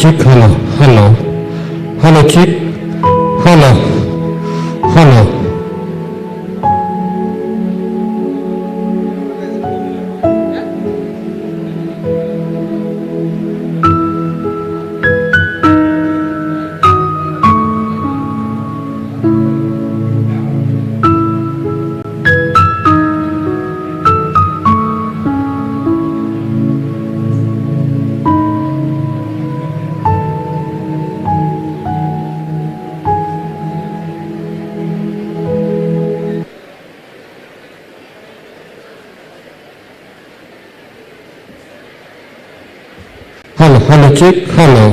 check, hello, hello. Hello, check, hello, hello. Hello, hello, check, hello.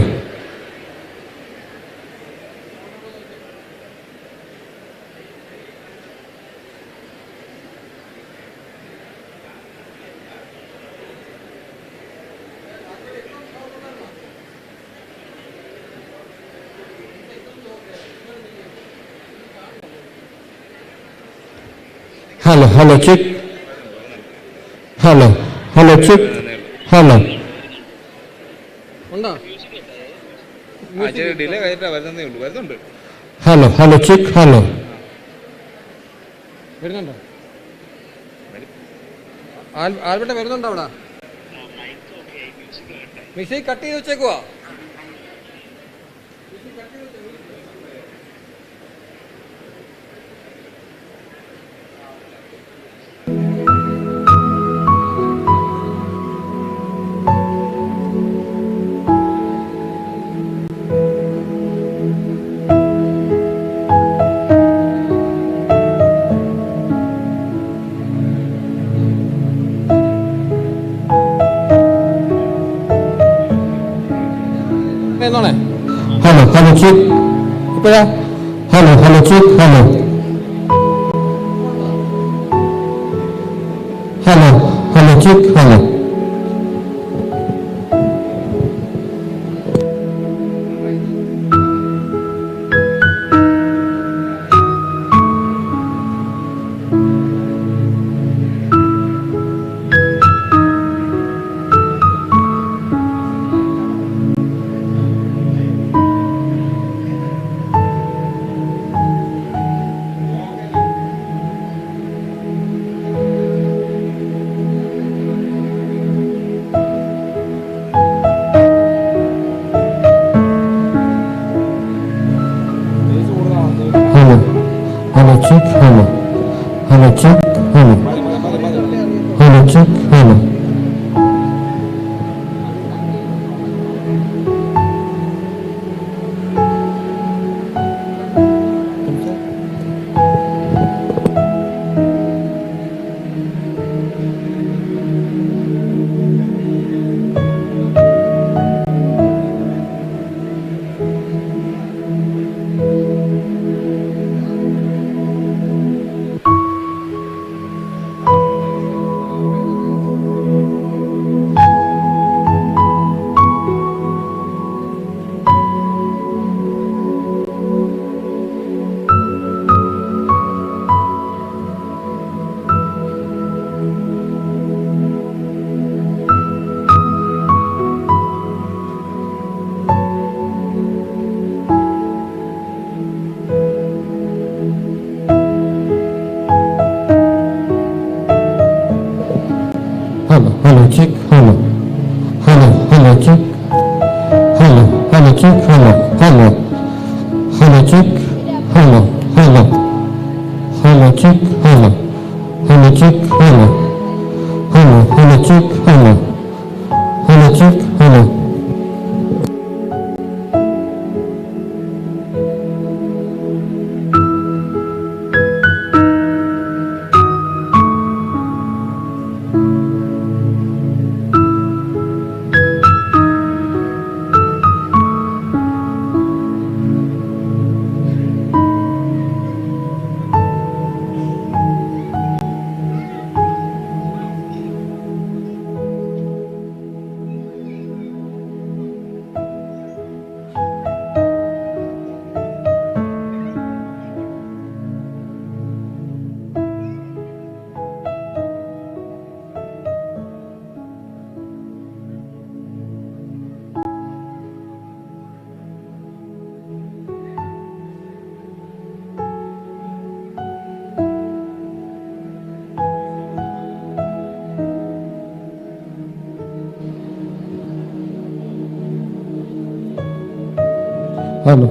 Hello, hello, check. Hello, hello, check. Hello. Hello, hello, check, hello. Albert വരുന്നുണ്ടോ അവിടെ? Mixie cut ചെയ്ത് വെച്ചേക്കുവാ. Hello, hello, check. Hello, hello, check, hello. Hello, hello, check, hello. Hello, check, hello. Hello, check, hello. Hello, check, hello. Hello, hello, check, hello. Hello, hello, check. Hello, hello, check, hello. Hello, hello, check, hello. Hello, hello, check, hello. Hello, check, hello. Hello, hello, check, hello. Hello, check, hello. Hello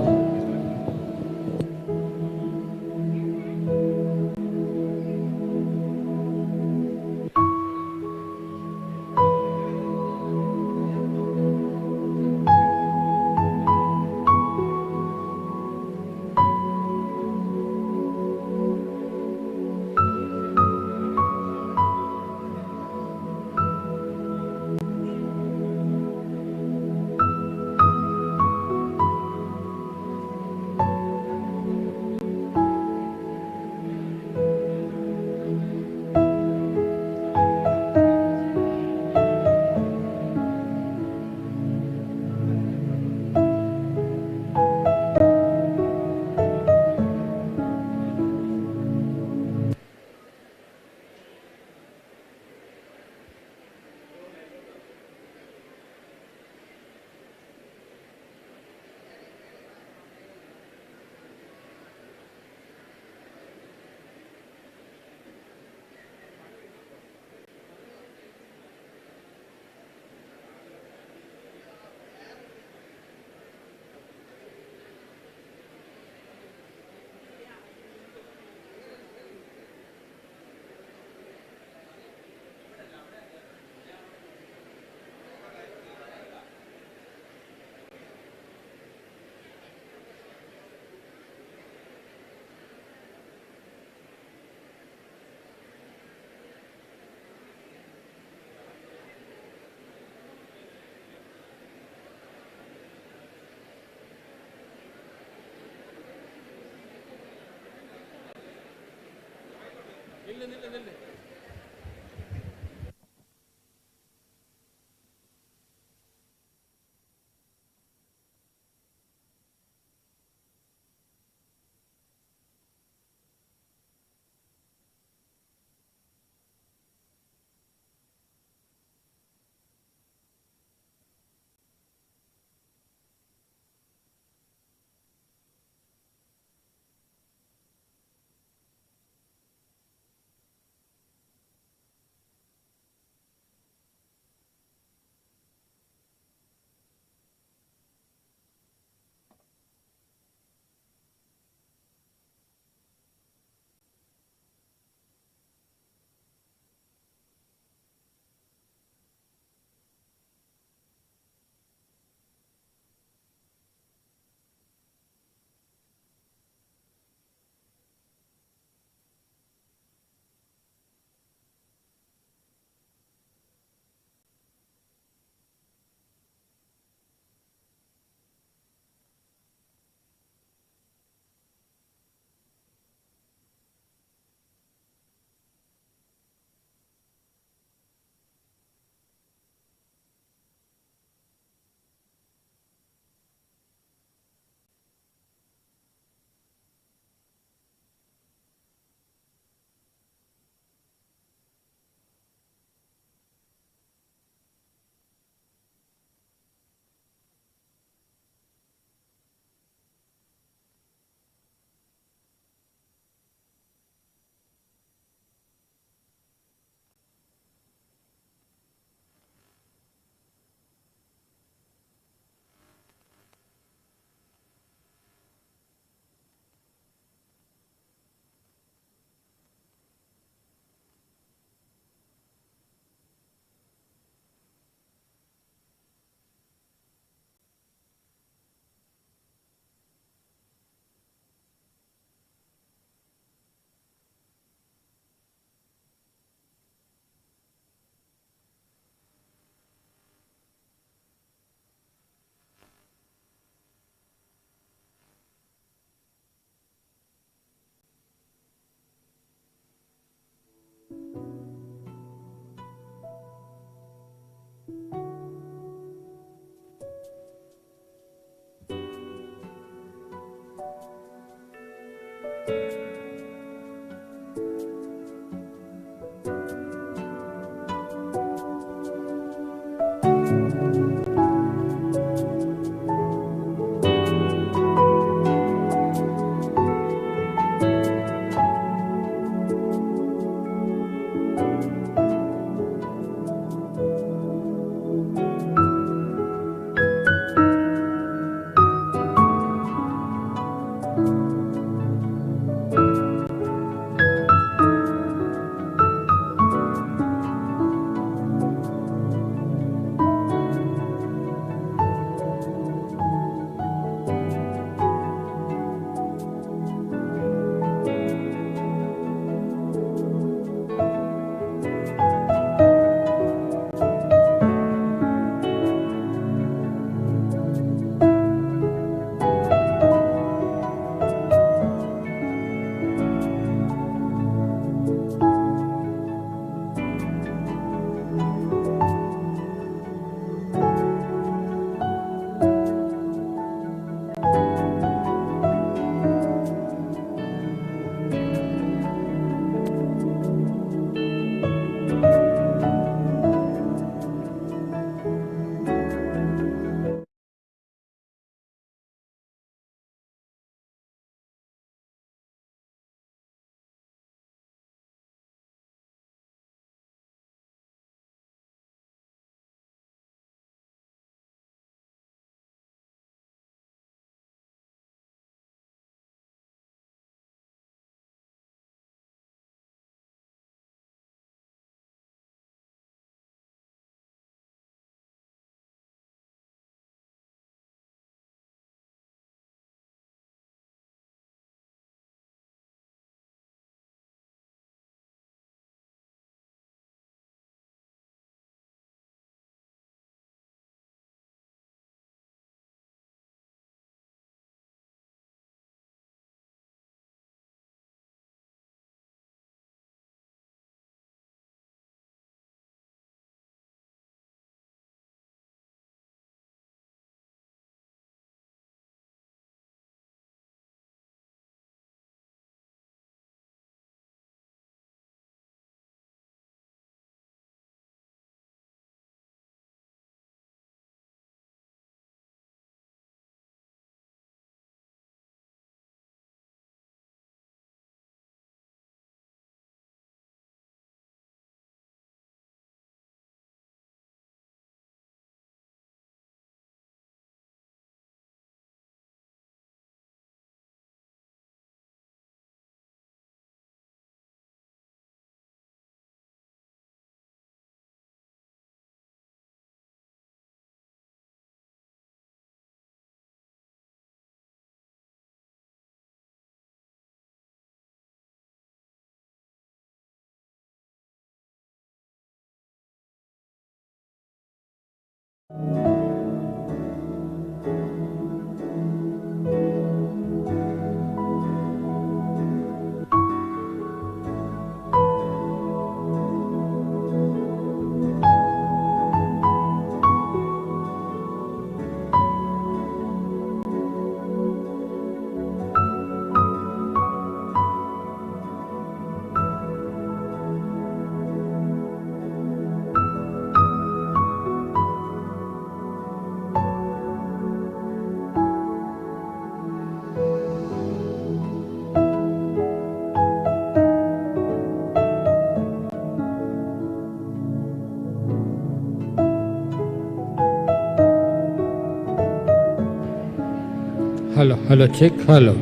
hello, check, hello.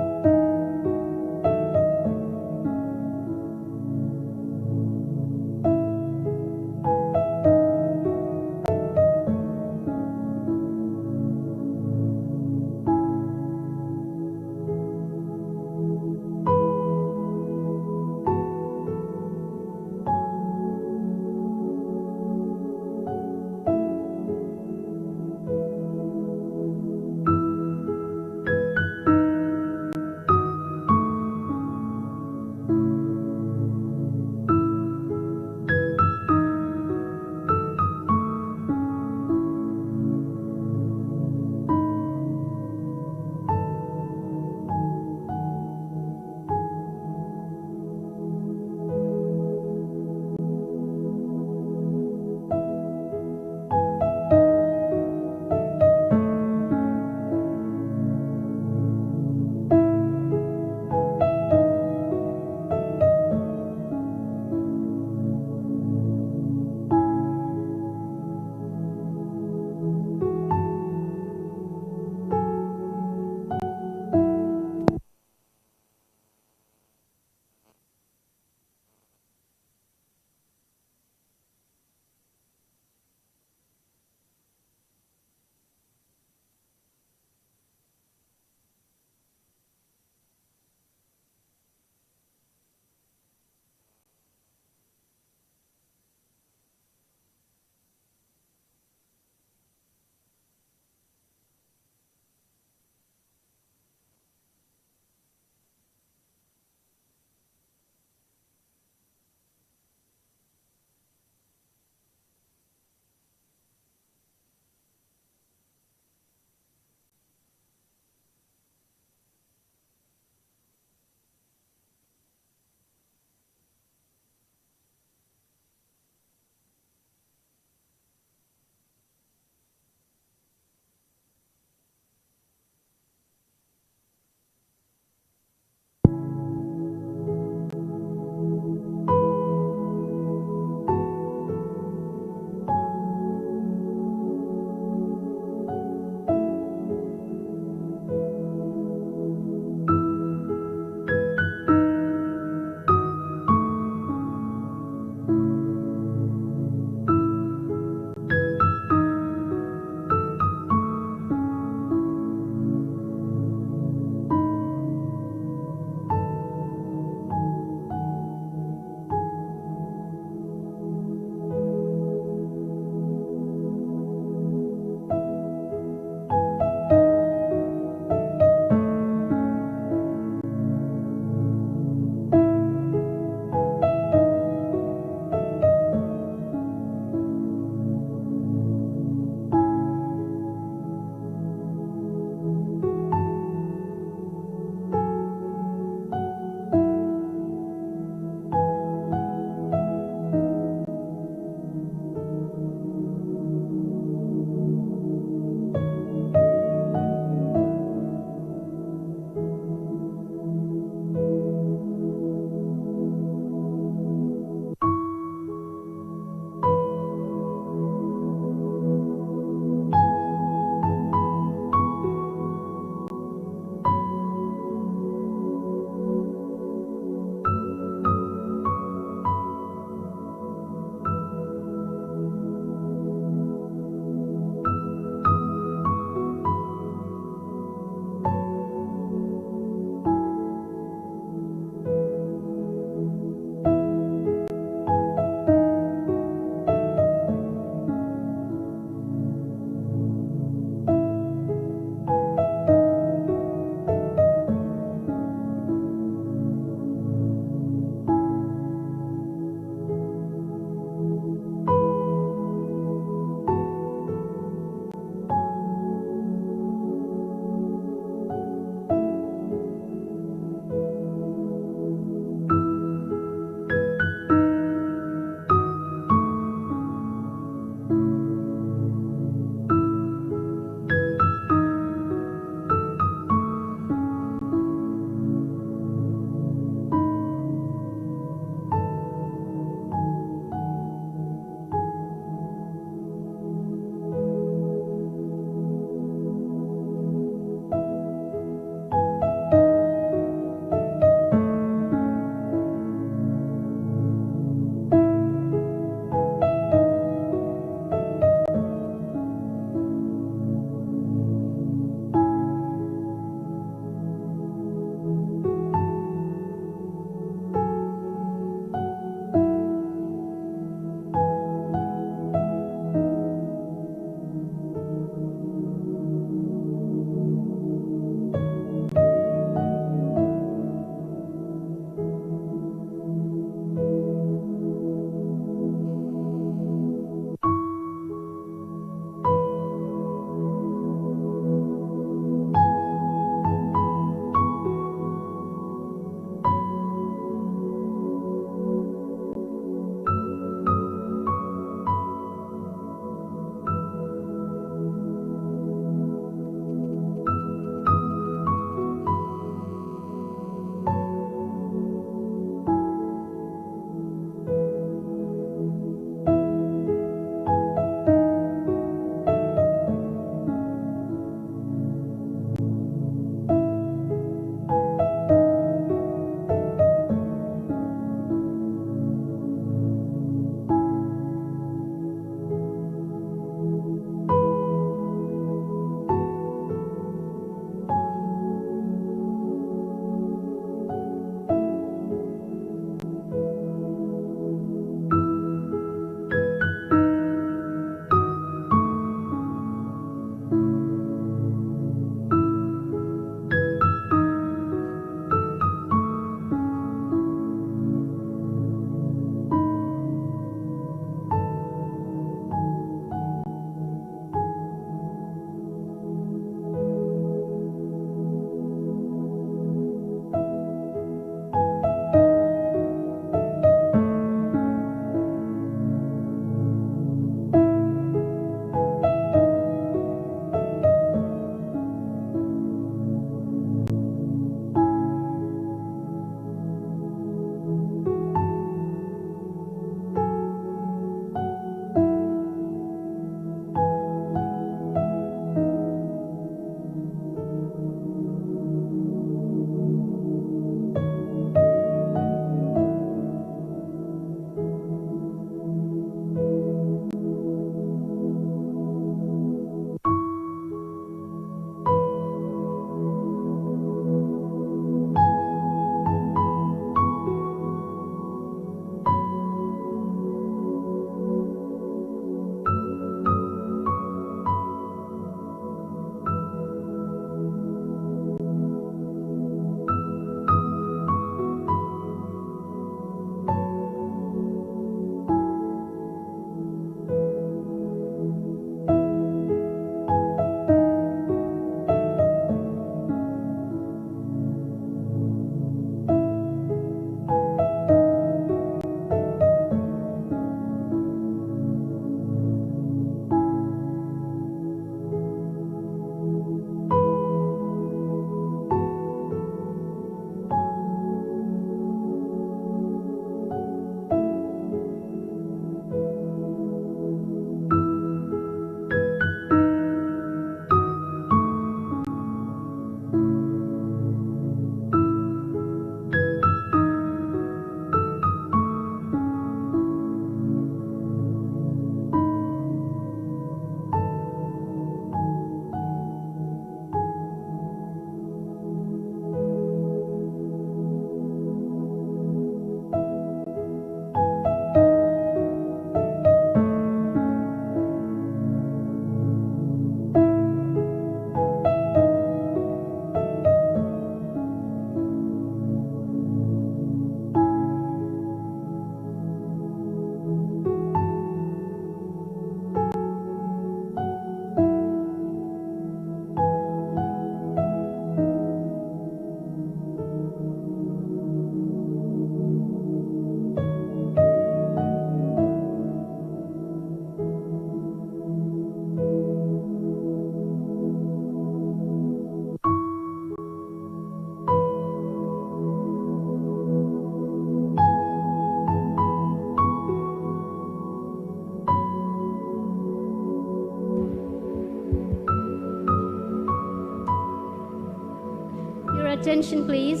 Attention please.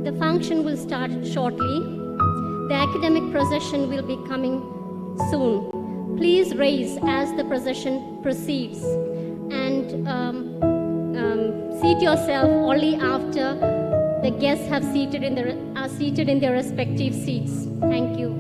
The function will start shortly. The academic procession will be coming soon. Please raise as the procession proceeds, and seat yourself only after the guests have are seated in their respective seats. Thank you.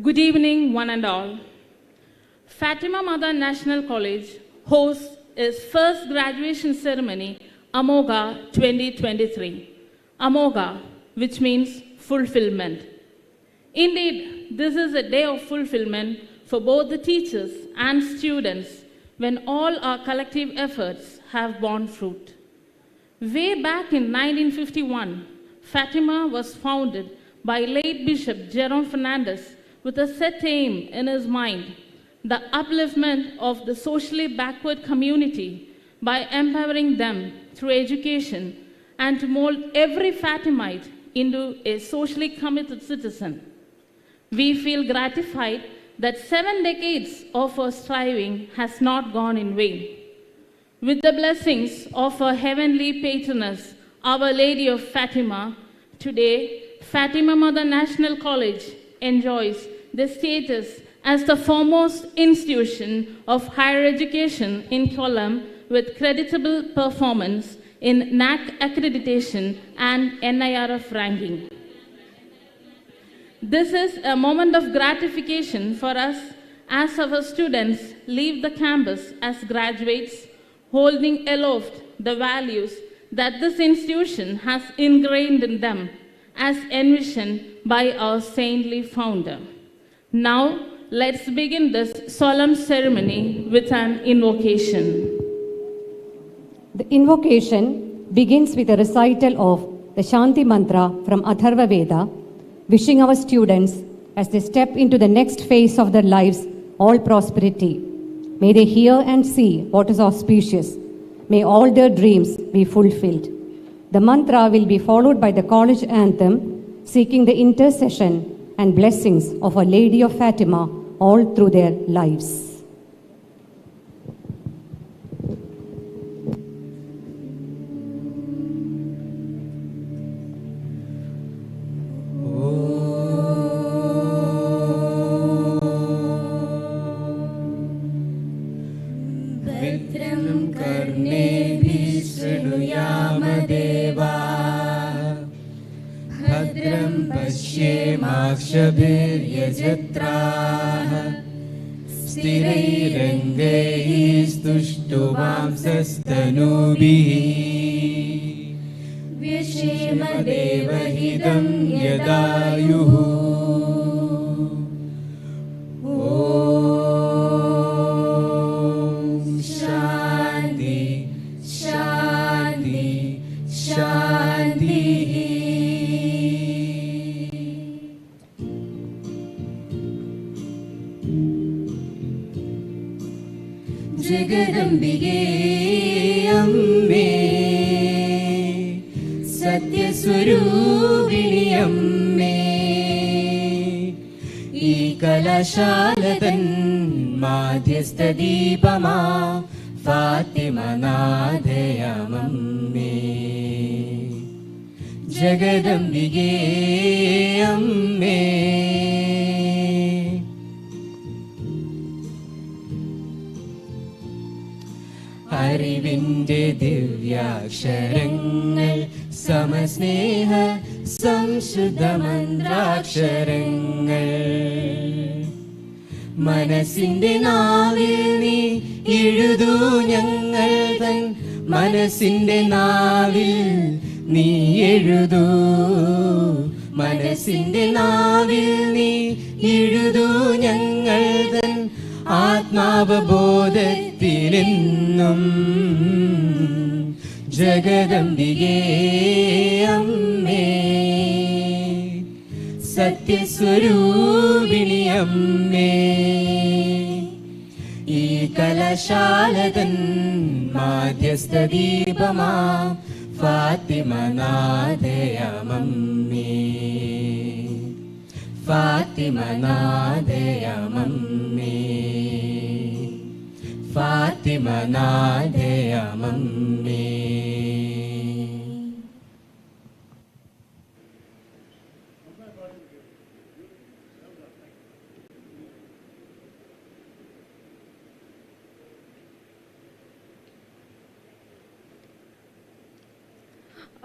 Good evening, one and all. Fatima Mother National College hosts its first graduation ceremony, Amogha 2023. Amogha, which means fulfillment. Indeed, this is a day of fulfillment for both the teachers and students when all our collective efforts have borne fruit. Way back in 1951, Fatima was founded by late Bishop Jerome Fernandez with a set aim in his mind, the upliftment of the socially backward community by empowering them through education and to mold every Fatimite into a socially committed citizen. We feel gratified that 7 decades of our striving has not gone in vain. With the blessings of our heavenly patroness, Our Lady of Fatima, today, Fatima Mother National College enjoys the status as the foremost institution of higher education in Kollam with creditable performance in NAC accreditation and NIRF ranking. This is a moment of gratification for us as our students leave the campus as graduates, holding aloft the values that this institution has ingrained in them as envisioned by our saintly founder. Now, let's begin this solemn ceremony with an invocation. The invocation begins with a recital of the Shanti Mantra from Atharva Veda, wishing our students, as they step into the next phase of their lives, all prosperity. May they hear and see what is auspicious. May all their dreams be fulfilled. The mantra will be followed by the college anthem, seeking the intercession and blessings of Our Lady of Fatima all through their lives. क्षभिर्यजत्राः स्थिरैरङ्गैः स्तुष्टुवांसस्तनूभिः व्यशेम देवहितं यदायुः ॐ शान्ति शान्ति शान्तिः। जगदम्बिके अम्मे सत्यस्वरूपिणि अम्मे ई कलाशालतन् माध्यस्थदीपमा फातिमनादयमम्मे जगदम्बिके अम्मे അറിവിന്റെ ദിവ്യാക്ഷരങ്ങൾ സമസ്നേഹ സംശുദ്ധ മന്ത്രാക്ഷരങ്ങൾ മനസ്സിന്റെ നാവിൽ നീ എഴുതൂ ഞങ്ങൾ തൻ മനസ്സിന്റെ നാവിൽ നീ എഴുതൂ മനസ്സിന്റെ നാവിൽ നീ എഴുതൂ ഞങ്ങൾ തൻ ആത്മാവബോധത്തിലെന്നും ജഗദംബികേ അമ്മേ സത്യസ്വരൂപിണി അമ്മേ ഈ കലാശാലതൻ മാധ്യസ്ഥദീപമാ ഫാത്തിമനാദയമമ്മേ ഫാത്തിമനാദയമമ്മേ ഫാത്തിമനാദയമമ്മേ.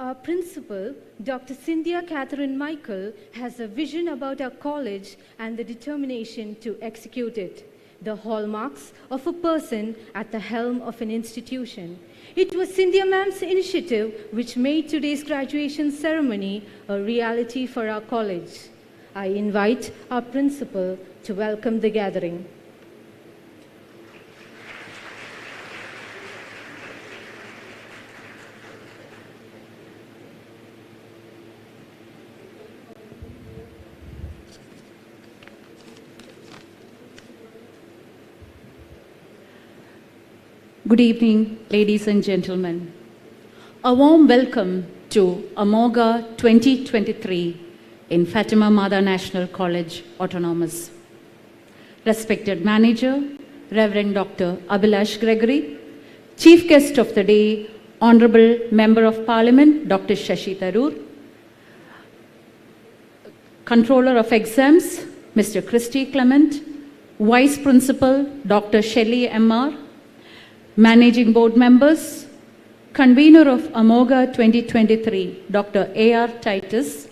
Our principal, Dr. Cynthia Catherine Michael, has a vision about our college and the determination to execute it, the hallmarks of a person at the helm of an institution. It was Cynthia ma'am's initiative which made today's graduation ceremony a reality for our college. I invite our principal to welcome the gathering. Good evening, ladies and gentlemen. A warm welcome to Amogha 2023 in Fatima Mother National College, Autonomous. Respected Manager, Reverend Dr. Abhilash Gregory, Chief Guest of the Day, Honorable Member of Parliament, Dr. Shashi Tharoor, Controller of Exams, Mr. Christy Clement, Vice Principal, Dr. Shelley M.R., Managing Board Members, Convener of Amogha 2023, Dr. A.R. Titus,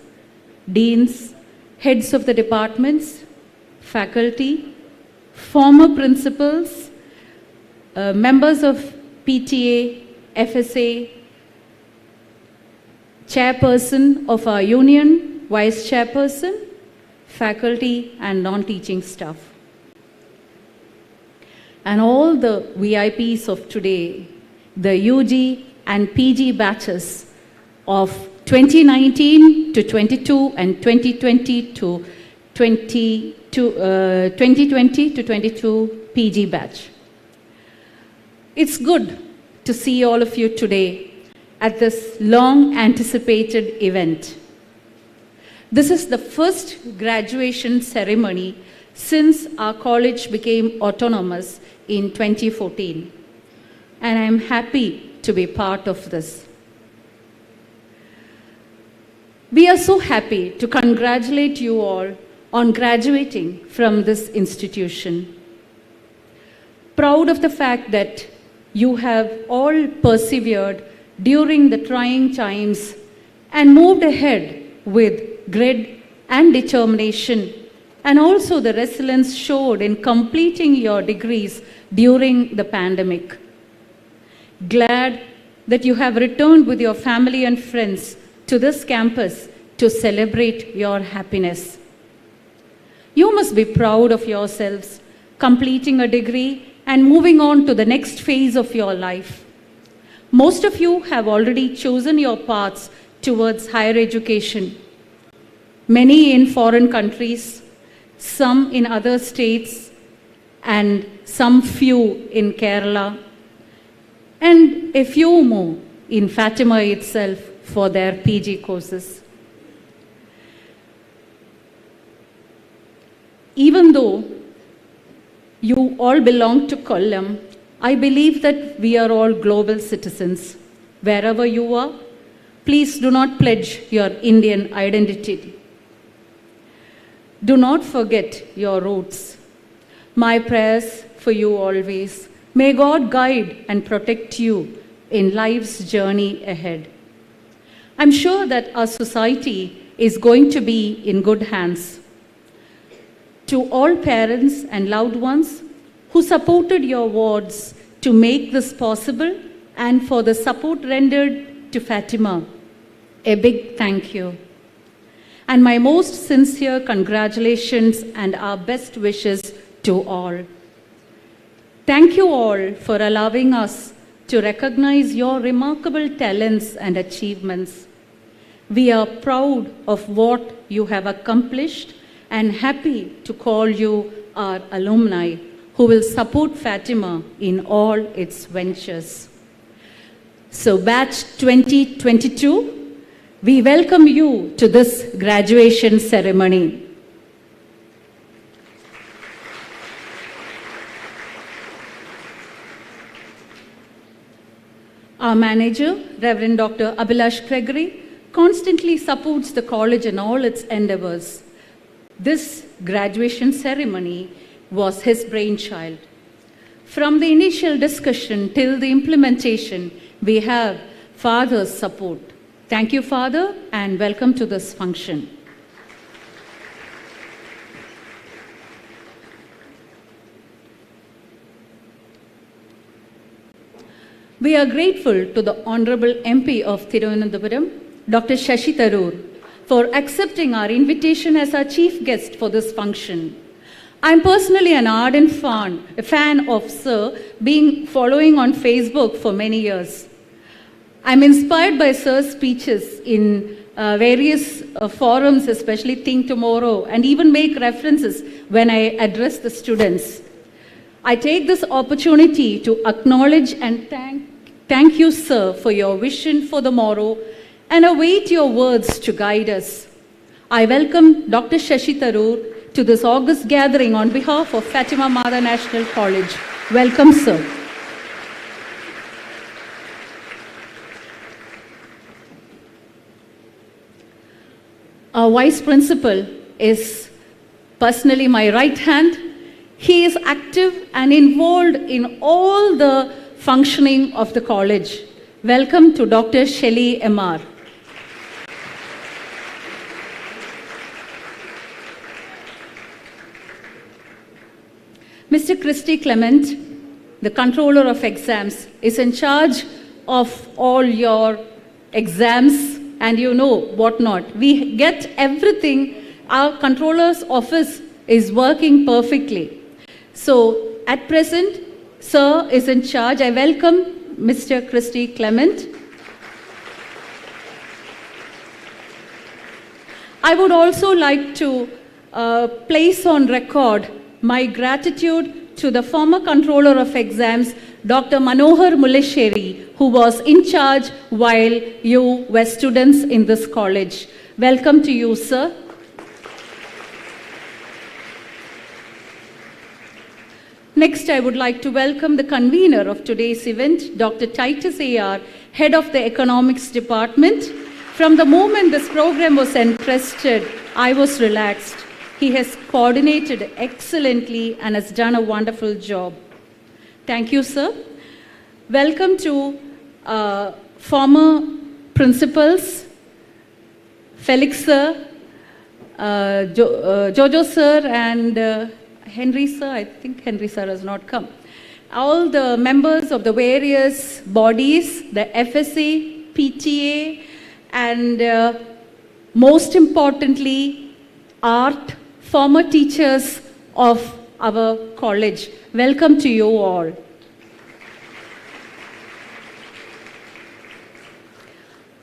Deans, Heads of the Departments, Faculty, former Principals, members of PTA, FSA, Chairperson of our Union, Vice Chairperson, Faculty and non-teaching staff. And all the VIPs of today, the UG and PG batches of 2019 to 22 and 2020 to 22 PG batch. It's good to see all of you today at this long anticipated event. This is the first graduation ceremony since our college became autonomous in 2014, and I'm happy to be part of this. We are so happy to congratulate you all on graduating from this institution. Proud of the fact that you have all persevered during the trying times and moved ahead with grit and determination, and also the resilience showed in completing your degrees during the pandemic. Glad that you have returned with your family and friends to this campus to celebrate your happiness. You must be proud of yourselves completing a degree and moving on to the next phase of your life. Most of you have already chosen your paths towards higher education. Many in foreign countries, some in other states, and some few in Kerala, and a few more in Fatima itself for their PG courses. Even though you all belong to Kollam, I believe that we are all global citizens. Wherever you are, please do not pledge your Indian identity. Do not forget your roots. My prayers for you always. May God guide and protect you in life's journey ahead. I'm sure that our society is going to be in good hands. To all parents and loved ones who supported your wards to make this possible and for the support rendered to Fatima, a big thank you. And my most sincere congratulations and our best wishes to all. Thank you all for allowing us to recognize your remarkable talents and achievements. We are proud of what you have accomplished and happy to call you our alumni who will support Fatima in all its ventures. So batch 2022, we welcome you to this graduation ceremony. Our manager, Reverend Dr. Abhilash Gregory, constantly supports the college in all its endeavors. This graduation ceremony was his brainchild. From the initial discussion till the implementation, we have Father's support. Thank you, Father, and welcome to this function. We are grateful to the Honorable MP of Thiruvananthapuram, Dr. Shashi Tharoor, for accepting our invitation as our chief guest for this function. I'm personally an ardent fan of Sir, following on Facebook for many years. I'm inspired by Sir's speeches in various forums, especially Think Tomorrow, and even make references when I address the students. I take this opportunity to acknowledge and thank you, Sir, for your vision for the morrow and await your words to guide us. I welcome Dr. Shashi Tharoor to this August gathering on behalf of Fatima Mother National College. Welcome, sir. Our Vice Principal is personally my right hand. He is active and involved in all the functioning of the college. Welcome to Dr. Shelley M.R. Mr. Christy Clement, the Controller of Exams, is in charge of all your exams and you know whatnot. We get everything. Our Controller's office is working perfectly. So at present, Sir is in charge. I welcome Mr. Christy Clement. I would also like to place on record my gratitude to the former controller of exams, Dr. Manohar Mulesheri, who was in charge while you were students in this college. Welcome to you, sir. Next, I would like to welcome the convener of today's event, Dr. Titus A.R., Head of the Economics Department. From the moment this program was entrusted, I was relaxed. He has coordinated excellently and has done a wonderful job. Thank you, sir. Welcome to former principals, Felix sir, Jojo sir, and Henry sir. I think Henry sir has not come. All the members of the various bodies, the FSA, PTA, and most importantly, art, former teachers of our college. Welcome to you all.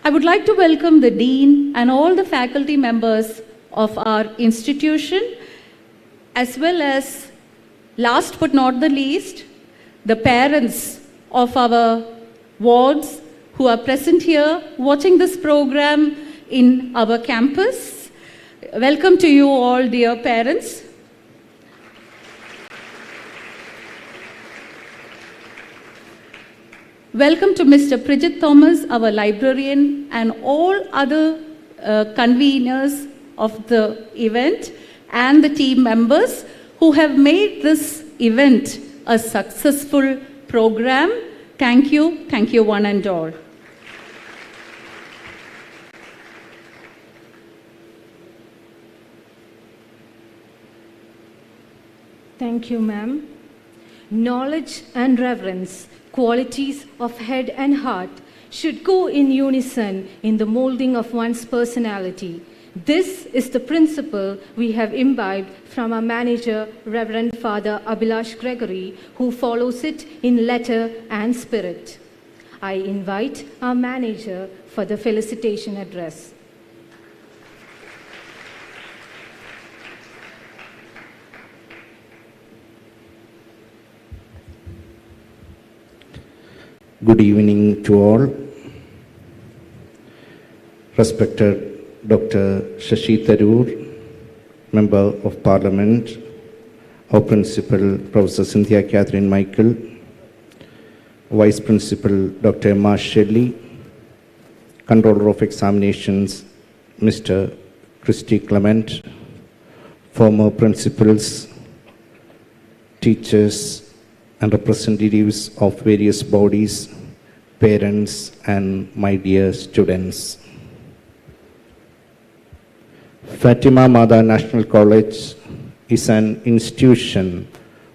I would like to welcome the Dean and all the faculty members of our institution, as well as, last but not the least, the parents of our wards who are present here watching this program in our campus. Welcome to you all, dear parents. Welcome to Mr. Prijit Thomas, our librarian, and all other conveners of the event and the team members who have made this event a successful program. Thank you one and all. Thank you, ma'am. Knowledge and reverence, qualities of head and heart, should go in unison in the molding of one's personality. This is the principle we have imbibed from our manager, Reverend Father Abhilash Gregory, who follows it in letter and spirit. I invite our manager for the felicitation address. Good evening to all. Respected Dr. Shashi Tharoor, Member of Parliament, our Principal, Professor Cynthia Catherine Michael, Vice Principal, Dr. Emma Shelley, Controller of Examinations, Mr. Christy Clement, former principals, teachers, and representatives of various bodies, parents, and my dear students. Fatima Mada National College is an institution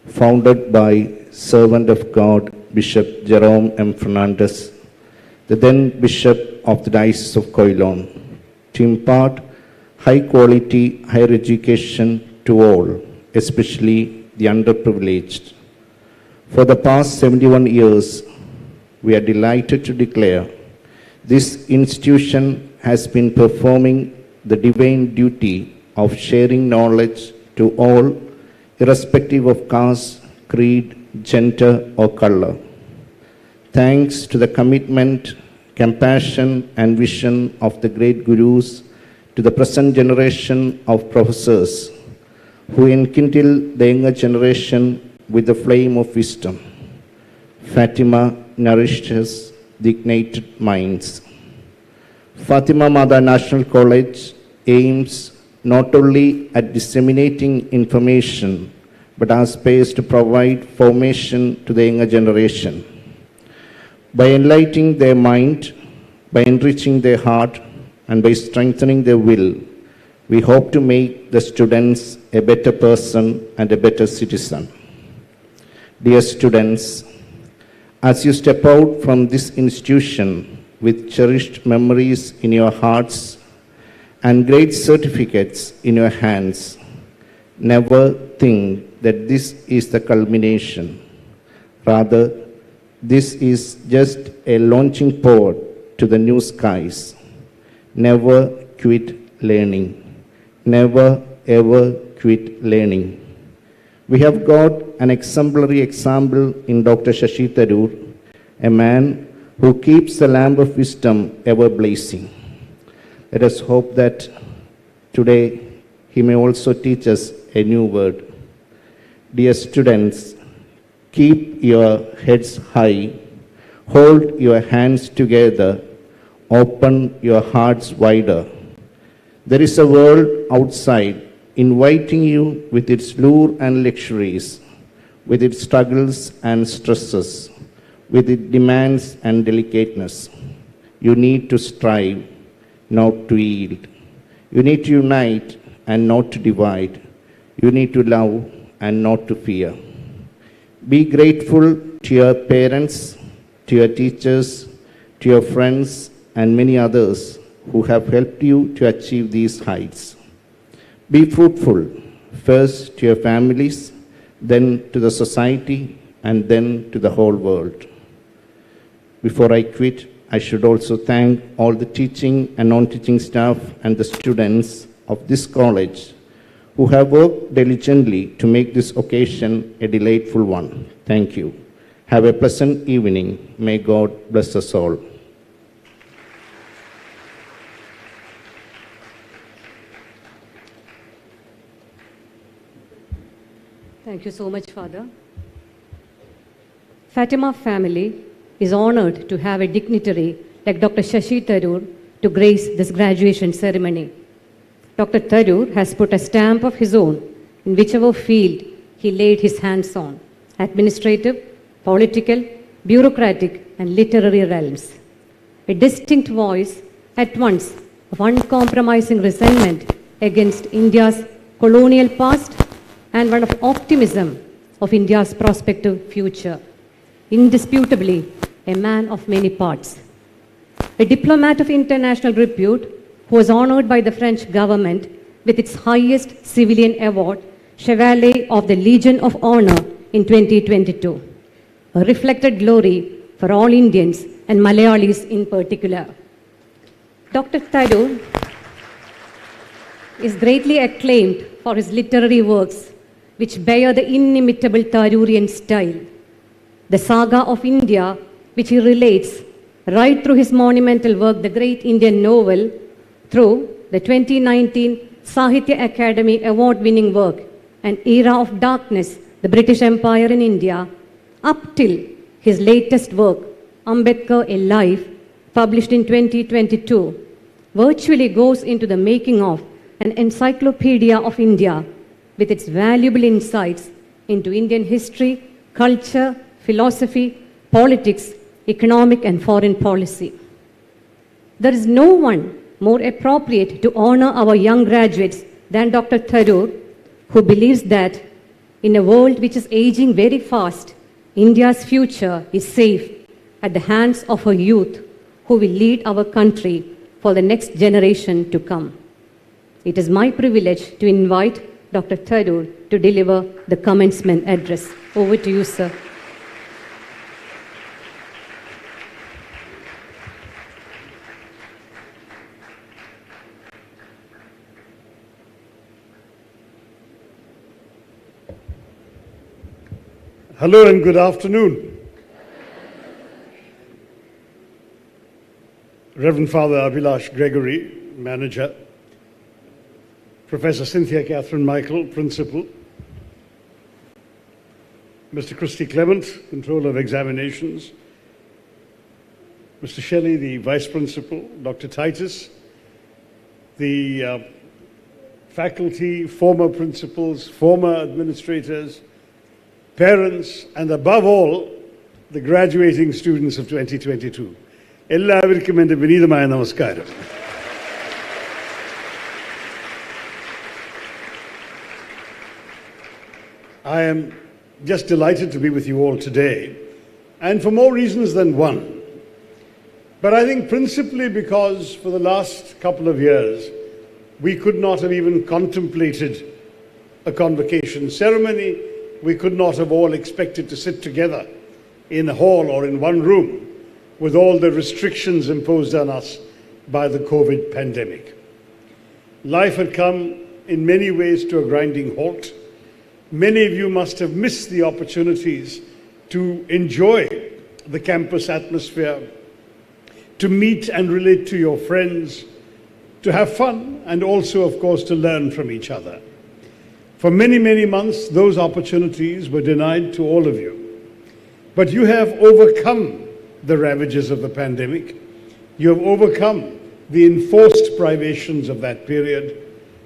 founded by servant of God, Bishop Jerome M. Fernandez, the then Bishop of the Diocese of Coilon, to impart high-quality higher education to all, especially the underprivileged. For the past 71 years, we are delighted to declare this institution has been performing the divine duty of sharing knowledge to all, irrespective of caste, creed, gender, or color. Thanks to the commitment, compassion, and vision of the great gurus, to the present generation of professors who enkindle the younger generation with the flame of wisdom, Fatima nourishes the ignited minds. Fatima Mada National College aims not only at disseminating information, but aspires to provide formation to the younger generation. By enlightening their mind, by enriching their heart, and by strengthening their will, we hope to make the students a better person and a better citizen. Dear students, as you step out from this institution with cherished memories in your hearts and great certificates in your hands, never think that this is the culmination. Rather, this is just a launching port to the new skies. Never quit learning. never ever quit learning. We have got an exemplary example in Dr. Shashi Tharoor, a man who keeps the lamp of wisdom ever blazing. Let us hope that today he may also teach us a new word. Dear students, keep your heads high, hold your hands together, open your hearts wider. There is a world outside inviting you with its lure and luxuries, with its struggles and stresses, with its demands and delicateness. You need to strive, not to yield. You need to unite and not to divide. You need to love and not to fear. Be grateful to your parents, to your teachers, to your friends, and many others who have helped you to achieve these heights. Be fruitful, first to your families, then to the society, and then to the whole world. Before I quit, I should also thank all the teaching and non-teaching staff and the students of this college who have worked diligently to make this occasion a delightful one. Thank you. Have a pleasant evening. May God bless us all. Thank you so much, Father. Fatima family is honored to have a dignitary like Dr. Shashi Tharoor to grace this graduation ceremony. Dr. Tharoor has put a stamp of his own in whichever field he laid his hands on: administrative, political, bureaucratic, and literary realms. A distinct voice at once of uncompromising resentment against India's colonial past and one of optimism of India's prospective future. Indisputably, a man of many parts. A diplomat of international repute who was honored by the French government with its highest civilian award, Chevalier of the Legion of Honor in 2022. A reflected glory for all Indians and Malayalis in particular. Dr. Tharoor is greatly acclaimed for his literary works, which bear the inimitable Tharoorian style. The saga of India, which he relates right through his monumental work, The Great Indian Novel, through the 2019 Sahitya Academy Award-winning work, An Era of Darkness, the British Empire in India, up till his latest work, Ambedkar, A Life, published in 2022, virtually goes into the making of an encyclopedia of India with its valuable insights into Indian history, culture, philosophy, politics, economic and foreign policy. There is no one more appropriate to honor our young graduates than Dr. Tharoor, who believes that in a world which is aging very fast, India's future is safe at the hands of her youth who will lead our country for the next generation to come. It is my privilege to invite Dr. Tharoor to deliver the commencement address. Over to you, sir. Hello and good afternoon. Reverend Father Abhilash Gregory, Manager, Professor Cynthia Catherine Michael, Principal, Mr. Christy Clement, Controller of Examinations, Mr. Shelley, the Vice Principal, Dr. Titus, the faculty, former principals, former administrators, parents, and above all, the graduating students of 2022. എല്ലാവർക്കും എൻ്റെ വിനീതമായ നമസ്കാരം. I am just delighted to be with you all today, and for more reasons than one. But I think principally because for the last couple of years, we could not have even contemplated a convocation ceremony. We could not have all expected to sit together in a hall or in one room with all the restrictions imposed on us by the COVID pandemic. Life had come in many ways to a grinding halt. Many of you must have missed the opportunities to enjoy the campus atmosphere, to meet and relate to your friends, to have fun, and also, of course, to learn from each other. For many, many months, those opportunities were denied to all of you. But you have overcome the ravages of the pandemic. You have overcome the enforced privations of that period.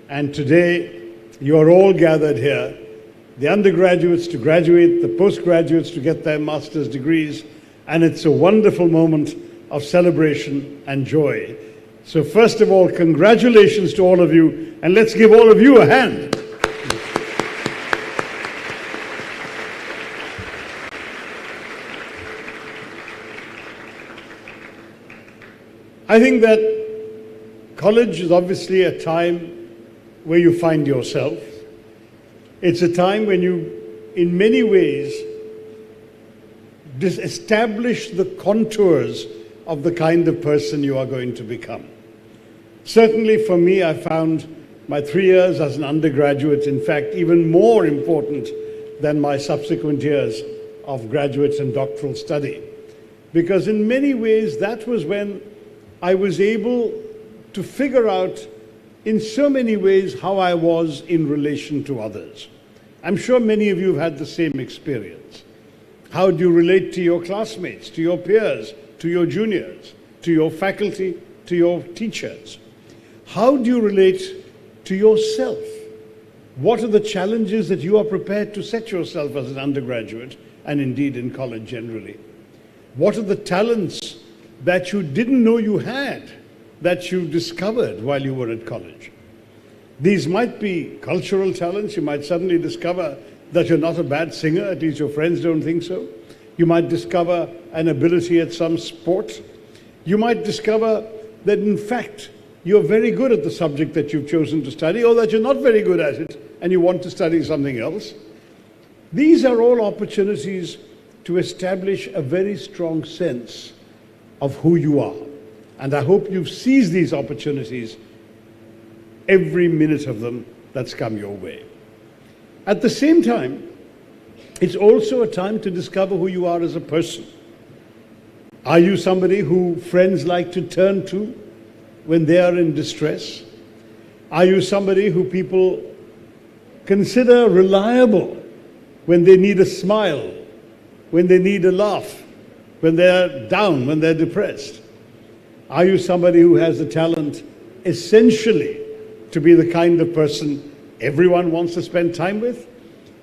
And today, you are all gathered here, the undergraduates to graduate, the postgraduates to get their master's degrees, and it's a wonderful moment of celebration and joy. So first of all, congratulations to all of you, and let's give all of you a hand. I think that college is obviously a time where you find yourself. It's a time when you, in many ways, establish the contours of the kind of person you are going to become. Certainly for me, I found my 3 years as an undergraduate, in fact, even more important than my subsequent years of graduate and doctoral study. Because in many ways, that was when I was able to figure out in so many ways how I was in relation to others. I'm sure many of you have had the same experience. How do you relate to your classmates, to your peers, to your juniors, to your faculty, to your teachers? How do you relate to yourself? What are the challenges that you are prepared to set yourself as an undergraduate, and indeed in college generally? What are the talents that you didn't know you had, that you discovered while you were at college? These might be cultural talents. You might suddenly discover that you're not a bad singer, at least your friends don't think so. You might discover an ability at some sport. You might discover that in fact you're very good at the subject that you've chosen to study, or that you're not very good at it and you want to study something else. These are all opportunities to establish a very strong sense of who you are. And I hope you've seized these opportunities, every minute of them that's come your way. At the same time, it's also a time to discover who you are as a person. Are you somebody who friends like to turn to when they are in distress? Are you somebody who people consider reliable when they need a smile, when they need a laugh, when they're down, when they're depressed? Are you somebody who has the talent essentially to be the kind of person everyone wants to spend time with,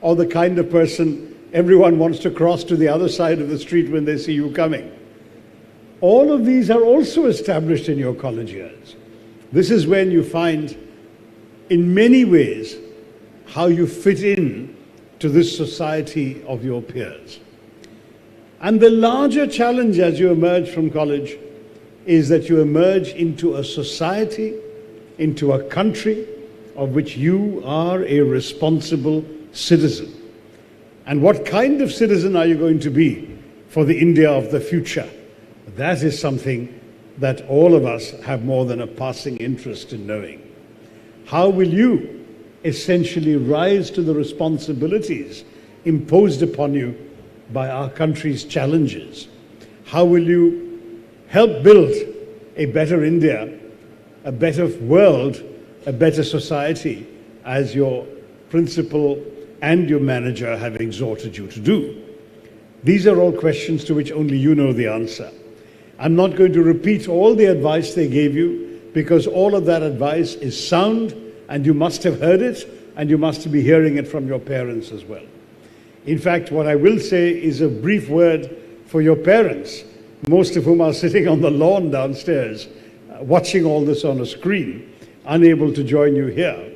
or the kind of person everyone wants to cross to the other side of the street when they see you coming? All of these are also established in your college years. This is when you find, in many ways, how you fit in to this society of your peers. And the larger challenge as you emerge from college is that you emerge into a society, into a country of which you are a responsible citizen. And what kind of citizen are you going to be for the India of the future? That is something that all of us have more than a passing interest in knowing. How will you essentially rise to the responsibilities imposed upon you by our country's challenges? How will you help build a better India, a better world, a better society, as your principal and your manager have exhorted you to do? These are all questions to which only you know the answer. I'm not going to repeat all the advice they gave you, because all of that advice is sound, and you must have heard it, and you must be hearing it from your parents as well. In fact, what I will say is a brief word for your parents, most of whom are sitting on the lawn downstairs, watching all this on a screen, unable to join you here.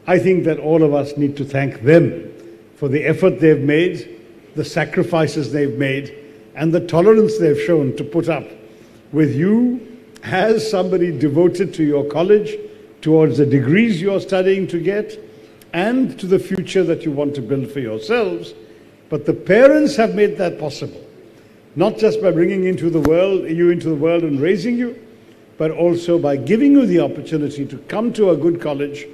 I think that all of us need to thank them for the effort they've made, the sacrifices they've made, and the tolerance they've shown to put up with you as somebody devoted to your college, towards the degrees you're studying to get, and to the future that you want to build for yourselves. But the parents have made that possible, not just by bringing you into the world and raising you, but also by giving you the opportunity to come to a good college,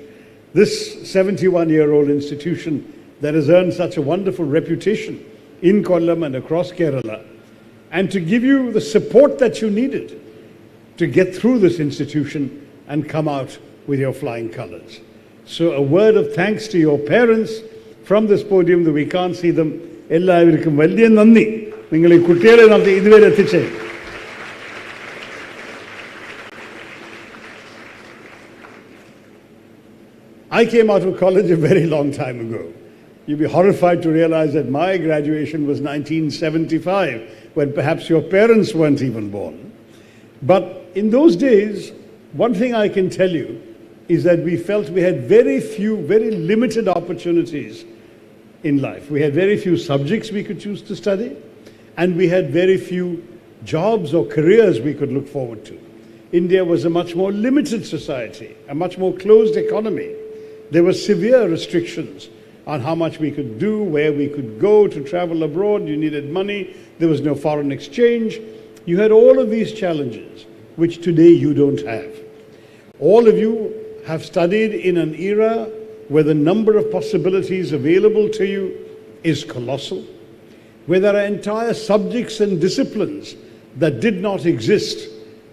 this 71-year-old institution that has earned such a wonderful reputation in Kollam and across Kerala, and to give you the support that you needed to get through this institution and come out with your flying colors. So a word of thanks to your parents from this podium, that we can't see them. എല്ലാവർക്കും വലിയ നന്ദി, നിങ്ങൾ ഈ കുട്ടികളെ ഇതുവരെ എത്തിച്ചേ. I came out of college a very long time ago. You'll be horrified to realize that my graduation was 1975, when perhaps your parents weren't even born. But in those days, one thing I can tell you is that we felt we had very limited opportunities in life. We had very few subjects we could choose to study, and we had very few jobs or careers we could look forward to. India was a much more limited society, a much more closed economy. There were severe restrictions on how much we could do, where we could go to travel abroad. You needed money. There was no foreign exchange. You had all of these challenges, which today you don't have. All of you have studied in an era where the number of possibilities available to you is colossal, where there are entire subjects and disciplines that did not exist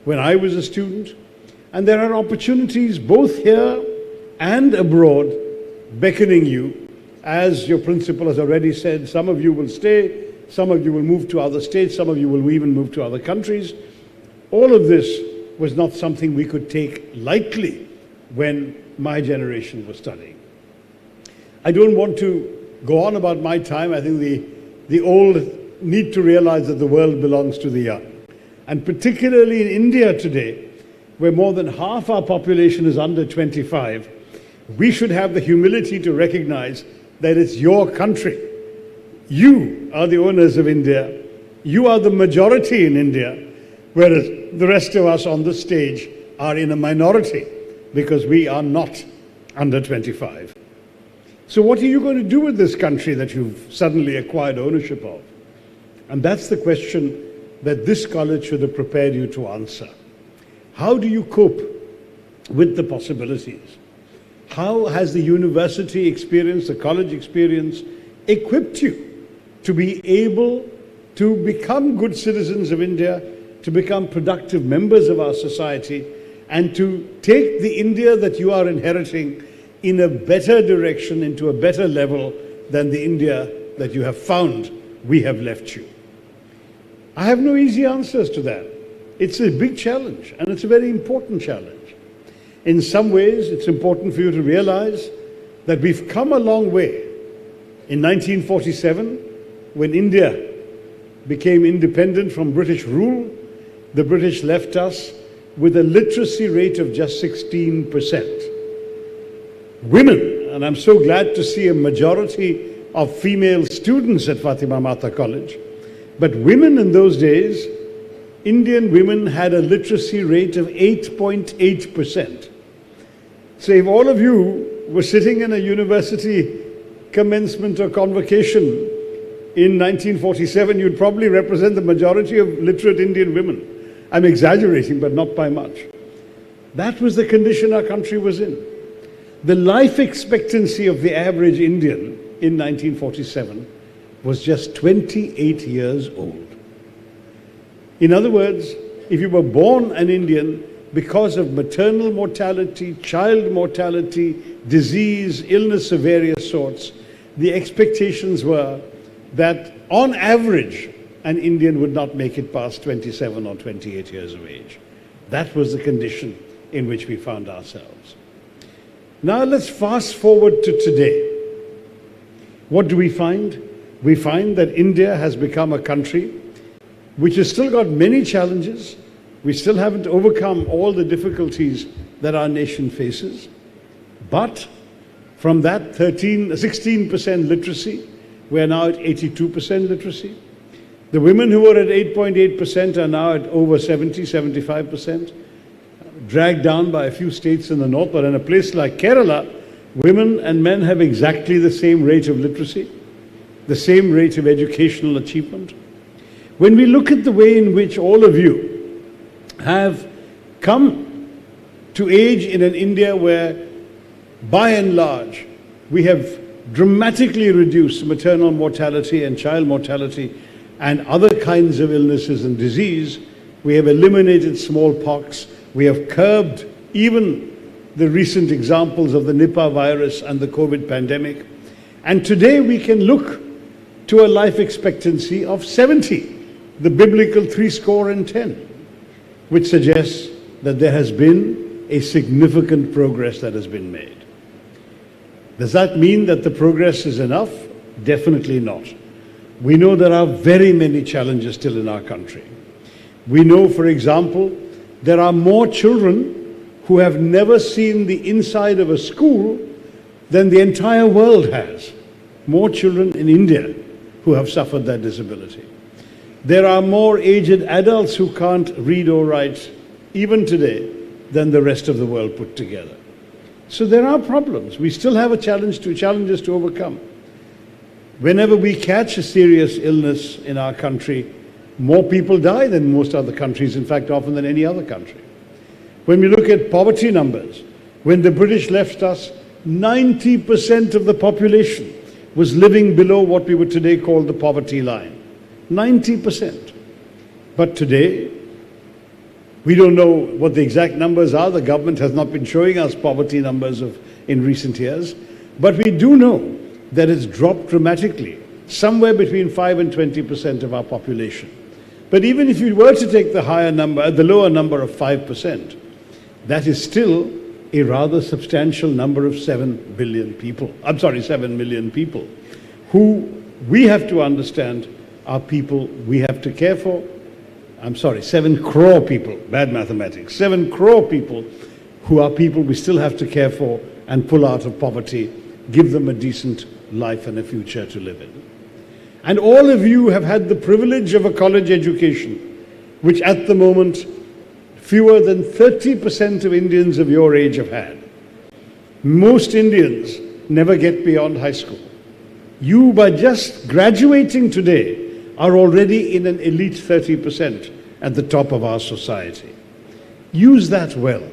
when I was a student, and there are opportunities both here and abroad beckoning you. As your principal has already said, some of you will stay, some of you will move to other states, some of you will even move to other countries. All of this was not something we could take lightly when my generation was studying. I don't want to go on about my time. I think the old need to realize that the world belongs to the young. And particularly in India today, where more than half our population is under 25, we should have the humility to recognize that it's your country. You are the owners of India. You are the majority in India, whereas the rest of us on the stage are in a minority because we are not under 25. So what are you going to do with this country that you've suddenly acquired ownership of? And that's the question that this college should have prepared you to answer. How do you cope with the possibilities? How has the university experience, the college experience, equipped you to be able to become good citizens of India, to become productive members of our society, and to take the India that you are inheriting in a better direction, into a better level than the India that you have found we have left you? I have no easy answers to that. It's a big challenge, and it's a very important challenge. In some ways, it's important for you to realize that we've come a long way. In 1947, when India became independent from British rule, the British left us with a literacy rate of just 16%. Women, and I'm so glad to see a majority of female students at Fatima Mata College, but women in those days, Indian women had a literacy rate of 8.8%. So if all of you were sitting in a university commencement or convocation in 1947, you'd probably represent the majority of literate Indian women. I'm exaggerating, but not by much. That was the condition our country was in. The life expectancy of the average Indian in 1947 was just 28 years old. In other words, if you were born an Indian, because of maternal mortality, child mortality, disease, illness of various sorts, the expectations were that on average, an Indian would not make it past 27 or 28 years of age. That was the condition in which we found ourselves. Now let's fast forward to today. What do we find? We find that India has become a country which has still got many challenges. We still haven't overcome all the difficulties that our nation faces. But from that 16% literacy, we're now at 82% literacy. The women who were at 8.8% are now at over 75%, dragged down by a few states in the north. But in a place like Kerala, women and men have exactly the same rate of literacy, the same rate of educational achievement. When we look at the way in which all of you have come to age in an India where By and large, we have dramatically reduced maternal mortality and child mortality and other kinds of illnesses and disease. We have eliminated smallpox. We have curbed even the recent examples of the Nipah virus and the COVID pandemic. And today we can look to a life expectancy of 70, the biblical 70, which suggests that there has been a significant progress that has been made. Does that mean that the progress is enough? Definitely not. We know there are very many challenges still in our country. We know, for example, there are more children who have never seen the inside of a school than the entire world has. More children in India who have suffered that disability. There are more aged adults who can't read or write, even today, than the rest of the world put together. So there are problems. We still have challenges to overcome. Whenever we catch a serious illness in our country, more people die than most other countries, in fact, often than any other country. When we look at poverty numbers, when the British left us, 90% of the population was living below what we would today call the poverty line. 90%. But today, we don't know what the exact numbers are. The government has not been showing us poverty numbers in recent years. But we do know that it's dropped dramatically, somewhere between 5 and 20% of our population. But even if you were to take the lower number of 5%, that is still a rather substantial number of 7 million people, who we have to understand are people we have to care for. 7 crore people, bad mathematics, 7 crore people who are people we still have to care for and pull out of poverty, give them a decent life and a future to live in. And all of you have had the privilege of a college education, which at the moment, fewer than 30% of Indians of your age have had. Most Indians never get beyond high school. You, by just graduating today, are already in an elite 30% at the top of our society. Use that well.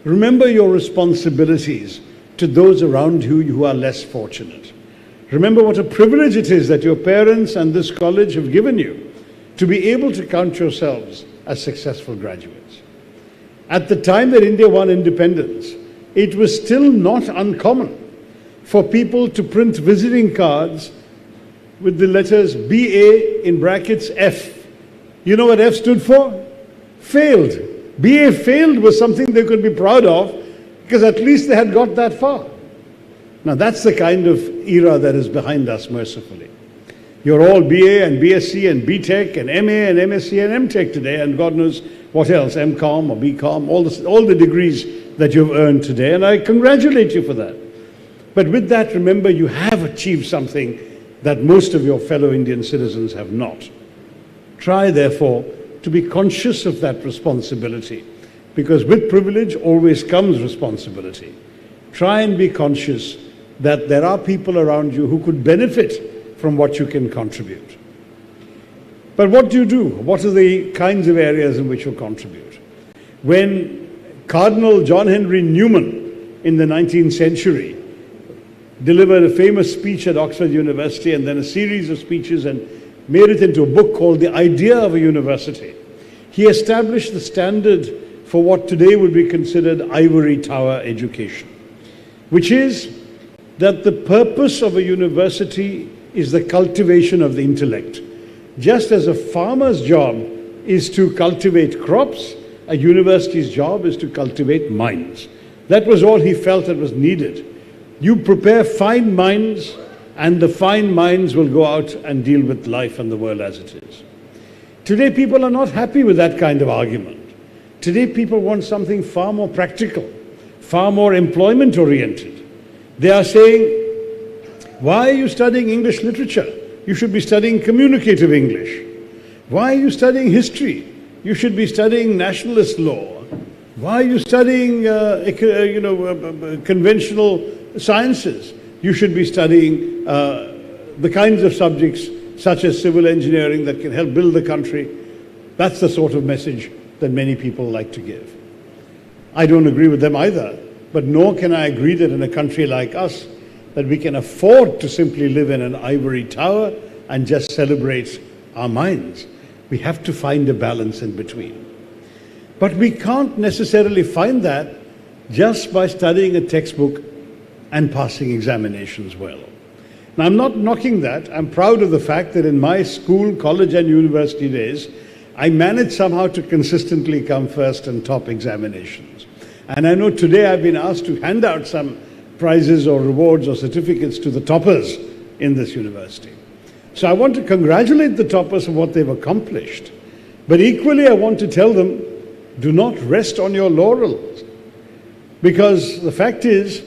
Remember your responsibilities to those around you who are less fortunate. Remember what a privilege it is that your parents and this college have given you to be able to count yourselves as successful graduates. At the time that India won independence, it was still not uncommon for people to print visiting cards with the letters BA in brackets F. You know what F stood for? Failed. BA failed was something they could be proud of because at least they had got that far. Now that's the kind of era that is behind us, mercifully. You're all BA and BSc and BTech and MA and MSc and MTech today, and God knows what else, MCOM or BCom, all the degrees that you've earned today, and I congratulate you for that. But with that, remember, you have achieved something that most of your fellow Indian citizens have not. Try, therefore, to be conscious of that responsibility, because with privilege always comes responsibility. Try and be conscious that there are people around you who could benefit from what you can contribute. But what do you do? What are the kinds of areas in which you contribute? When Cardinal John Henry Newman in the 19th century delivered a famous speech at Oxford University and then a series of speeches and made it into a book called The Idea of a University, he established the standard for what today would be considered ivory tower education, which is that the purpose of a university is the cultivation of the intellect. Just as a farmer's job is to cultivate crops, a university's job is to cultivate minds. That was all he felt that was needed. You prepare fine minds, and the fine minds will go out and deal with life and the world as it is. Today, people are not happy with that kind of argument. Today, people want something far more practical, far more employment-oriented. They are saying, why are you studying English literature? You should be studying communicative English. Why are you studying history? You should be studying nationalist law. Why are you studying conventional sciences? You should be studying the kinds of subjects such as civil engineering that can help build the country. That's the sort of message that many people like to give. I don't agree with them either. but nor can I agree that in a country like us, that we can afford to simply live in an ivory tower and just celebrate our minds. We have to find a balance in between. But we can't necessarily find that just by studying a textbook and passing examinations well. Now, I'm not knocking that. I'm proud of the fact that in my school, college, and university days, I managed somehow to consistently come first and top examinations. And I know today I've been asked to hand out some prizes or rewards or certificates to the toppers in this university. So I want to congratulate the toppers for what they've accomplished. But equally, I want to tell them, do not rest on your laurels. Because the fact is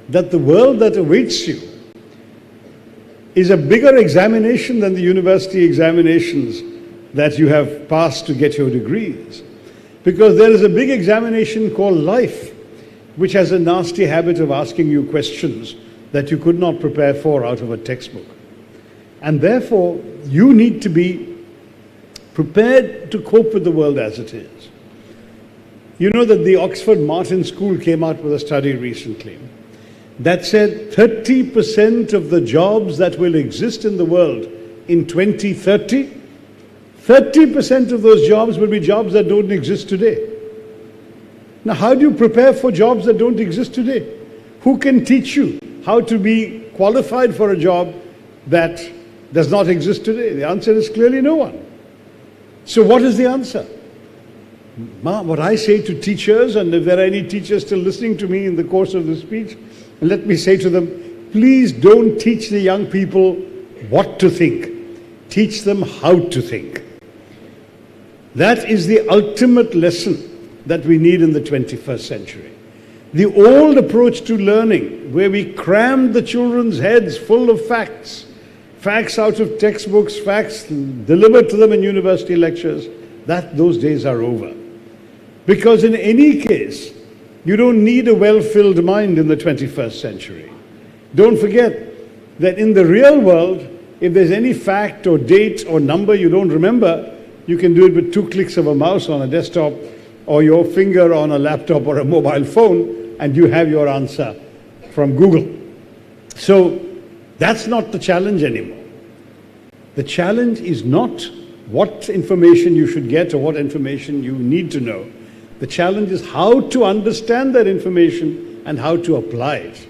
that the world that awaits you is a bigger examination than the university examinations that you have passed to get your degrees. Because there is a big examination called life, which has a nasty habit of asking you questions that you could not prepare for out of a textbook. And therefore, you need to be prepared to cope with the world as it is. You know that the Oxford Martin School came out with a study recently that said 30% of the jobs that will exist in the world in 2030, 30% of those jobs will be jobs that don't exist today. Now, how do you prepare for jobs that don't exist today? Who can teach you how to be qualified for a job that does not exist today? The answer is clearly no one. So what is the answer? What I say to teachers, and if there are any teachers still listening to me in the course of this speech, let me say to them, please don't teach the young people what to think. Teach them how to think. That is the ultimate lesson that we need in the 21st century. The old approach to learning, where we crammed the children's heads full of facts, facts out of textbooks, facts delivered to them in university lectures, those days are over. Because in any case, you don't need a well-filled mind in the 21st century. Don't forget that in the real world, if there's any fact or date or number you don't remember, you can do it with 2 clicks of a mouse on a desktop or your finger on a laptop or a mobile phone, and you have your answer from Google. So that's not the challenge anymore. The challenge is not what information you should get or what information you need to know. The challenge is how to understand that information and how to apply it.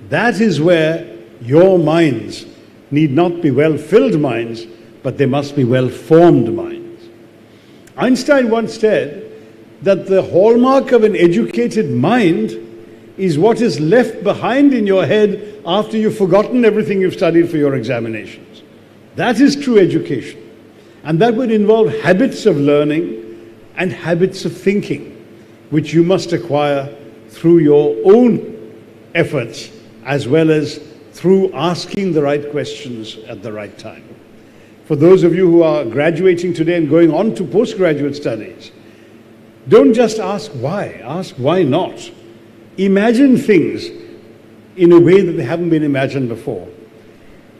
That is where your minds need not be well-filled minds, but they must be well-formed minds. Einstein once said that the hallmark of an educated mind is what is left behind in your head after you've forgotten everything you've studied for your examinations. That is true education. And that would involve habits of learning and habits of thinking, which you must acquire through your own efforts as well as through asking the right questions at the right time. For those of you who are graduating today and going on to postgraduate studies, don't just ask why not. Imagine things in a way that they haven't been imagined before.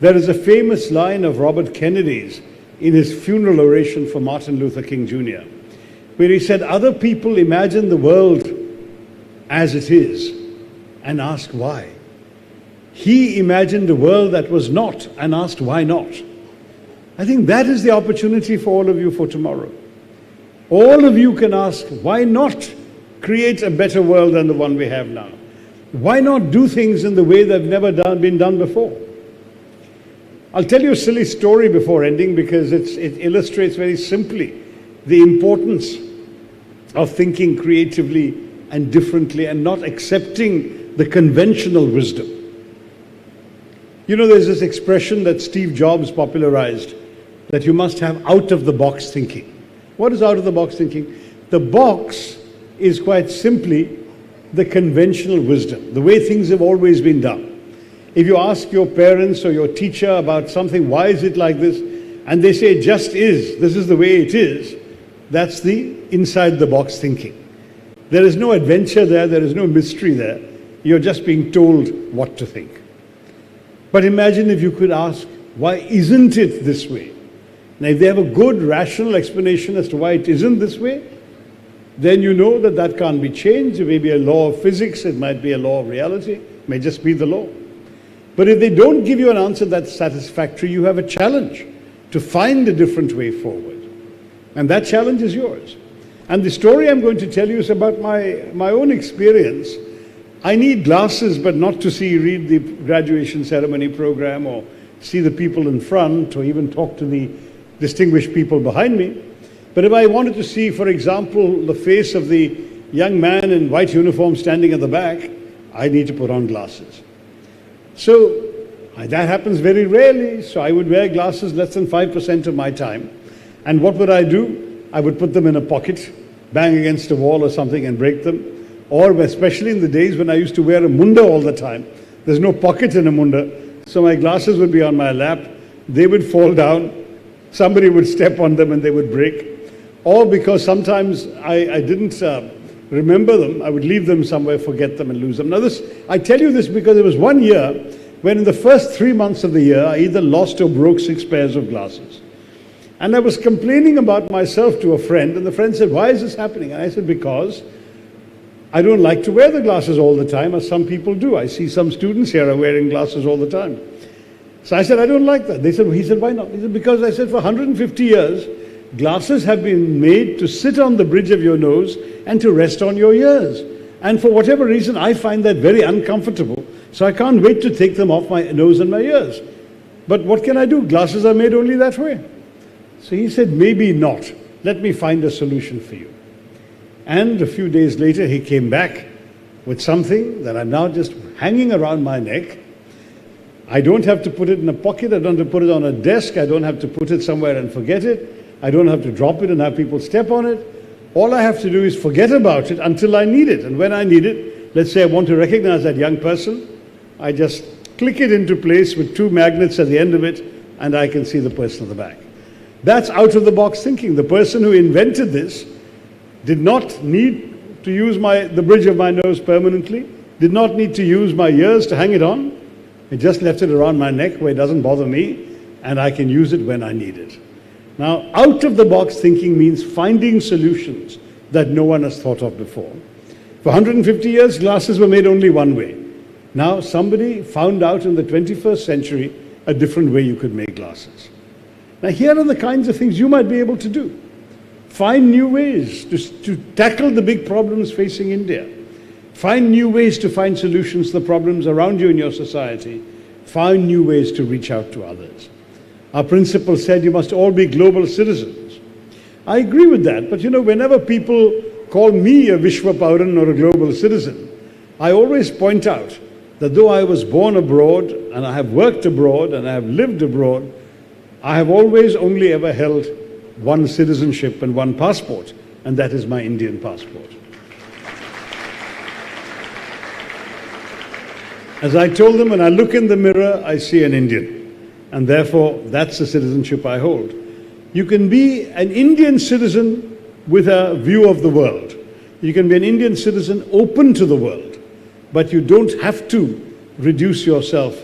There is a famous line of Robert Kennedy's in his funeral oration for Martin Luther King Jr., where he said, other people imagine the world as it is and ask why. He imagined a world that was not and asked why not. I think that is the opportunity for all of you for tomorrow. All of you can ask, why not create a better world than the one we have now? Why not do things in the way that have never been done before? I'll tell you a silly story before ending because it illustrates very simply the importance of thinking creatively and differently and not accepting the conventional wisdom. You know, there's this expression that Steve Jobs popularized, that you must have out-of-the-box thinking. What is out-of-the-box thinking? The box is quite simply the conventional wisdom, the way things have always been done. If you ask your parents or your teacher about something, why is it like this? And they say, it just is, this is the way it is. That's the inside-the-box thinking. There is no adventure there, there is no mystery there. You're just being told what to think. But imagine if you could ask, why isn't it this way? Now, if they have a good, rational explanation as to why it isn't this way, then you know that that can't be changed. It may be a law of physics, it might be a law of reality, it may just be the law. But if they don't give you an answer that's satisfactory, you have a challenge to find a different way forward. And that challenge is yours. And the story I'm going to tell you is about my own experience. I need glasses, but not to read the graduation ceremony program or see the people in front or even talk to the distinguished people behind me. But if I wanted to see, for example, the face of the young man in white uniform standing at the back, I need to put on glasses. So that happens very rarely, so I would wear glasses less than 5% of my time. And what would I do? I would put them in a pocket, bang against a wall or something and break them. Or especially in the days when I used to wear a munda all the time. There's no pocket in a munda, so my glasses would be on my lap. They would fall down. Somebody would step on them and they would break. Or because sometimes I didn't remember them, I would leave them somewhere, forget them and lose them. Now I tell you this because there was one year when in the first 3 months of the year, I either lost or broke 6 pairs of glasses. And I was complaining about myself to a friend, and the friend said, "Why is this happening?" And I said, "Because I don't like to wear the glasses all the time, as some people do. I see some students here are wearing glasses all the time." So I said, "I don't like that." He said, "Why not?" He said, "Because," I said, "for 150 years, glasses have been made to sit on the bridge of your nose and to rest on your ears. And for whatever reason, I find that very uncomfortable. So I can't wait to take them off my nose and my ears. But what can I do? Glasses are made only that way." So he said, "Maybe not. Let me find a solution for you." And a few days later, he came back with something that I'm now just hanging around my neck. I don't have to put it in a pocket. I don't have to put it on a desk. I don't have to put it somewhere and forget it. I don't have to drop it and have people step on it. All I have to do is forget about it until I need it. And when I need it, let's say I want to recognize that young person, I just click it into place with 2 magnets at the end of it, and I can see the person at the back. That's out-of-the-box thinking. The person who invented this did not need to use the bridge of my nose permanently, did not need to use my ears to hang it on. It just left it around my neck where it doesn't bother me, and I can use it when I need it. Now, out-of-the-box thinking means finding solutions that no one has thought of before. For 150 years, glasses were made only one way. Now, somebody found out in the 21st century a different way you could make glasses. Now, here are the kinds of things you might be able to do. Find new ways to tackle the big problems facing India. Find new ways to find solutions to the problems around you in your society. Find new ways to reach out to others. Our principal said you must all be global citizens. I agree with that, but whenever people call me a Vishwa Pauran or a global citizen, I always point out that though I was born abroad and I have worked abroad and I have lived abroad, I have always only ever held one citizenship and one passport, and that is my Indian passport. As I told them, when I look in the mirror, I see an Indian. And therefore, that's the citizenship I hold. You can be an Indian citizen with a view of the world. You can be an Indian citizen open to the world. But you don't have to reduce yourself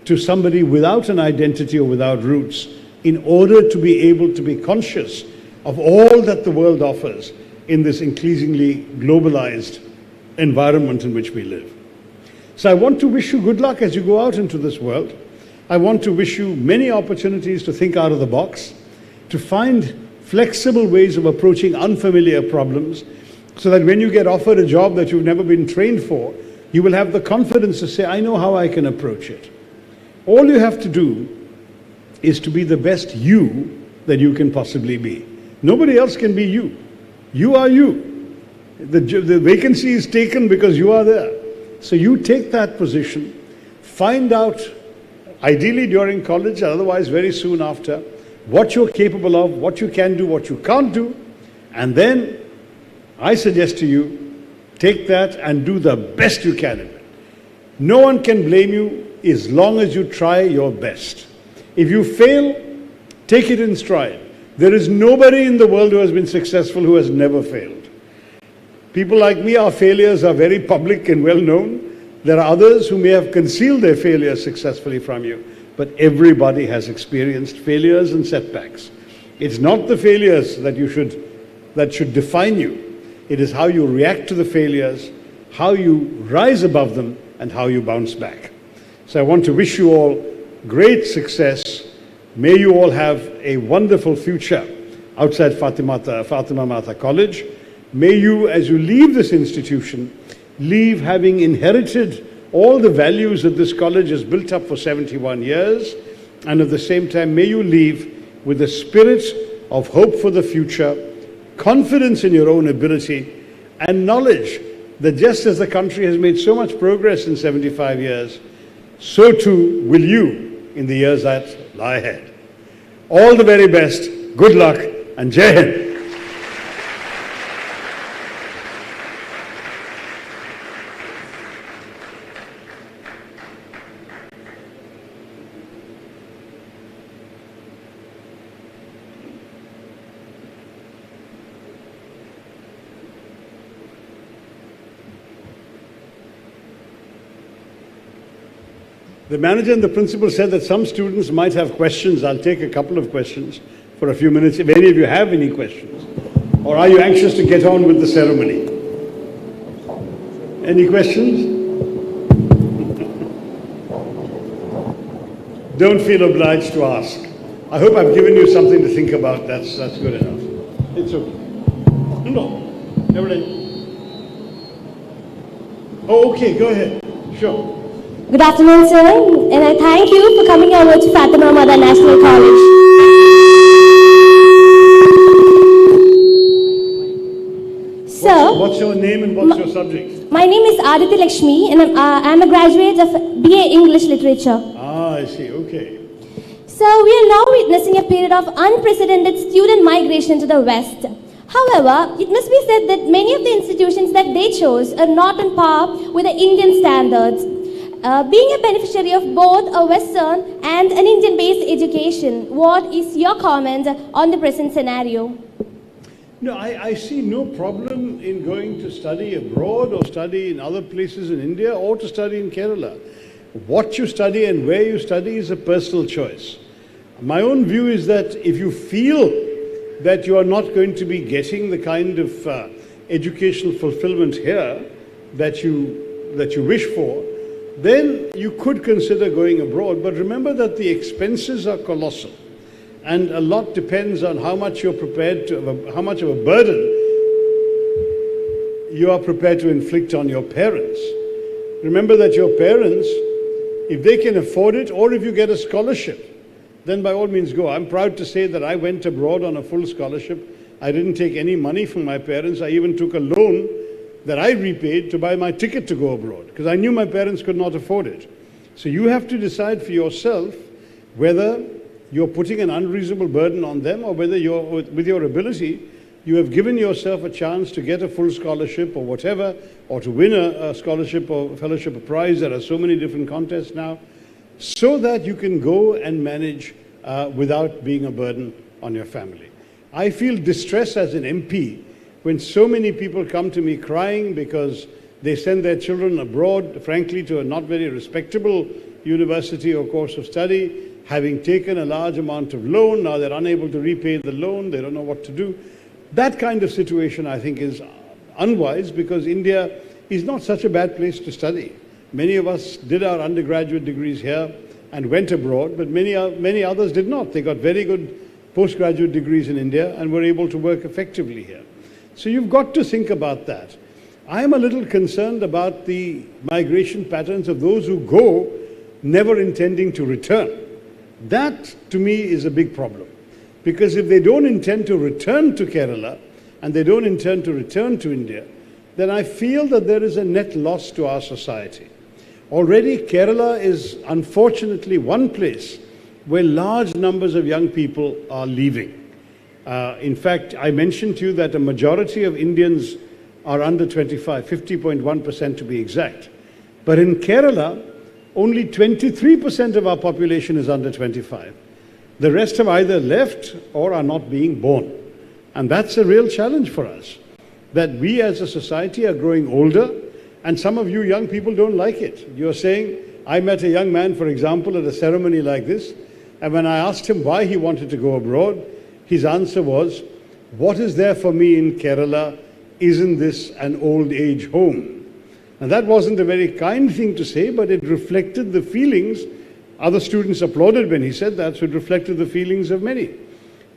to somebody without an identity or without roots in order to be able to be conscious of all that the world offers in this increasingly globalized environment in which we live. So I want to wish you good luck as you go out into this world. I want to wish you many opportunities to think out of the box, to find flexible ways of approaching unfamiliar problems, so that when you get offered a job that you've never been trained for, you will have the confidence to say, "I know how I can approach it." All you have to do is to be the best you that you can possibly be. Nobody else can be you. You are you. The vacancy is taken because you are there. So you take that position, find out, ideally during college, otherwise very soon after, what you're capable of, what you can do, what you can't do, and then I suggest to you, take that and do the best you can in it. No one can blame you as long as you try your best. If you fail, take it in stride. There is nobody in the world who has been successful who has never failed. People like me, our failures are very public and well known. There are others who may have concealed their failures successfully from you, but everybody has experienced failures and setbacks. It's not the failures that should define you. It is how you react to the failures, how you rise above them, and how you bounce back. So I want to wish you all great success. May you all have a wonderful future outside Fatima Mata College. May you, as you leave this institution, leave having inherited all the values that this college has built up for 71 years, and at the same time, may you leave with a spirit of hope for the future, confidence in your own ability, and knowledge that just as the country has made so much progress in 75 years, so too will you in the years that lie ahead. All the very best, good luck, and Jai Hind. The manager and the principal said that some students might have questions. I'll take a couple of questions for a few minutes, if any of you have any questions. Or are you anxious to get on with the ceremony? Any questions? Don't feel obliged to ask. I hope I've given you something to think about. That's good enough. It's okay. No. Everybody. Oh, okay, go ahead. Sure. Good afternoon, sir, and I thank you for coming over to Fatima Mother National College. Sir, what's your name and what's your subject? My name is Aditi Lakshmi, and I'm a graduate of BA English Literature. Ah, I see, okay. So, we are now witnessing a period of unprecedented student migration to the West. However, it must be said that many of the institutions that they chose are not on par with the Indian standards. Being a beneficiary of both a Western and an Indian-based education, what is your comment on the present scenario? No, I see no problem in going to study abroad or study in other places in India or to study in Kerala. What you study and where you study is a personal choice. My own view is that if you feel that you are not going to be getting the kind of educational fulfillment here that you wish for, then you could consider going abroad. But remember that the expenses are colossal, and a lot depends on how much you're prepared to, how much of a burden you are prepared to inflict on your parents. Remember that your parents, if they can afford it, or if you get a scholarship, then by all means go. I'm proud to say that I went abroad on a full scholarship. I didn't take any money from my parents. I even took a loan that I repaid to buy my ticket to go abroad, because I knew my parents could not afford it. So you have to decide for yourself whether you're putting an unreasonable burden on them, or whether you're, with your ability, you have given yourself a chance to get a full scholarship or whatever, or to win a scholarship or fellowship or prize. There are so many different contests now, so that you can go and manage without being a burden on your family. I feel distress as an MP when so many people come to me crying because they send their children abroad, frankly, to a not very respectable university or course of study, having taken a large amount of loan. Now they're unable to repay the loan, they don't know what to do. That kind of situation, I think, is unwise, because India is not such a bad place to study. Many of us did our undergraduate degrees here and went abroad, but many others did not. They got very good postgraduate degrees in India and were able to work effectively here. So you've got to think about that. I am a little concerned about the migration patterns of those who go never intending to return. That, to me, is a big problem. Because if they don't intend to return to Kerala and they don't intend to return to India, then I feel that there is a net loss to our society. Already, Kerala is unfortunately one place where large numbers of young people are leaving. In fact, I mentioned to you that a majority of Indians are under 25, 50.1% to be exact. But in Kerala, only 23% of our population is under 25. The rest have either left or are not being born. And that's a real challenge for us, that we as a society are growing older, and some of you young people don't like it. You're saying, I met a young man, for example, at a ceremony like this, and when I asked him why he wanted to go abroad, his answer was, what is there for me in Kerala isn't this an old age home? And that wasn't a very kind thing to say, but it reflected the feelings. Other students applauded when he said that, so it reflected the feelings of many.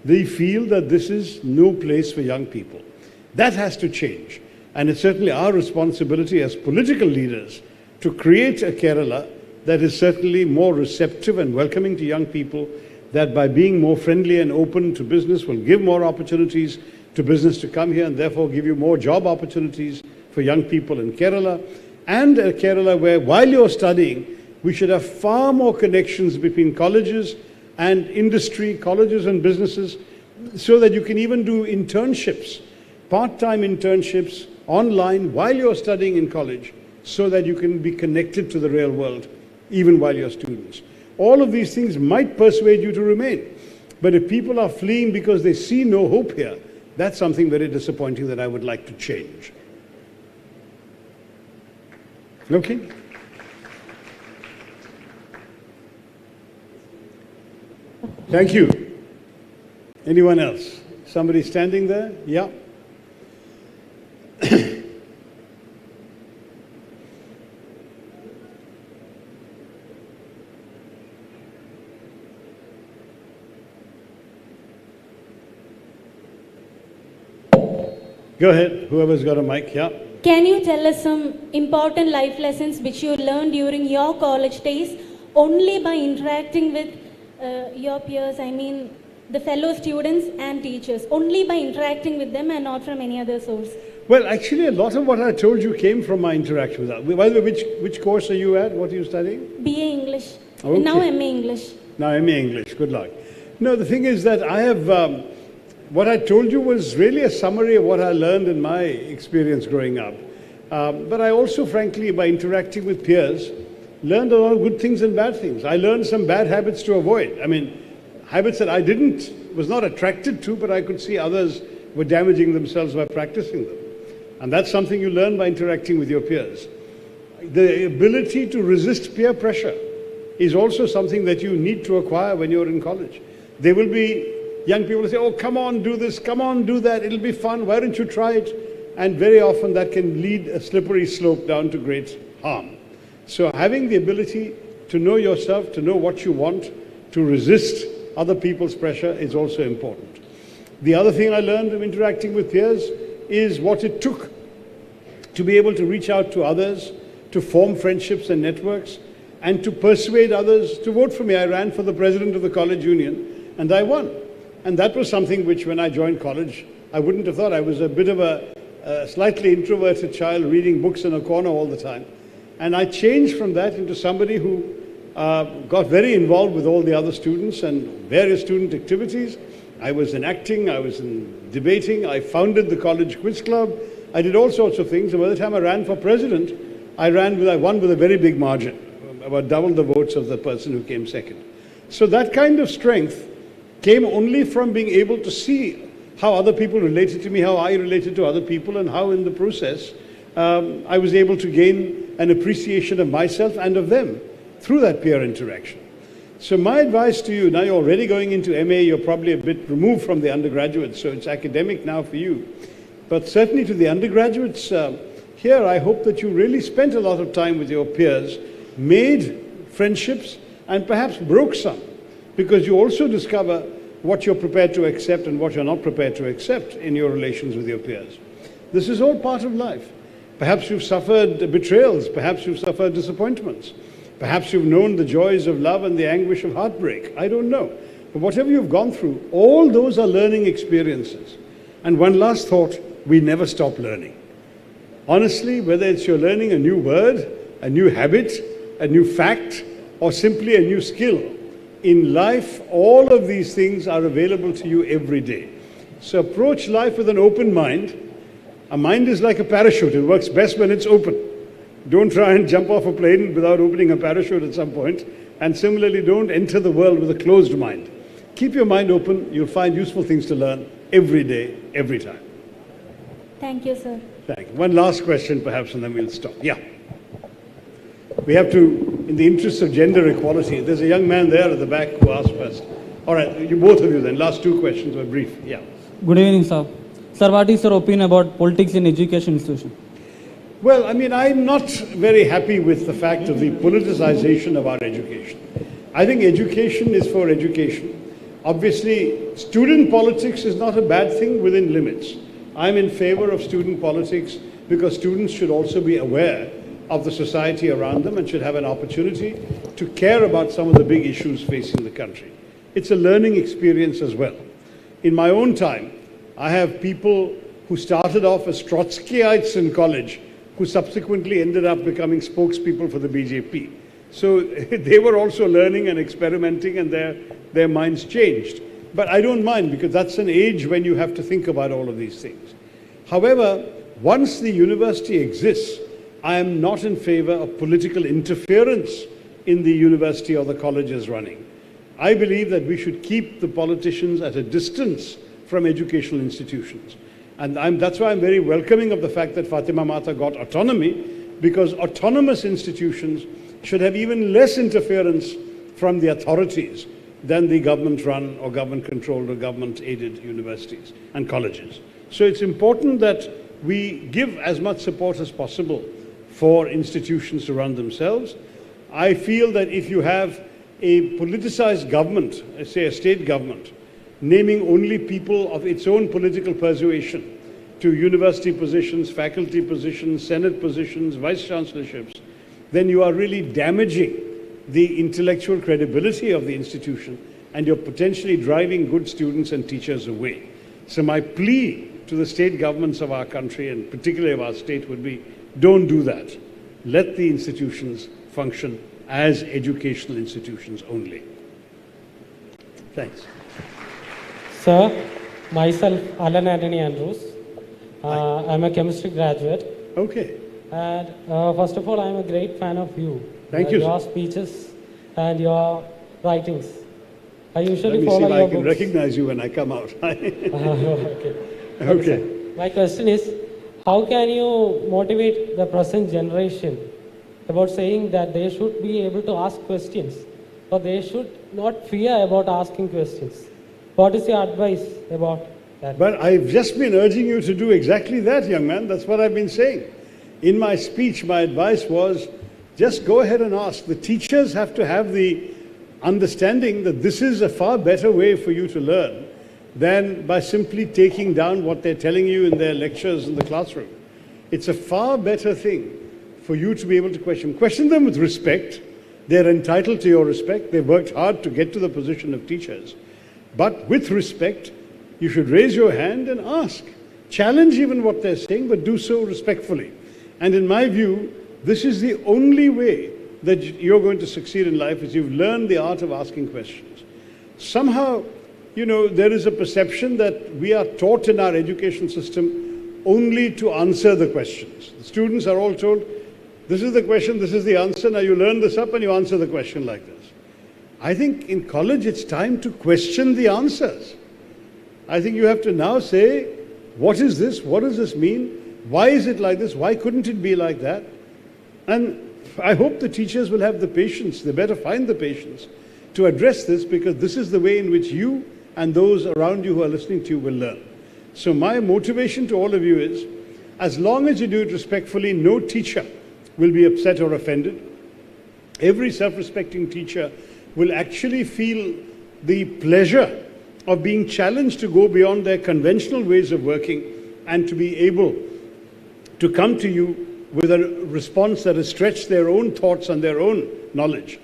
They feel that this is no place for young people. That has to change. And it's certainly our responsibility as political leaders to create a Kerala that is certainly more receptive and welcoming to young people, that by being more friendly and open to business will give more opportunities to business to come here and therefore give you more job opportunities for young people in Kerala, and a Kerala where while you're studying, we should have far more connections between colleges and industry, colleges and businesses, so that you can even do internships, part-time internships online while you're studying in college, so that you can be connected to the real world even while you're students. All of these things might persuade you to remain. But if people are fleeing because they see no hope here, that's something very disappointing that I would like to change. Okay? Thank you. Anyone else? Somebody standing there? Yeah. Go ahead, whoever's got a mic, yeah. Can you tell us some important life lessons which you learned during your college days only by interacting with your peers, I mean the fellow students and teachers, only by interacting with them and not from any other source? Well, actually, a lot of what I told you came from my interaction with them. By the way, which course are you at? What are you studying? BA English. Okay. Now MA English. Now MA English. Good luck. No, the thing is that I have... what I told you was really a summary of what I learned in my experience growing up. But I also, frankly, by interacting with peers, learned a lot of good things and bad things. I learned some bad habits to avoid. I mean, habits that I was not attracted to, but I could see others were damaging themselves by practicing them. And that's something you learn by interacting with your peers. The ability to resist peer pressure is also something that you need to acquire when you're in college. There will be young people say, oh, come on, do this, come on, do that, it'll be fun, why don't you try it? And very often that can lead a slippery slope down to great harm. So having the ability to know yourself, to know what you want, to resist other people's pressure is also important. The other thing I learned of interacting with peers is what it took to be able to reach out to others, to form friendships and networks, and to persuade others to vote for me. I ran for the president of the college union, and I won. And that was something which, when I joined college, I wouldn't have thought. I was a bit of a slightly introverted child reading books in a corner all the time. And I changed from that into somebody who got very involved with all the other students and various student activities. I was in acting, I was in debating, I founded the college quiz club. I did all sorts of things. And by the time I ran for president, I won with a very big margin, about double the votes of the person who came second. So that kind of strength came only from being able to see how other people related to me, how I related to other people, and how in the process I was able to gain an appreciation of myself and of them through that peer interaction. So my advice to you, now you're already going into MA, you're probably a bit removed from the undergraduates, so it's academic now for you. But certainly to the undergraduates, here I hope that you really spent a lot of time with your peers, made friendships, and perhaps broke some, because you also discover what you're prepared to accept and what you're not prepared to accept in your relations with your peers. This is all part of life. Perhaps you've suffered betrayals, perhaps you've suffered disappointments, perhaps you've known the joys of love and the anguish of heartbreak. I don't know. But whatever you've gone through, all those are learning experiences. And one last thought, we never stop learning. Honestly, whether it's you're learning a new word, a new habit, a new fact, or simply a new skill, in life, all of these things are available to you every day. So approach life with an open mind. A mind is like a parachute. It works best when it's open. Don't try and jump off a plane without opening a parachute at some point. And similarly, don't enter the world with a closed mind. Keep your mind open. You'll find useful things to learn every day, every time. Thank you, sir. Thank you. One last question, perhaps, and then we'll stop. Yeah. We have to, in the interest of gender equality, there's a young man there at the back who asked first. All right, you both of you then. Last two questions were brief. Yeah. Good evening, sir. Sir, what is your opinion about politics in education institution? Well, I mean, I'm not very happy with the fact of the politicization of our education. I think education is for education. Obviously, student politics is not a bad thing within limits. I'm in favor of student politics because students should also be aware of the society around them and should have an opportunity to care about some of the big issues facing the country. It's a learning experience as well. In my own time, I have people who started off as Trotskyites in college who subsequently ended up becoming spokespeople for the BJP. So they were also learning and experimenting, and their minds changed. But I don't mind, because that's an age when you have to think about all of these things. However, once the university exists, I am not in favor of political interference in the university or the colleges running. I believe that we should keep the politicians at a distance from educational institutions. And that's why I'm very welcoming of the fact that Fatima Mata got autonomy, because autonomous institutions should have even less interference from the authorities than the government-run or government-controlled or government-aided universities and colleges. So it's important that we give as much support as possible for institutions to run themselves. I feel that if you have a politicized government, say a state government, naming only people of its own political persuasion to university positions, faculty positions, senate positions, vice chancellorships, then you are really damaging the intellectual credibility of the institution, and you're potentially driving good students and teachers away. So my plea to the state governments of our country, and particularly of our state, would be, don't do that. Let the institutions function as educational institutions only. Thanks. Sir, myself, Alan Anthony Andrews. I'm a chemistry graduate. Okay. And first of all, I'm a great fan of you. Thank you, Your sir. speeches and your writings. I usually Let me follow see if your I can books. recognize you when I come out. Okay. Okay. My question is, how can you motivate the present generation about saying that they should be able to ask questions, or they should not fear about asking questions? What is your advice about that? But I've just been urging you to do exactly that, young man. That's what I've been saying. In my speech, my advice was, just go ahead and ask. The teachers have to have the understanding that this is a far better way for you to learn than by simply taking down what they're telling you in their lectures in the classroom. It's a far better thing for you to be able to question. Question them with respect. They're entitled to your respect. They've worked hard to get to the position of teachers. But with respect, you should raise your hand and ask. Challenge even what they're saying, but do so respectfully. And in my view, this is the only way that you're going to succeed in life, is you've learned the art of asking questions. Somehow, you know, there is a perception that we are taught in our education system only to answer the questions. The students are all told, this is the question, this is the answer, now you learn this up and you answer the question like this. I think in college it's time to question the answers. I think you have to now say, what is this? What does this mean? Why is it like this? Why couldn't it be like that? And I hope the teachers will have the patience, they better find the patience to address this, because this is the way in which you and those around you who are listening to you will learn. So my motivation to all of you is, as long as you do it respectfully, no teacher will be upset or offended. Every self-respecting teacher will actually feel the pleasure of being challenged to go beyond their conventional ways of working and to be able to come to you with a response that has stretched their own thoughts and their own knowledge.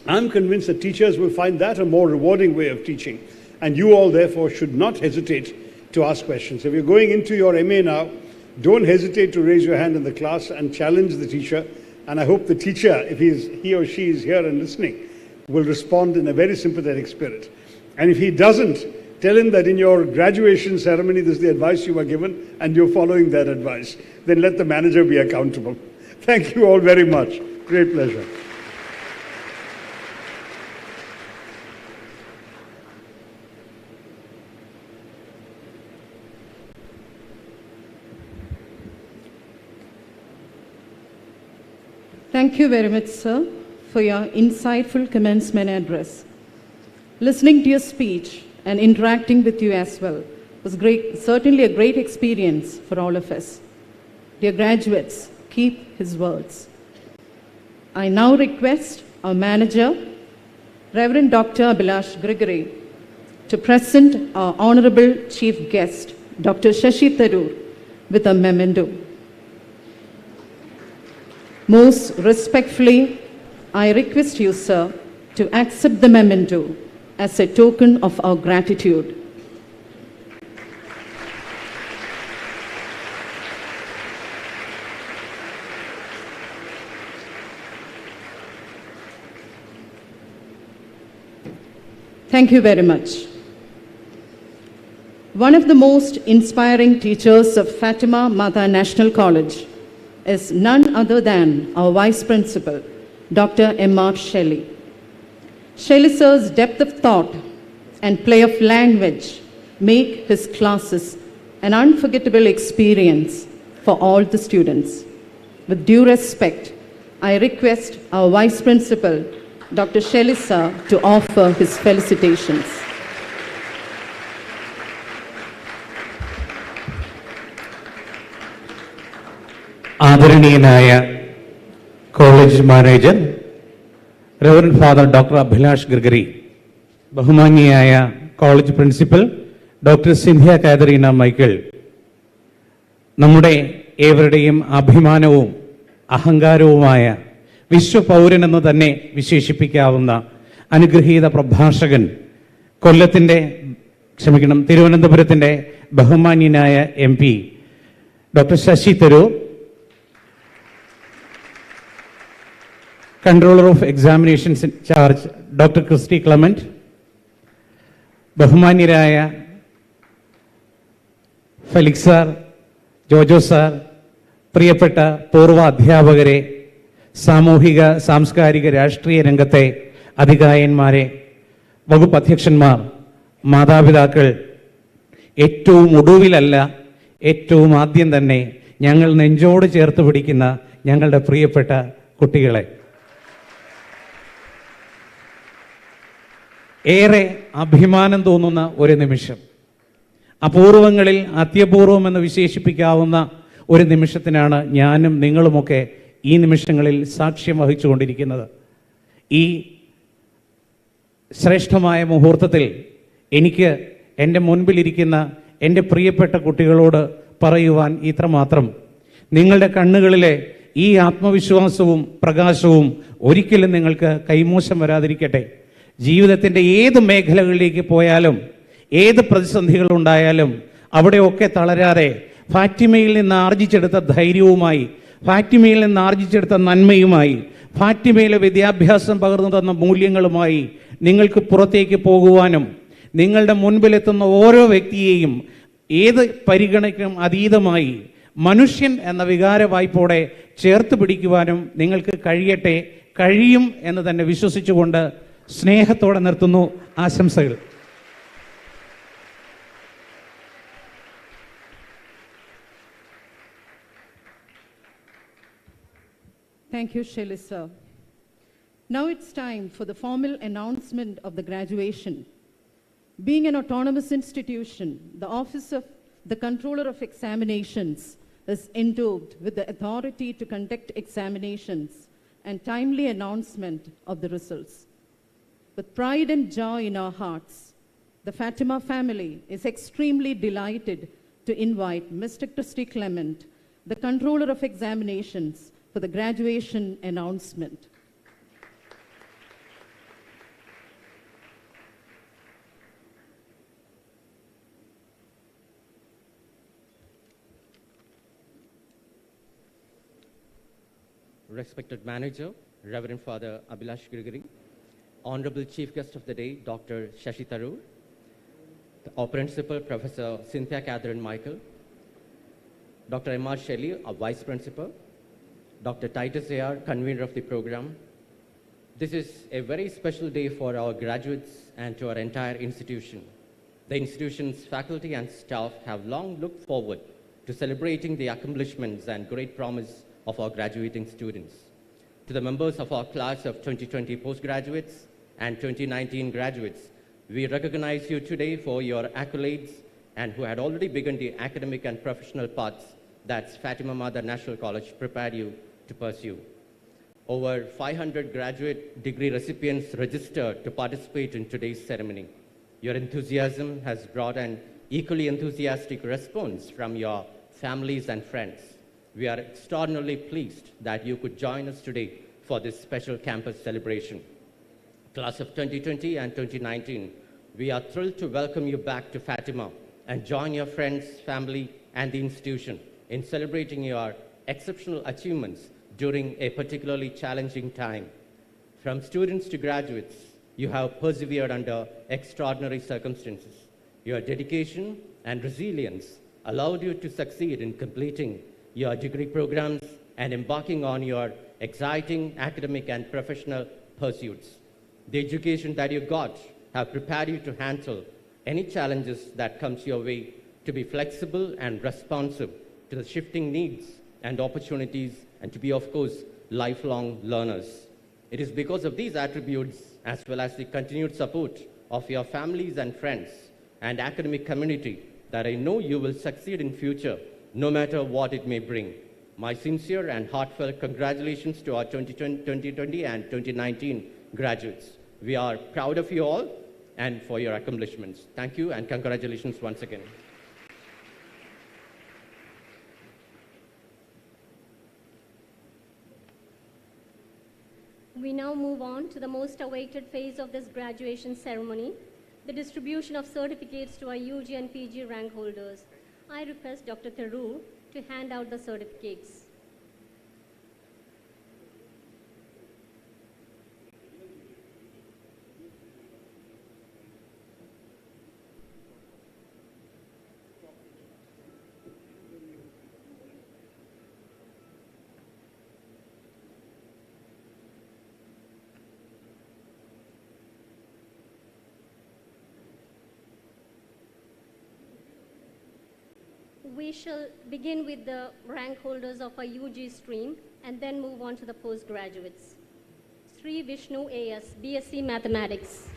I'm convinced that teachers will find that a more rewarding way of teaching, and you all therefore should not hesitate to ask questions. If you're going into your MA now, don't hesitate to raise your hand in the class and challenge the teacher, and I hope the teacher, if he or she is here and listening, will respond in a very sympathetic spirit. And if he doesn't, tell him that in your graduation ceremony, this is the advice you were given, and you're following that advice. Then let the manager be accountable. Thank you all very much. Great pleasure. Thank you very much, sir, for your insightful commencement address. Listening to your speech and interacting with you as well was certainly a great experience for all of us. Dear graduates, keep his words. I now request our manager, Reverend Dr. Abhilash Gregory, to present our honorable chief guest, Dr. Shashi Tharoor, with a memento. Most respectfully, I request you, sir, to accept the memento as a token of our gratitude. Thank you very much. One of the most inspiring teachers of Fatima Mata National College is none other than our Vice Principal, Dr. M.R. Shelley. Shelley sir's depth of thought and play of language make his classes an unforgettable experience for all the students. With due respect, I request our Vice Principal, Dr. Shelley sir, to offer his felicitations. ആദരണീയനായ college manager reverend father doctor Abhilash Gregory, ബഹുമാന്യയായ college principal doctor Sindhya Catherina Michael, നമ്മുടെ ഏവരുടെയും അഭിമാനവും അഹങ്കാരവുമായ വിശ്വപൗരനെന്ന് തന്നെ വിശേഷിപ്പിക്കാവുന്ന അനുഗ്രഹീത പ്രഭാഷകൻ, തിരുവനന്തപുരത്തിൻ്റെ ബഹുമാന്യനായ MP doctor Shashi Tharoor, controller of examinations in charge doctor Christy Clement, ബഹുമാന്യരായ ഫെലിക്സ് സാർ, ജോജോ സാർ, പ്രിയപ്പെട്ട പൂർവ്വ അധ്യാപകരെ, സാമൂഹിക സാംസ്കാരിക രാഷ്ട്രീയ രംഗത്തെ അധികായന്മാരെ, വകുപ്പ് അധ്യക്ഷന്മാർ, മാതാപിതാക്കൾ, ഏറ്റവും ഒടുവിലല്ല ഏറ്റവും ആദ്യം തന്നെ ഞങ്ങൾ നെഞ്ചോട് ചേർത്ത് പിടിക്കുന്ന ഞങ്ങളുടെ പ്രിയപ്പെട്ട കുട്ടികളെ, ഏറെ അഭിമാനം തോന്നുന്ന ഒരു നിമിഷം, അപൂർവങ്ങളിൽ അത്യപൂർവമെന്ന് വിശേഷിപ്പിക്കാവുന്ന ഒരു നിമിഷത്തിനാണ് ഞാനും നിങ്ങളുമൊക്കെ ഈ നിമിഷങ്ങളിൽ സാക്ഷ്യം വഹിച്ചുകൊണ്ടിരിക്കുന്നത്. ഈ ശ്രേഷ്ഠമായ മുഹൂർത്തത്തിൽ എനിക്ക് എൻ്റെ മുൻപിലിരിക്കുന്ന എൻ്റെ പ്രിയപ്പെട്ട കുട്ടികളോട് പറയുവാൻ ഇത്രമാത്രം: നിങ്ങളുടെ കണ്ണുകളിലെ ഈ ആത്മവിശ്വാസവും പ്രകാശവും ഒരിക്കലും നിങ്ങൾക്ക് കൈമോശം വരാതിരിക്കട്ടെ. ജീവിതത്തിൻ്റെ ഏത് മേഖലകളിലേക്ക് പോയാലും, ഏത് പ്രതിസന്ധികളുണ്ടായാലും അവിടെയൊക്കെ തളരാതെ ഫാറ്റിമയിൽ നിന്ന് ആർജിച്ചെടുത്ത ധൈര്യവുമായി, ഫാറ്റിമയിൽ നിന്ന് ആർജിച്ചെടുത്ത നന്മയുമായി, ഫാറ്റിമയിലെ വിദ്യാഭ്യാസം പകർന്നു തന്ന മൂല്യങ്ങളുമായി നിങ്ങൾക്ക് പുറത്തേക്ക് പോകുവാനും, നിങ്ങളുടെ മുൻപിലെത്തുന്ന ഓരോ വ്യക്തിയെയും ഏത് പരിഗണനയ്ക്കും അതീതമായി മനുഷ്യൻ എന്ന വികാര വായ്പോടെ ചേർത്ത് പിടിക്കുവാനും നിങ്ങൾക്ക് കഴിയും എന്ന് തന്നെ വിശ്വസിച്ചുകൊണ്ട് സ്നേഹത്തോടെ നിർത്തുന്നു. ആശംസകൾ. Thank you, Shelley sir. Now it's time for the formal announcement of the graduation. Being an autonomous institution, the Office of the Controller of Examinations is endowed with the authority to conduct examinations and timely announcement of the results. With pride and joy in our hearts, the Fatima family is extremely delighted to invite Mr. Christy Clement, the Controller of Examinations, for the graduation announcement. Respected Manager, Reverend Father Abhilash Gregory, Honorable Chief Guest of the Day, Dr. Shashi Tharoor, our Principal, Professor Cynthia Catherine Michael, Dr. M.R. Shelley, our Vice Principal, Dr. Titus A.R., Convener of the program. This is a very special day for our graduates and to our entire institution. The institution's faculty and staff have long looked forward to celebrating the accomplishments and great promise of our graduating students. To the members of our class of 2020 postgraduates and 2019 graduates, we recognize you today for your accolades and who had already begun the academic and professional paths that Fatima Mother National College prepared you to pursue. Over 500 graduate degree recipients registered to participate in today's ceremony. Your enthusiasm has brought an equally enthusiastic response from your families and friends. We are extraordinarily pleased that you could join us today for this special campus celebration. Class of 2020 and 2019, we are thrilled to welcome you back to Fatima and join your friends, family, and the institution in celebrating your exceptional achievements during a particularly challenging time. From students to graduates, you have persevered under extraordinary circumstances. Your dedication and resilience allowed you to succeed in completing your degree programs and embarking on your exciting academic and professional pursuits. The education that you got have prepared you to handle any challenges that comes your way, to be flexible and responsive to the shifting needs and opportunities, and to be, of course, lifelong learners. It is because of these attributes, as well as the continued support of your families and friends and academic community, that I know you will succeed in future, no matter what it may bring. My sincere and heartfelt congratulations to our 2020 and 2019 graduates. We are proud of you all and for your accomplishments. Thank you and congratulations once again. We now move on to the most awaited phase of this graduation ceremony, the distribution of certificates to our UG and PG rank holders. I request Dr. Tharoor to hand out the certificates. We shall begin with the rank holders of our UG stream and then move on to the postgraduates. Sri Vishnu AS, BSc Mathematics.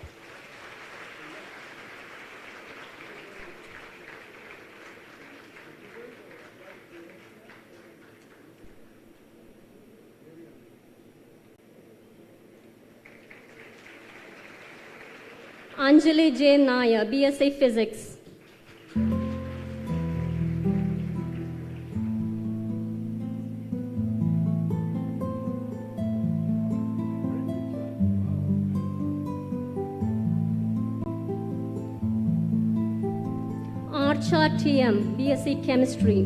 Anjali J. Nair, BSc Physics. Archa TM, BSc Chemistry.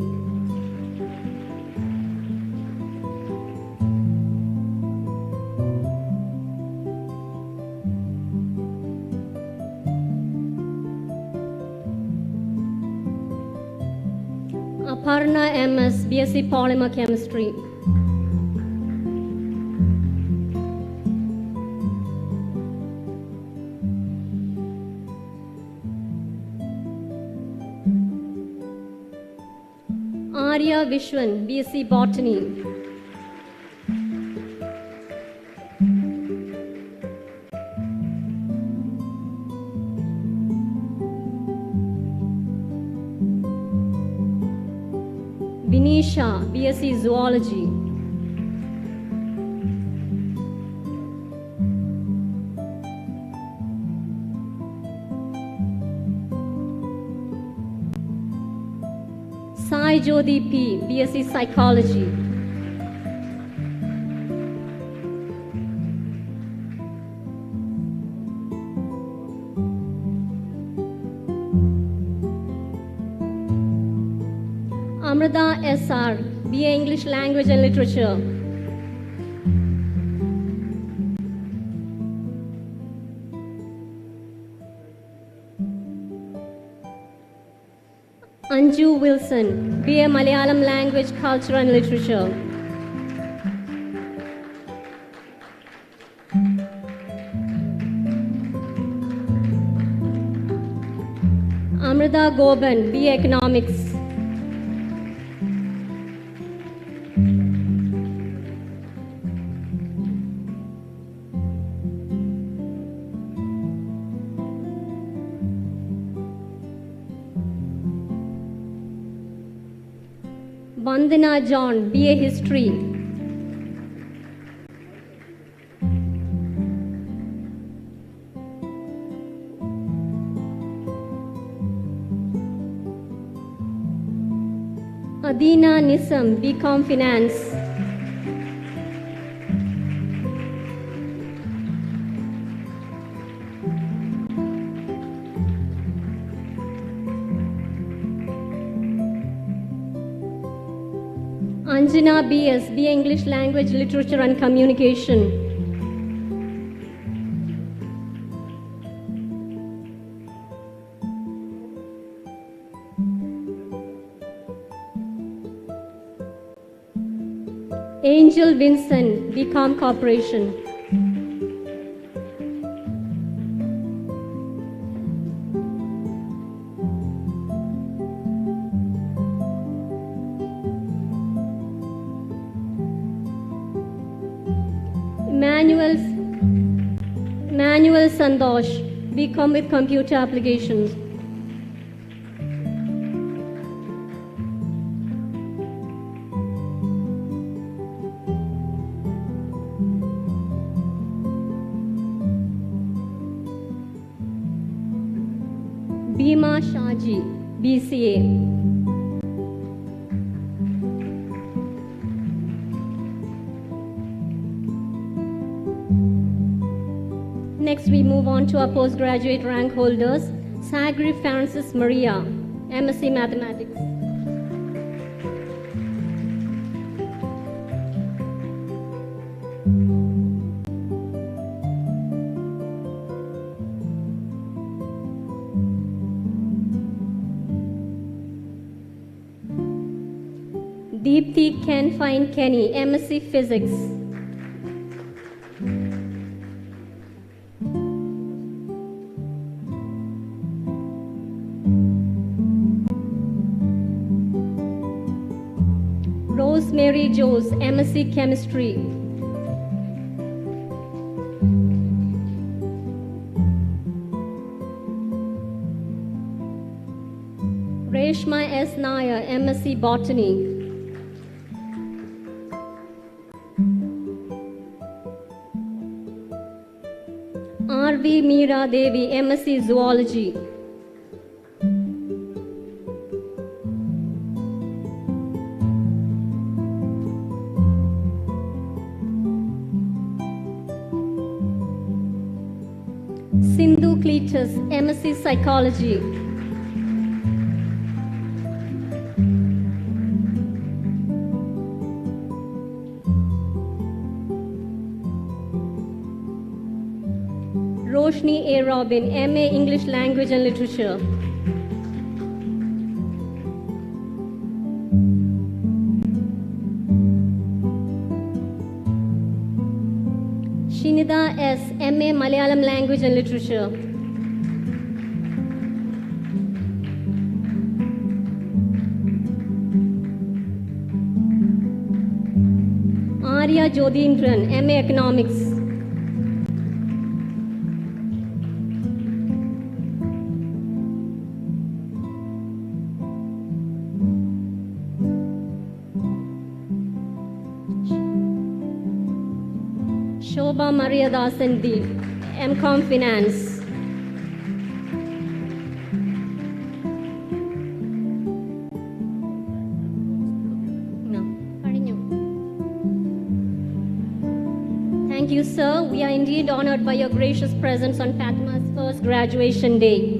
Aparna MS, BSc Polymer Chemistry. Arya Vishwan, BSc Botany. Vinisha, BSc Zoology. Sai Jyoti P, BSc Psychology. Amrita SR, BA English Language and Literature. Anju Wilson, BA Malayalam Language, Culture and Literature. Amrita Goban, BA Economics. Vandana John, BA History. Adina Nisam, BCom Finance. Anjana BS, BA English Language, Literature and Communication. Angel Vincent, BCom Corporation. Manuel Sandosh, BCom with Computer Applications. Bhima Shaji, BCA. Next, we move on to our postgraduate rank holders. Sagri Francis Maria, MSc Mathematics. Deepthi Ken Fine Kenny, MSc Physics. Rosemary Jose, MSc Chemistry. Reshma S. Nair, MSc Botany. R.V. Meera Devi, MSc Zoology. Sindhu Cletus, MSc Psychology. Roshni A. Robin, MA English Language and Literature. Shinida S., MA Malayalam Language and Literature. Arya Jodhindran, MA Economics. Shobha Maria Dasan D, MCom Finance. Thank you, sir. We are indeed honored by your gracious presence on Fatima's first graduation day.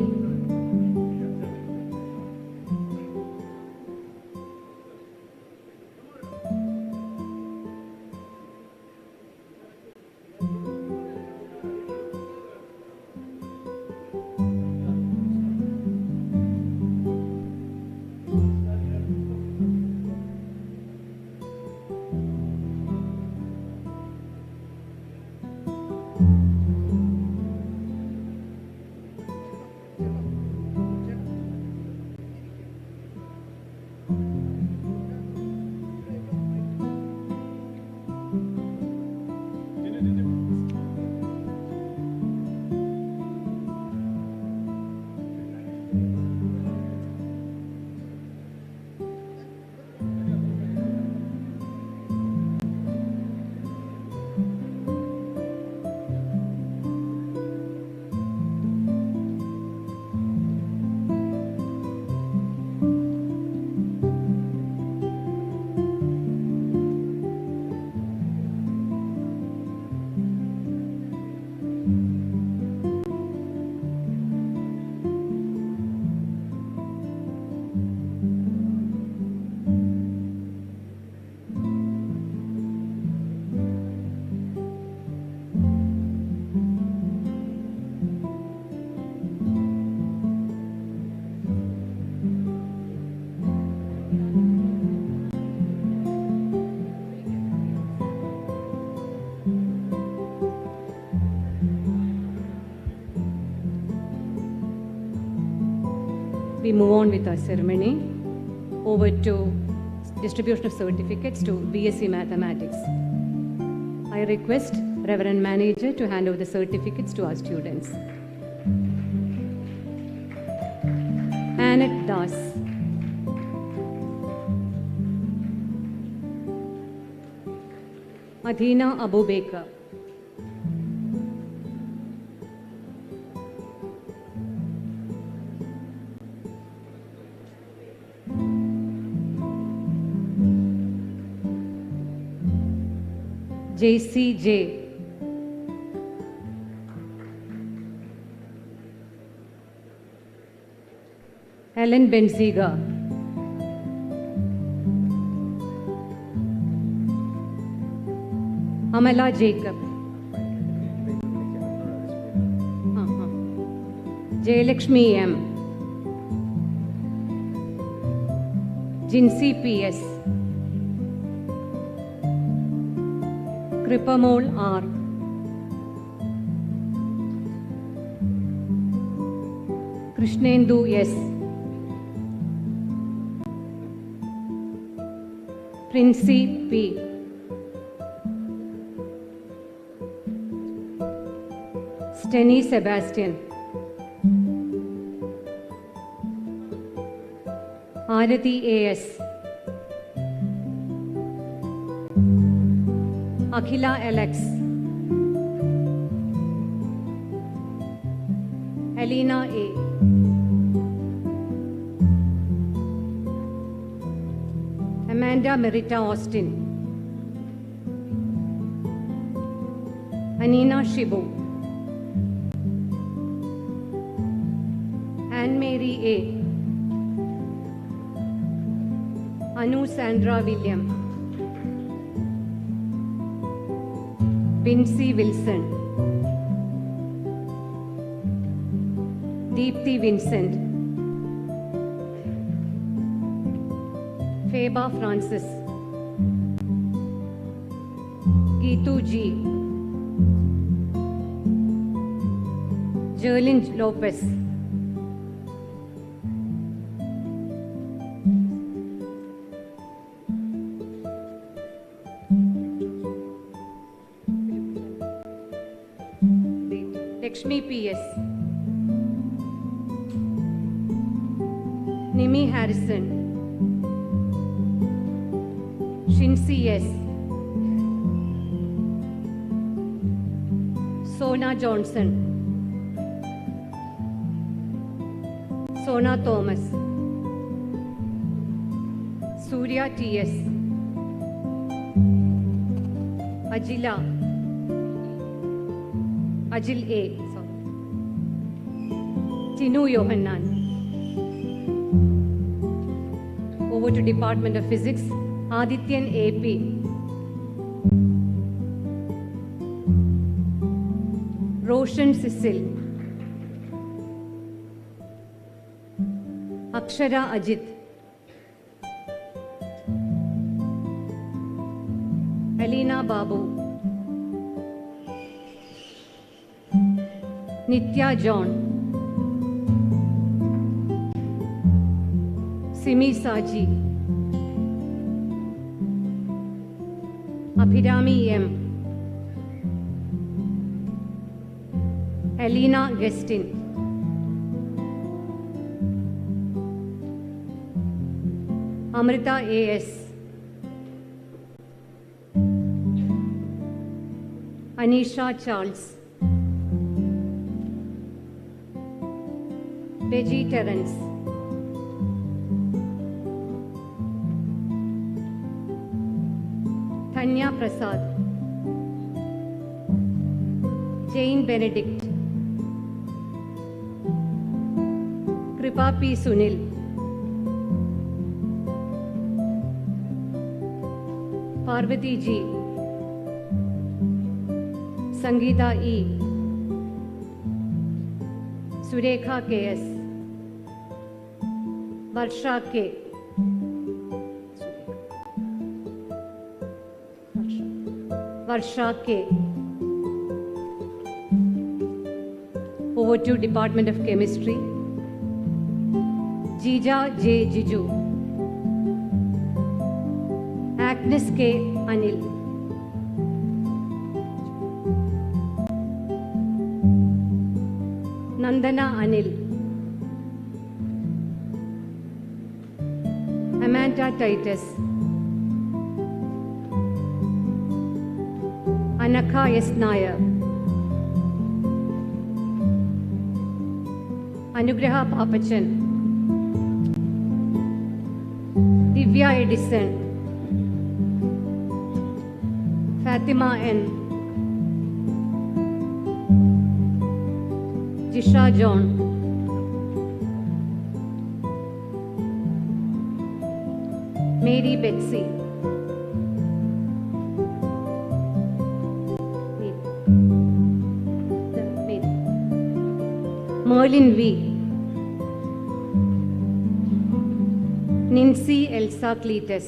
we move on with our ceremony. Over to distribution of certificates to BSc Mathematics. I request Reverend Manager to hand over the certificates to our students. Annette Das. Adina Abu Baker. JCJ. Helen Benziga. Amala Jacob. Jayalakshmi M. Jinsi PS. Kripamol R. Krishnendu S. Princey P. Steny Sebastian. Arati AS. Akhila Alex. Elena A. Amanda Merita Austin. Anina Shibu. Anne Mary A. Anu Sandra William. Vincy Wilson. Deepthi Vincent. Feba Francis. Geetu G. Jerlyn Lopez. Lakshmi PS. Nimi Harrison. Shinsi S. Sona Johnson. Sona Thomas. Surya TS. Ajila. Ajil A. Tinu Yohannan. Over to Department of Physics, Adityan AP. Roshan Cecil. Akshara Ajit. Elena Babu. Nitya John. Simi Saji. Abhirami M. Elena Gestin. Amrita AS. Anisha Charles. Beji Terence. Tanya Prasad. Jane Benedict. Kripa P. Sunil. Parvati G. Sangeeta E. Surekha KS. Varsha K. Varsha K. Over to Department of Chemistry. Jija J. Jiju, Agnes K. Anil, Nandana Anil, Amanda Titus, Anaka S. Nair, Anugraha Papachan, Divya Edison, Fatima N, Jisha John, Mary Betsy, Merlin V, Nancy Elsa Cletus,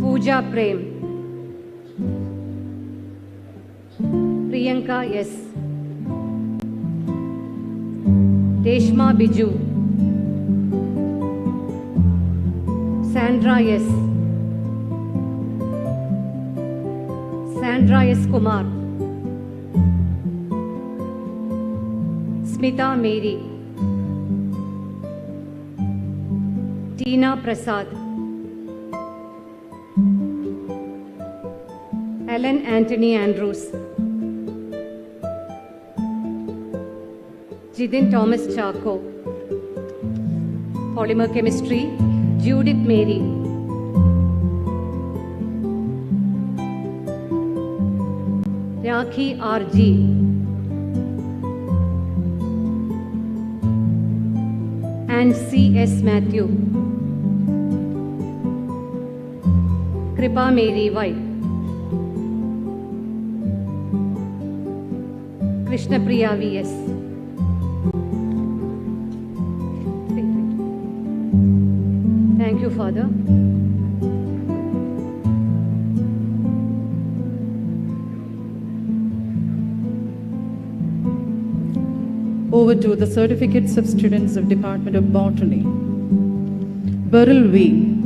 Pooja Prem, Priyanka S, Reshma Biju, Sandra S, Sandra S. Kumar, Smita Mary, Tina Prasad, Alan Anthony Andrews, Jidin Thomas Charco, Polymer Chemistry, Judith Mary, Rakhi R.G., and C.S. Matthew, Kripa Mary Y, Krishna Priya V.S. Thank you, Father. Over to the certificates of students of Department of Botany. Beryl V,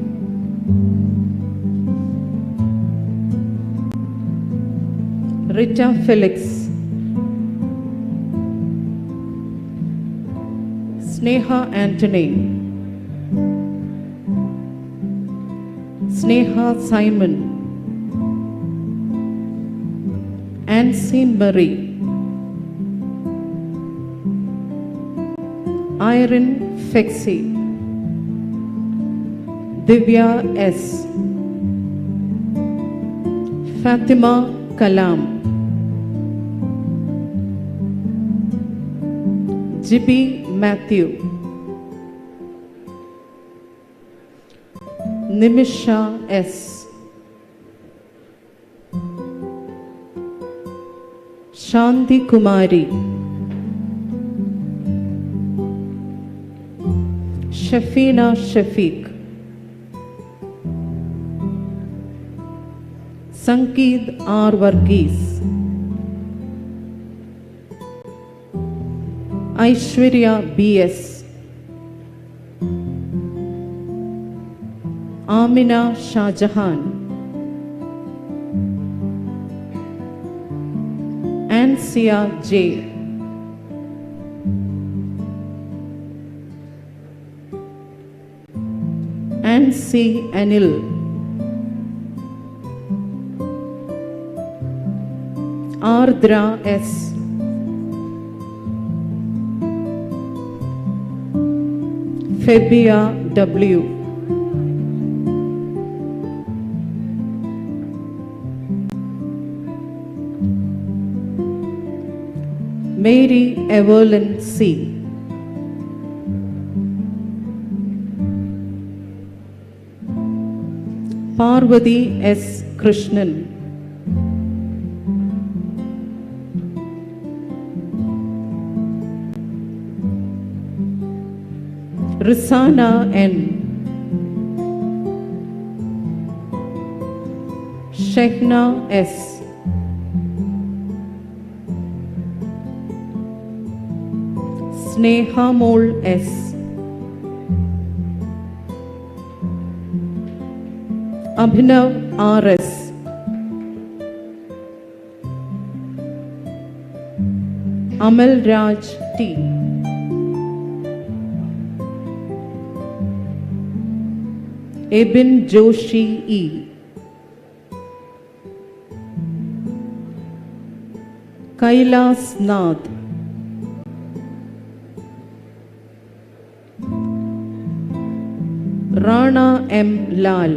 Rita Felix, Sneha Anthony, Sneha Simon, Nancy Marie, Irene Fexi, Divya S, Fatima Kalam, Jibi Matthew, Nimisha S, Shanti Kumari, Shafina Shafiq, Sankeet R. Varghese, Aishwarya B.S., Amina Shahjahan, Ansia J., Nancy Anil, Ardra S, Febia W, Mary Evelyn C, Parvati S. Krishnan, Risana N, Shehna S, Snehamol S. Abhinav R.S. Amal Raj T. Ebin Joshi E. Kailas Nath. Rana M. Lal.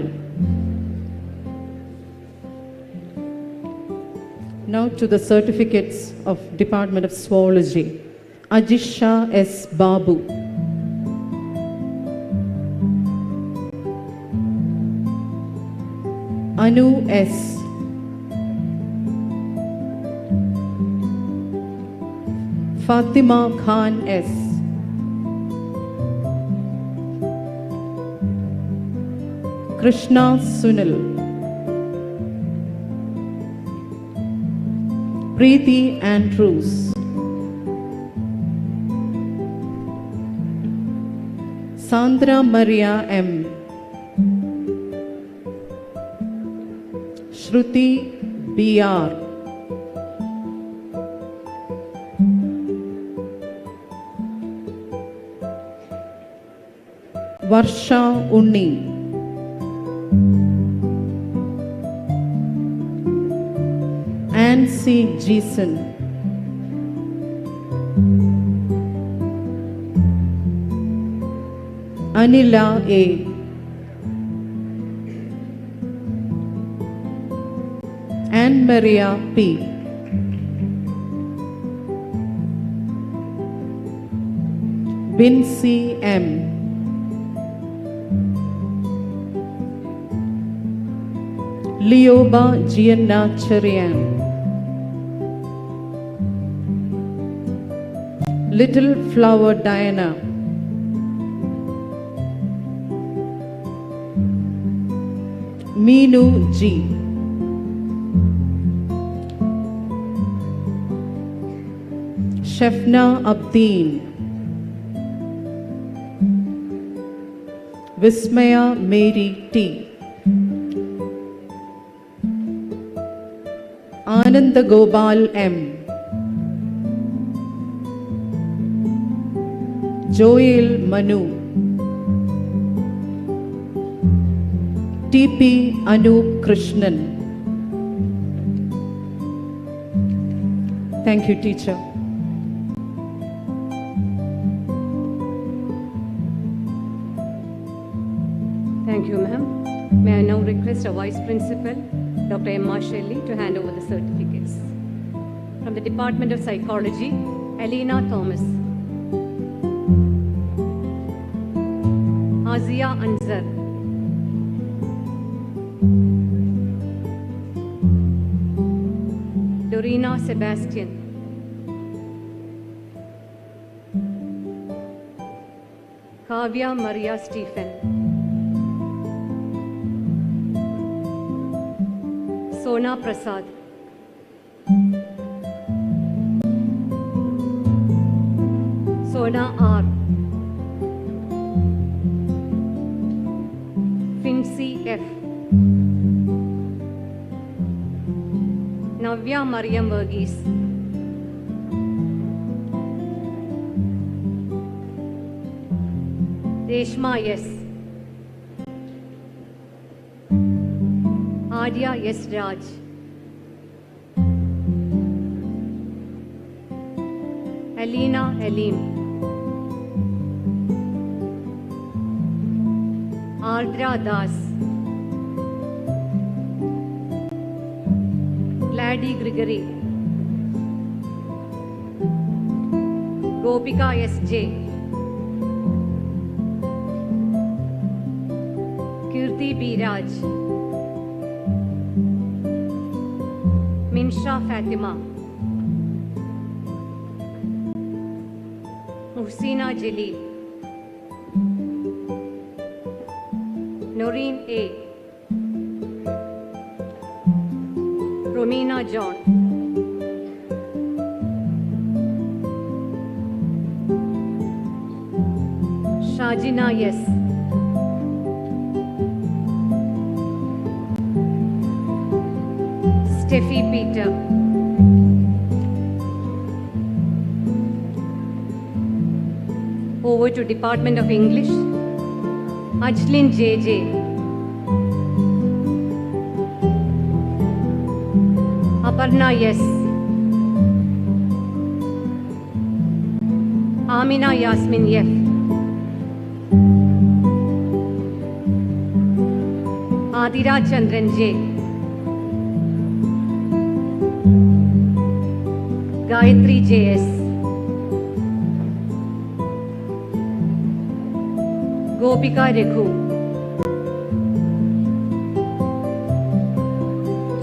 Now to the certificates of Department of Zoology. Ajisha S. Babu. Anu S. Fatima Khan S. Krishna Sunil. Preeti Andrews. Sandra Maria M. Shruti B.R. Varsha Unni. Nancy Jason. Anila A. Anne Maria P. Bincy M. Leoba Gianna Cherian. Little Flower Diana. Meenu G. Shefna Abdeen. Vismaya Mary T. Ananda Gopal M. Joel Manu. TP Anup Krishnan. Thank you, teacher. Thank you, ma'am. May I now request our Vice Principal, Dr. Emma Shelley, to hand over the certificates. From the Department of Psychology, Alina Thomas. Azia Anzar. Dorina Sebastian. Kavya Maria Stephen. Sona Prasad. Sona R. Fincy F. Navya Mariam Verghese. Reshma S. Adya S. Raj. Alina Alim. Ardra Das. Gladys Gregory. Gopika S.J. Kirti B. Raj. Minsha Fatima. Muhsina Jalil. Noreen A. Romina John. Sajina S. Steffi Peter. Over to Department of English. Ajlin JJ. Aparna S. Amina Yasmin F. Adira Chandran J. Gayatri JS. Gopika Rekhu.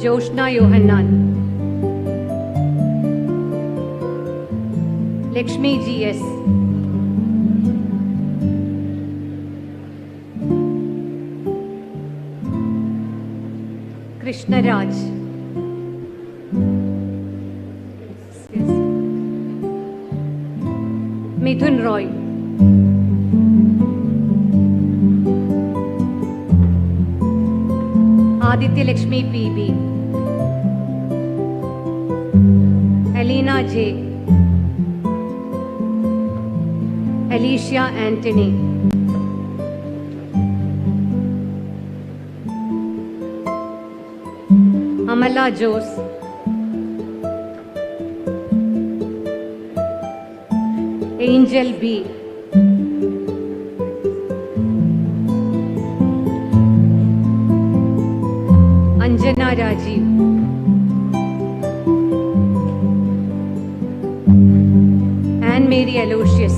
Joshna Yohanan. Lakshmi GS. Krishna Raj. Mithun Roy. Aditya Lakshmi PB. Elena J. Alicia Anthony. Amala Jose. Angel B. Anjana Rajiv. Anne Mary Aloysius.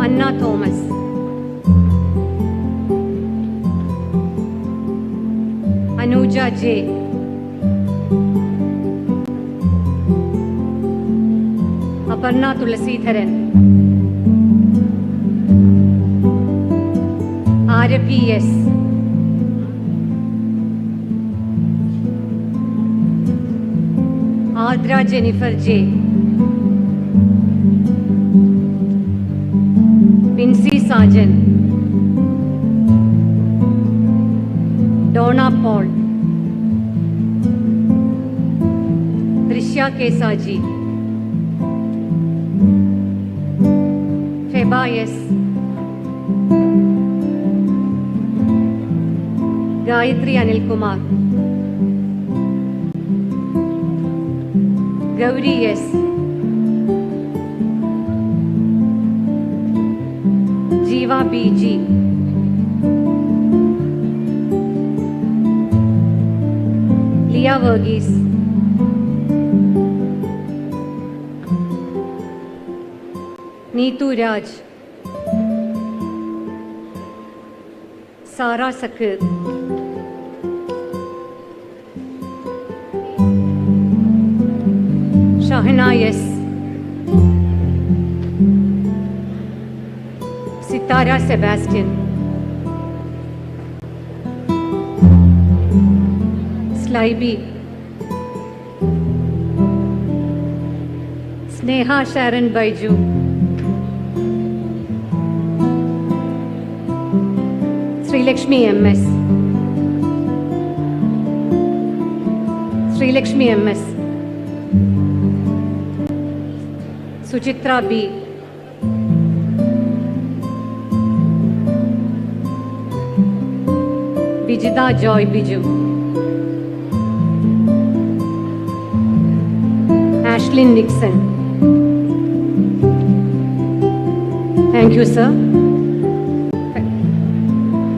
Anna Thomas. Anuja J. Aparna Tulasidharan. RPS. Ardra Jennifer J. Vincy Sajan. Donna Paul. Trishya Kesaji. Feba S. Gayatri Anil Kumar. Gauri S. Jiva BG. Leah Verghese. Neetu Raj. Sara Sakir. Shahana S. Sitara Sebastian. Slyby. Sneha Sharon Baiju. Sri Lakshmi MS. Sri Lakshmi MS. Suchitra B. Vijita Joy Biju. Ashlyn Nixon. Thank you, sir.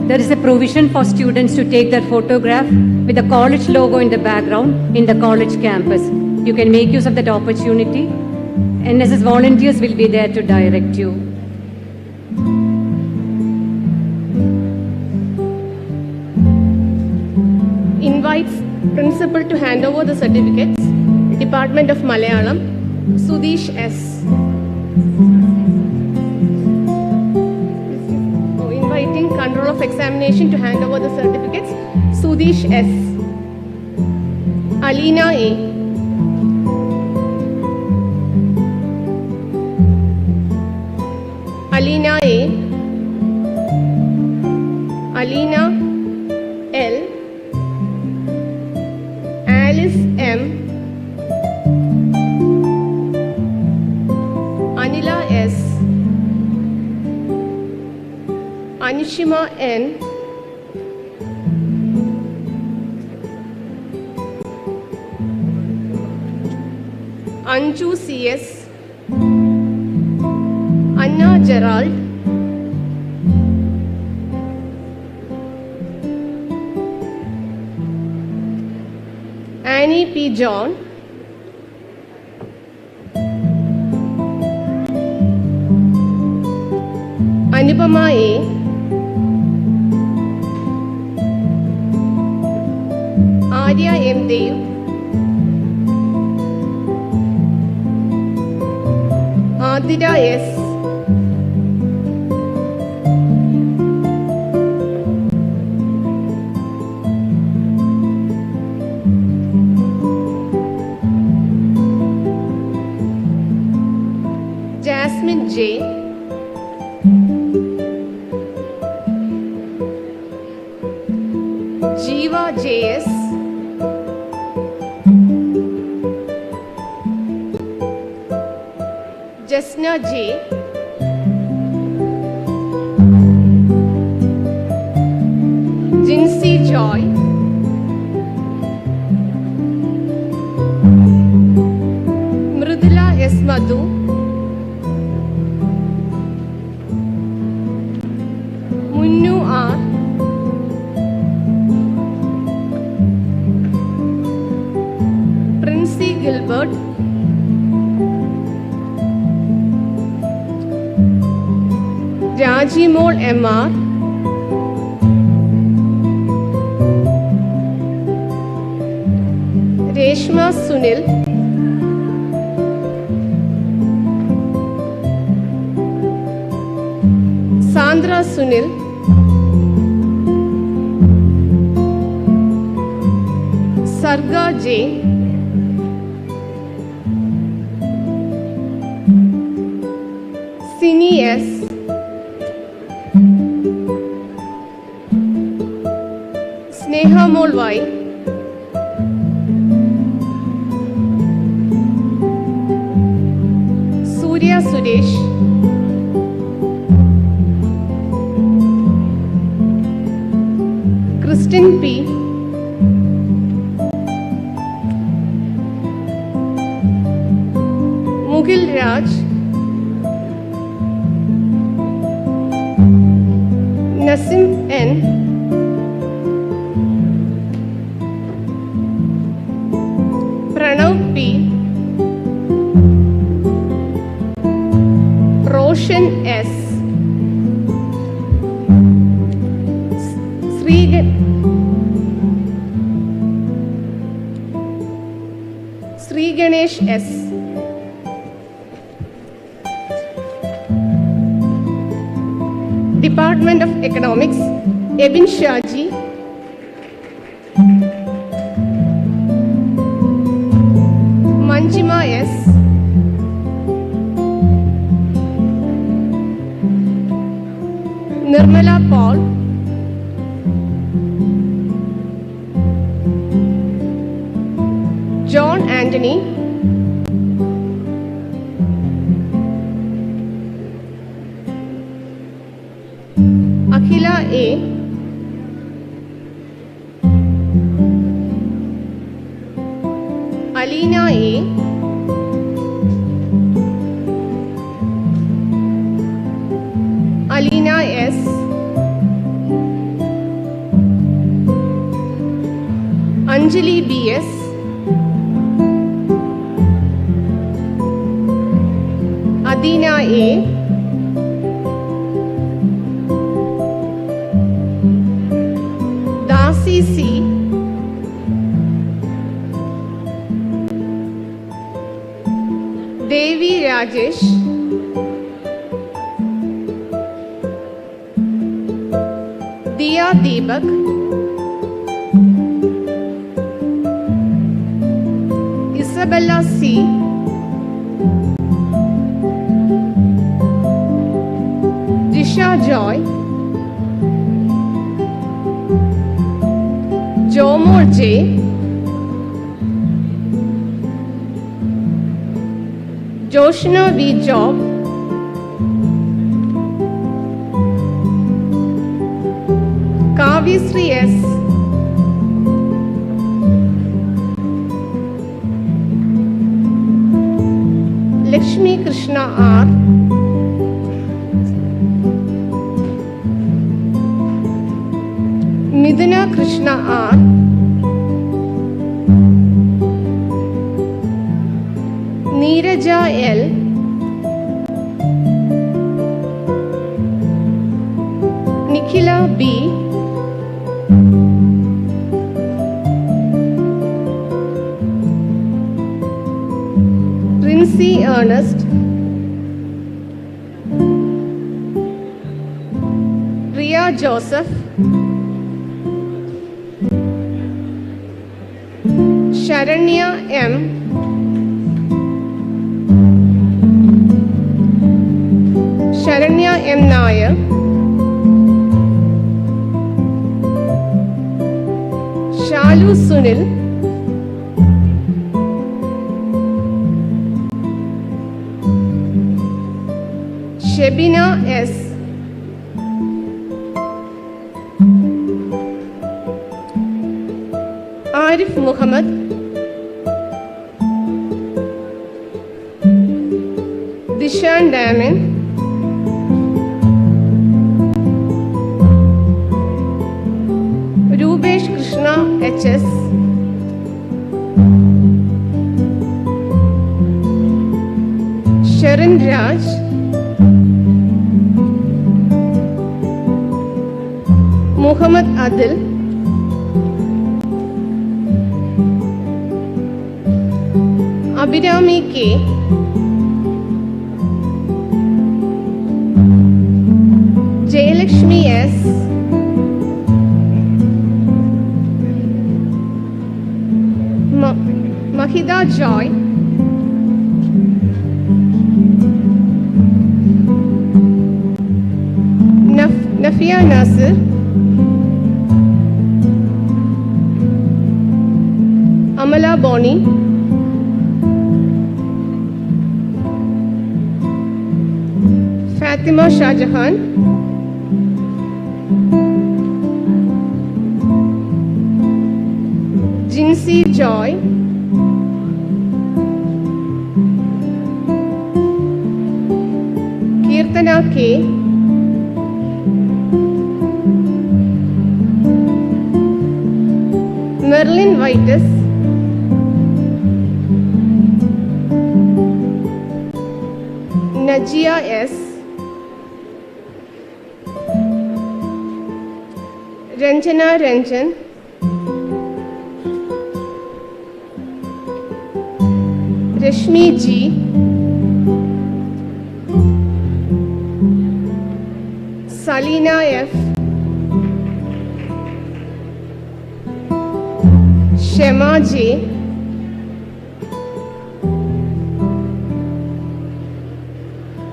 There is a provision for students to take their photograph with the college logo in the background in the college campus. You can make use of that opportunity. NSS volunteers will be there to direct you. Invites principal to hand over the certificates. Department of Malayalam, Sudesh S. Inviting control of examination to hand over the certificates, Sudesh S. Alina A. Alina A, Alina L, Alice M, Anila S, Anishima N, Anju CS, Anna Gerald, Annie P. John, Anupama A, Arya M. Dev, Adira S, Jasmine J, Jiva JS, Jasna J, Jinsi Joy, Mrudula S. Madhu, Munnu R, Princey Gilbert, Rajimol MR, Reshma Sunil, Sandra Sunil, Sarga J, Sini S, Sneha Molvai, Surya Suresh, Kristen P, Mugil Raj, Nasim N, Pranav P, Roshan S, Sri Ganesh S, Department of Economics, Ebin Shaji, Manjima S, Nirmala Paul, John Anthony, Akhila A, Alina A, Alina S, Anjali BS, Adina A, Dasi C, Devi Rajesh, Diya Deepak, Isabella C, Anisha Joy, Jomo J, Joshna V. Job, Kavisri S, Lakshmi Krishna R, Midhuna Krishna R, Neeraja L, Nikhila B, Princey Ernest, Priya Joseph, Sharanya M, Sharanya M. Nair, Shalu Sunil, Shebina S, Arif Muhammad, Dishan Damin, Rubesh Krishna HS, Sharan Raj, Muhammad Adil, Abhirami K, Jayalakshmi S, Mahida Joy, Nafia Nasir, Amala Boni, Fatima Shahjahan, Jinsi Joy, Kirtana K, Merlin Vitus, Najia S, Ranjana Ranjan, Rashmi G, Salina F, Shema J,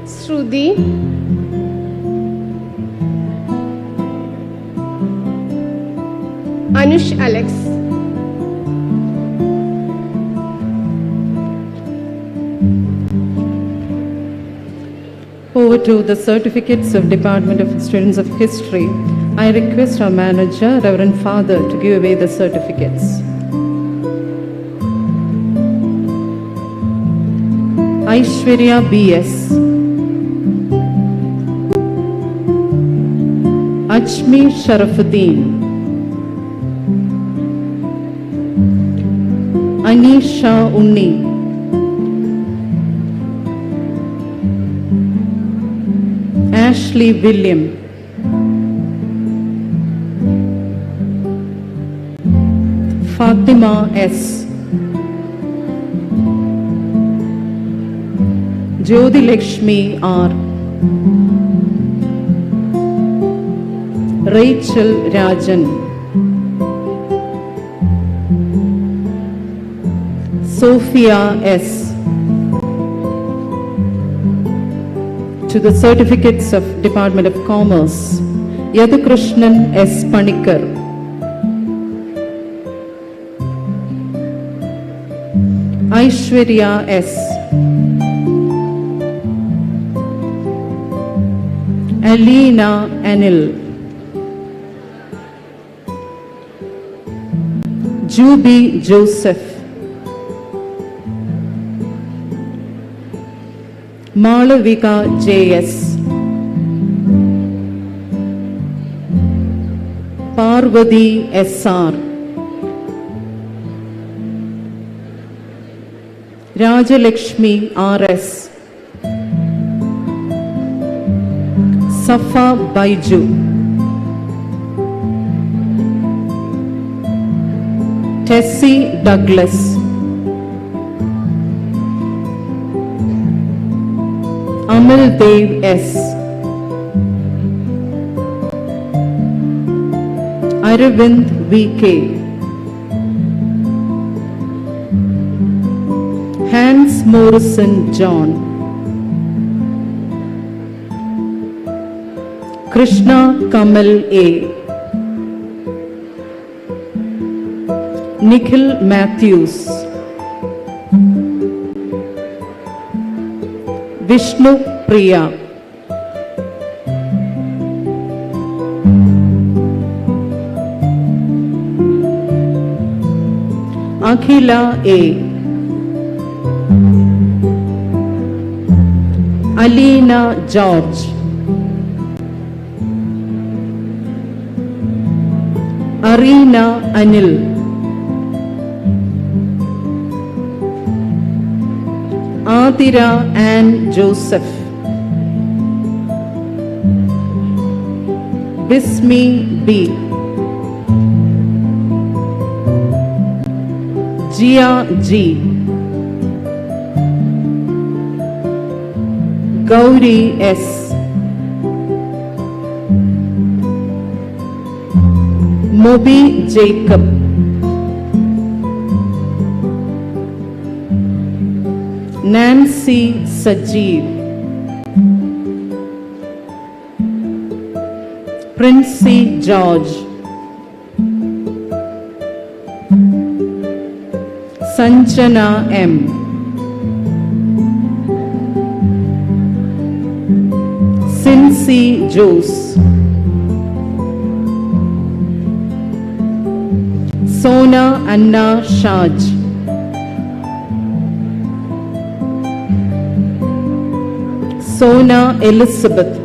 Shruti, Anush Alex, Over to the certificates of Department of Students of History. I request our manager, Reverend Father, to give away the certificates. Aishwarya BS, Ajmi Sharafuddin, Anisha Unni, Ashley William, Fatima S, Jyoti Lakshmi R, Rachel Rajan, Sophia S, to the certificates of Department of Commerce, Yadhukrishnan S. Panikar, Aishwarya S., Alina Anil, Juby Joseph, Malavika J.S., Parvati S.R., Rajalakshmi R.S., Safa Baiju, Tessie Douglas, Amal Dev S., Aravind V.K., Hans Morrison John, Krishna Kamal A., Nikhil Matthews, Vishnu Priya, Akhila A., Alina George, Arina Anil, Adira Ann Joseph, Bismi B., Jia G., Gauri S., Moby Jacob, Nancy Sajeev, Princey George, Sanjana M., Cincy Jose, Sona Anna Shaj, Sona Elizabeth,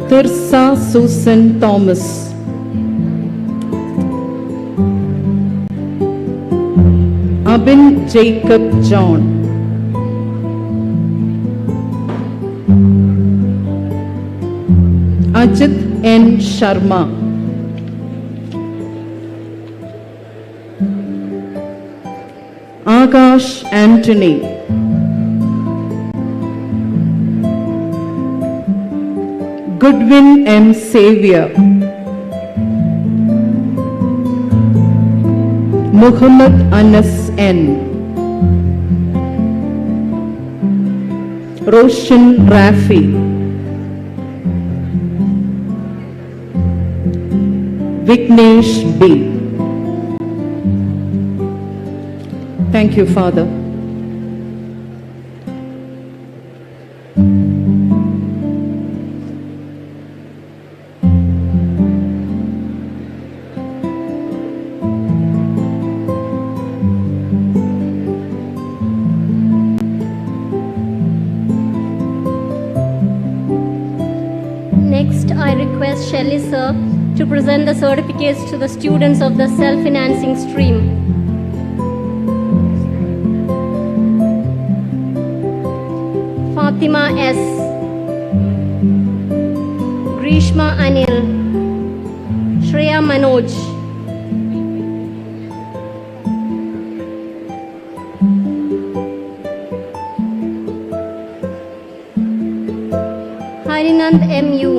Tirsa Susan Thomas, Abin Jacob John, Ajit N. Sharma, Akash Anthony, Goodwin M. Xavier, Muhammad Anas N., Roshan Rafi, Vignesh B. Thank you, Father. Next, I request Shelley sir to present the certificates to the students of the self-financing stream. Fatima S., Grishma Anil, Shreya Manoj, Harinand M.U.,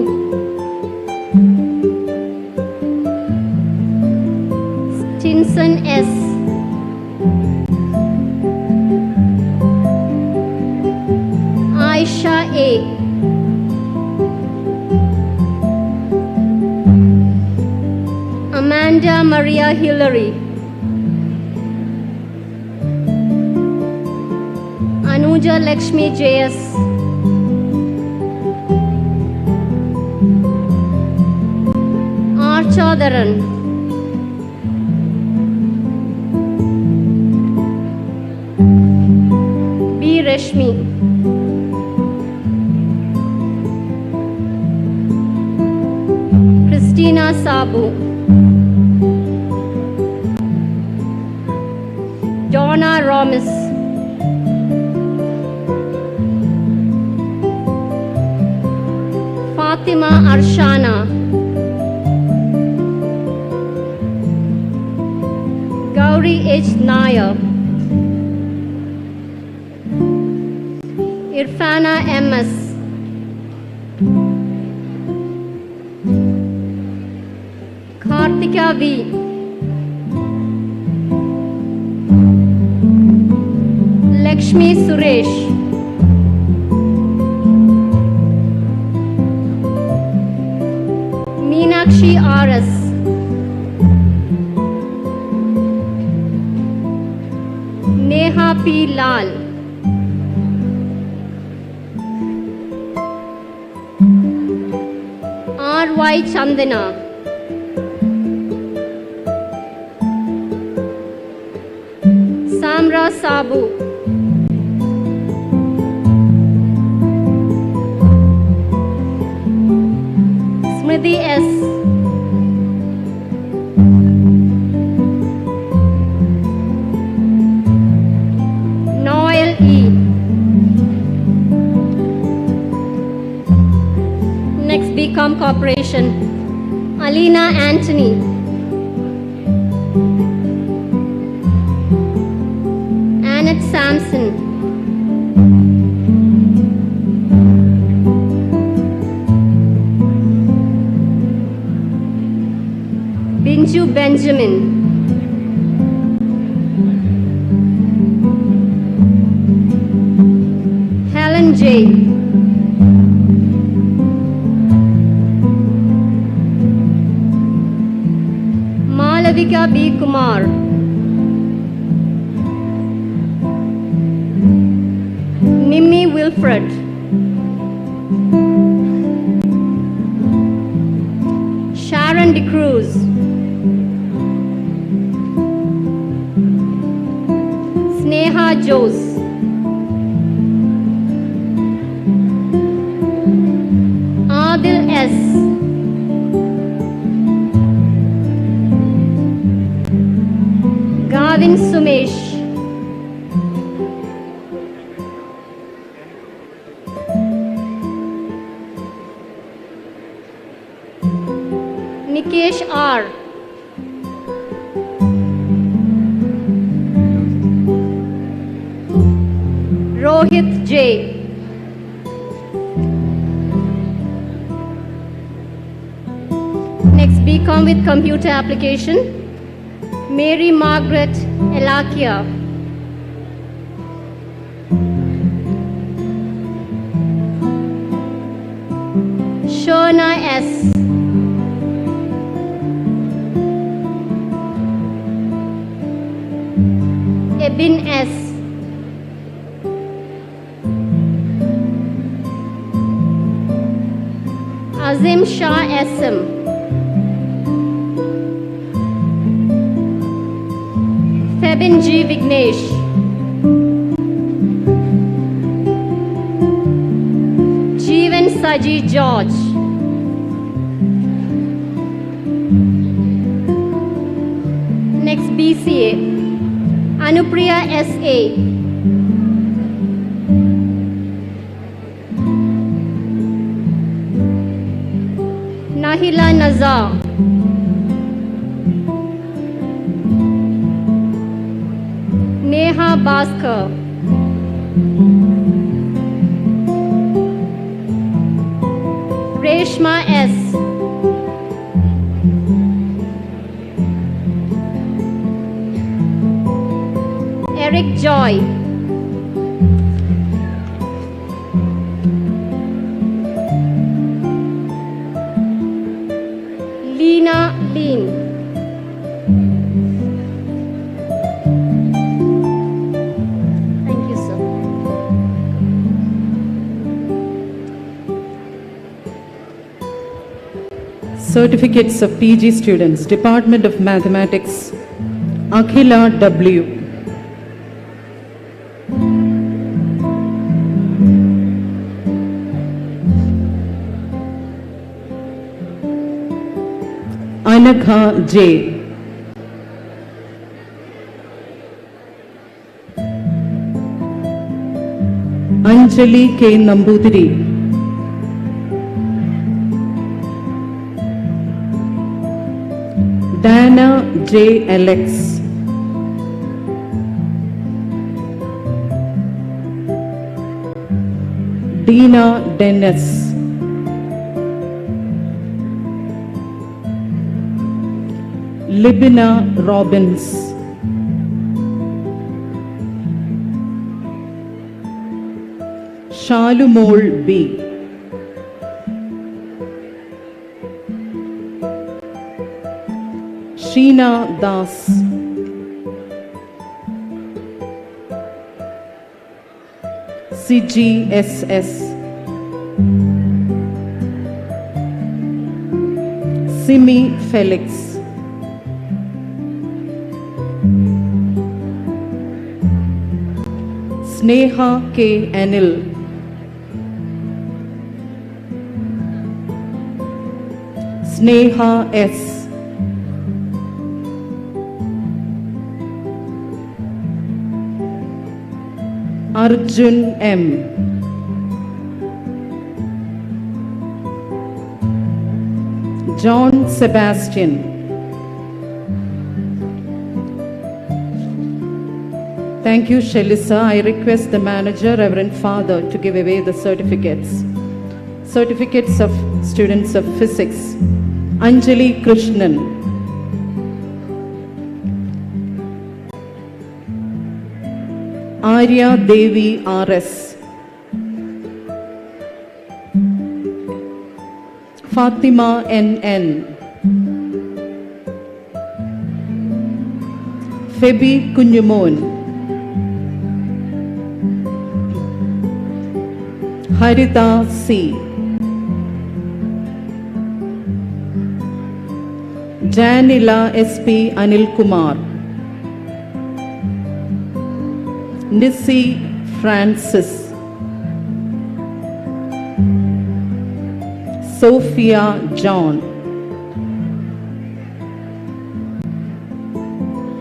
Stinson S., A. Amanda Maria Hillary. Anuja Lakshmi JS. Archadaran. B. Rashmi. Christina Sabu. Donna Romis. Fatima Arshana. Gauri H. Nair. Irfana MS. Kartika V. Lakshmi Suresh. Meenakshi RS. Neha P. Lal. R.Y. Chandana. Samra Sabu. Smriti S. Noel E. Next, BCom Corporation. Alina Anthony. Annette Sampson. Binju Benjamin. Helen J. Malavika B. Kumar. Nimmi Wilfred. Sharon De Cruz. Sneha Jose. Adil S. Gavin Sumesh. Nikesh R. Rohit J. Next, BCom with Computer Application. Mary Margaret Elakia. Shona S. Ebin S. Azim Shah SM. Febin G. Vignesh. Jeevan Saji George. Next, BCA. Anupriya S.A. Nahila Nazar. Neha Bhaskar. Reshma S. Eric Joy. Certificates of PG students, Department of Mathematics, Akhila W. Amogha J. Anjali K. Nambudiri. Dana J. Alex. Dina Dennis. Libina Robbins. Shalumol B. Sheena Das. CGSS. Simi Felix. Sneha K. Anil. Sneha S. Arjun M. John Sebastian. Thank you, Shelisa. I request the manager, Reverend Father, to give away the certificates. Certificates of students of physics. Anjali Krishnan. Arya Devi R.S. Fatima N.N. Febi Kunyumon. Harita C. Janila S.P. Anil Kumar. Nissi Francis. Sophia John.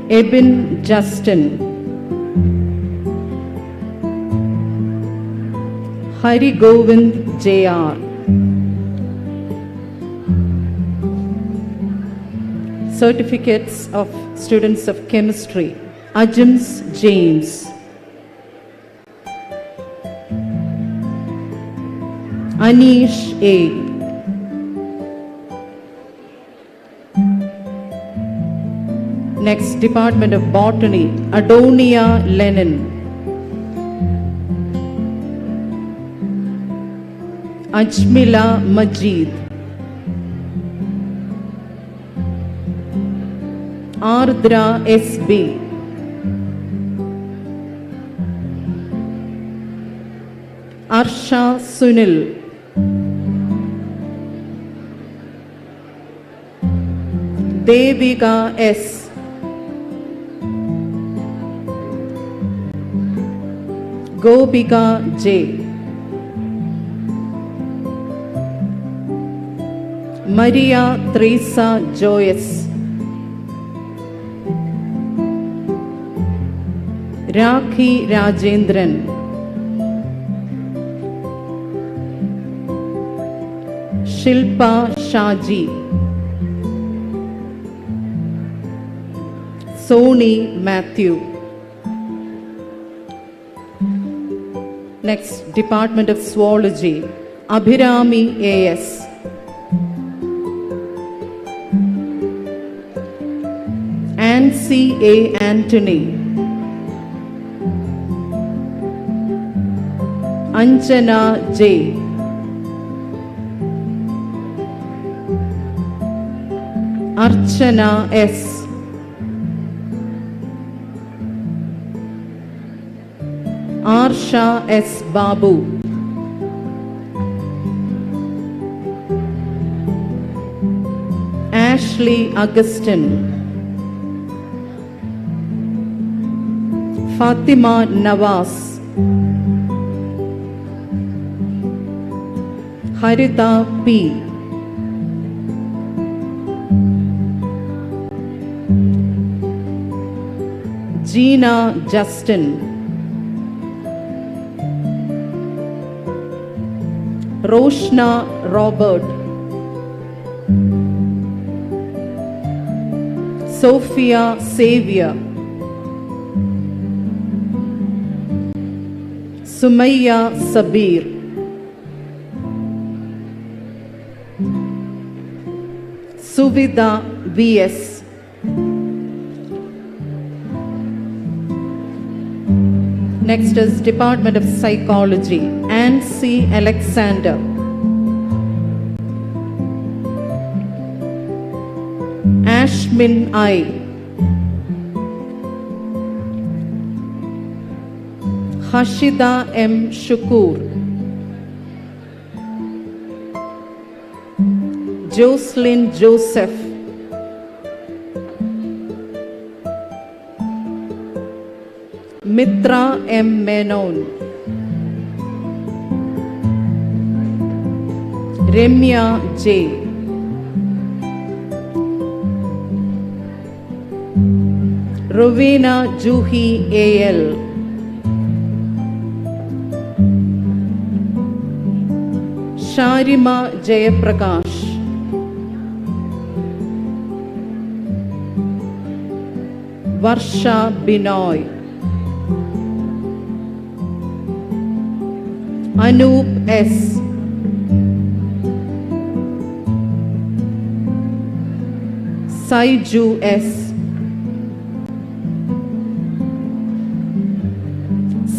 Eben Justin. Hari Govind J.R. Certificates of students of chemistry. Ajams James. Anish A. Next, Department of Botany, Adonia Lenin. Ajmila Majid. Ardra S.B. Arsha Sunil. Devika S. Gopika J. Maria Teresa Joyce. Rakhi Rajendran. Shilpa Shaji. Sony Matthew. Next, Department of Zoology, Abhirami A.S. Nancy A. Anthony. Anjana J. Archana S. Arsha S. Babu. Ashley Augustine, Fatima Nawaz, Harita P, Gina Justin, Roshna Robert, Sophia Xavier, Sumaya Sabir, Suvida VS, next is Department of Psychology, Anne C. Alexander, Ashmin I, Hashida M. Shukur, Jocelyn Joseph, Mitra M. Menon, Remya J, Rovena Juhi A.L., Sharima Jayaprakash, Varsha Binoy, Anoop S, Saiju S,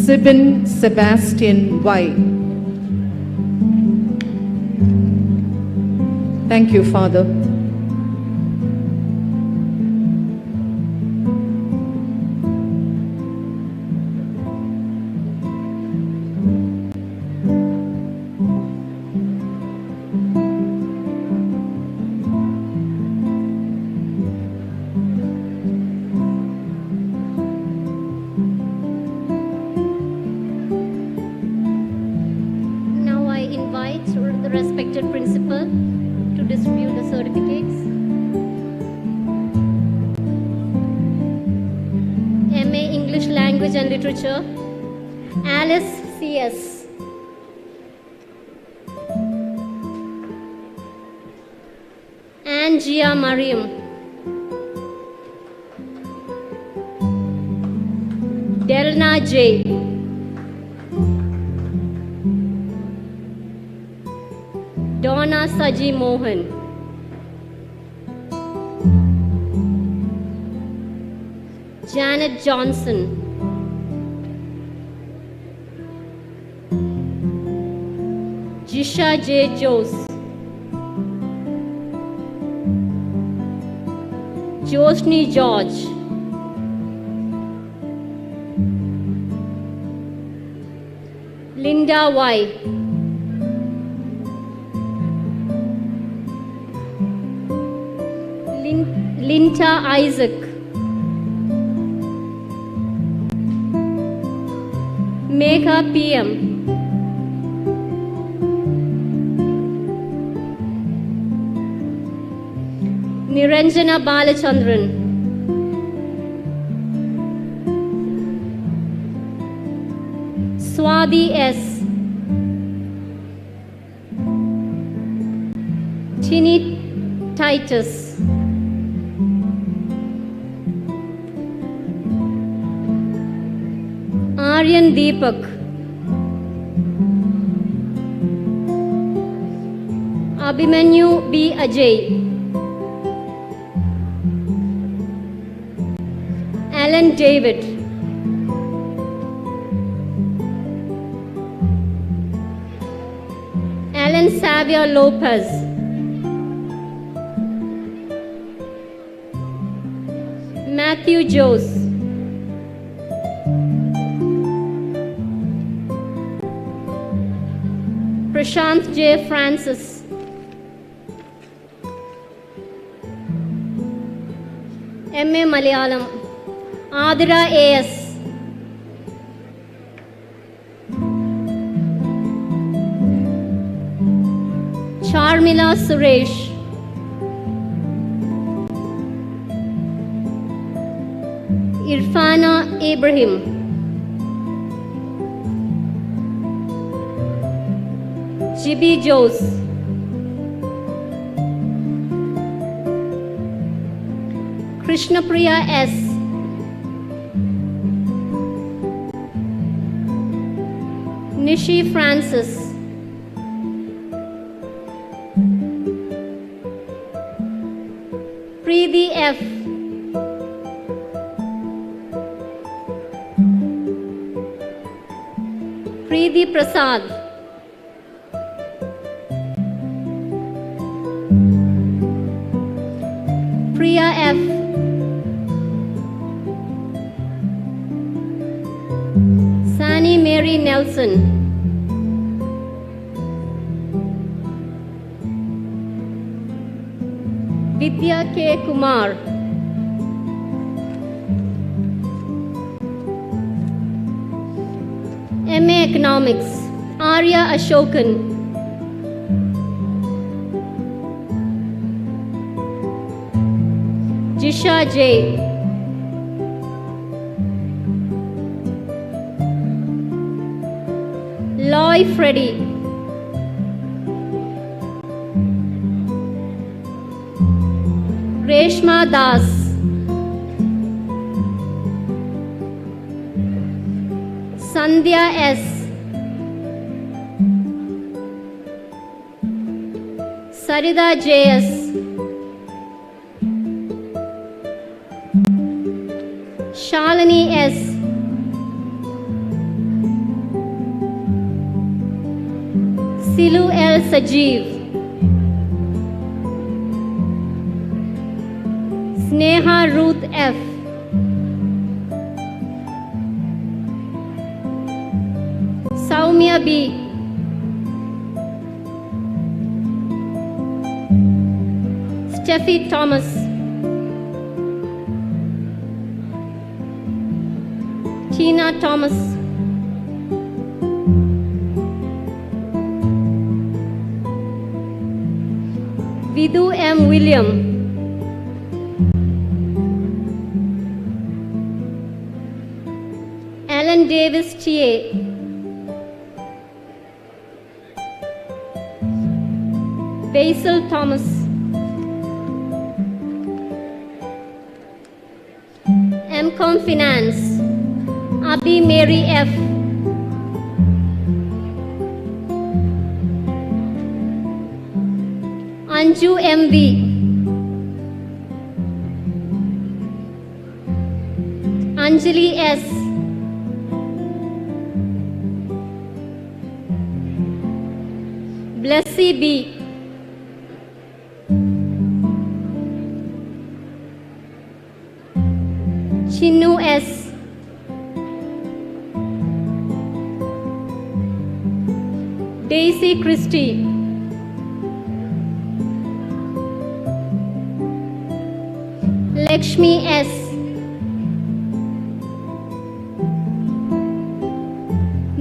Sibin Sebastian Y. Thank you, Father. Now I invite the respected principal to distribute the certificates. MA English Language and Literature, Alice CS. Angia Mariam. Delna J. Donna Saji Mohan. Janet Johnson. Jisha J. Jose. Joshney George. Linda Y. Linta Isaac. Megha PM. Niranjana Balachandran. Swati S. Tini Titus. Aryan Deepak. Abhimanyu B. Ajay. Alan David. Alan Xavier Lopez. Matthew Jose. Prashant J. Francis. MA Malayalam, Adira AS. Charmila Suresh. Irfana Ibrahim. Jibi Jose. Krishnapriya S. Nishi Francis. Preeti F. Preeti Prasad. Priya F. Sani Mary Nelson. Vidya K. Kumar. MA Economics, Arya Ashokan. Jisha J. Loy Freddy. Reshma Das. Sandhya S. Sarida JS. Shalini S. Silu L. Sajeev. Sneha Ruth F. Saumya B. Steffi Thomas. Tina Thomas. Vidhu M. William. Alan Davis T.A. Basil Thomas. MCom Finance. Abhi Mary F. Anju MV. Anjali S. Blessy B. Chinnu S. Daisy Christie. Lakshmi S.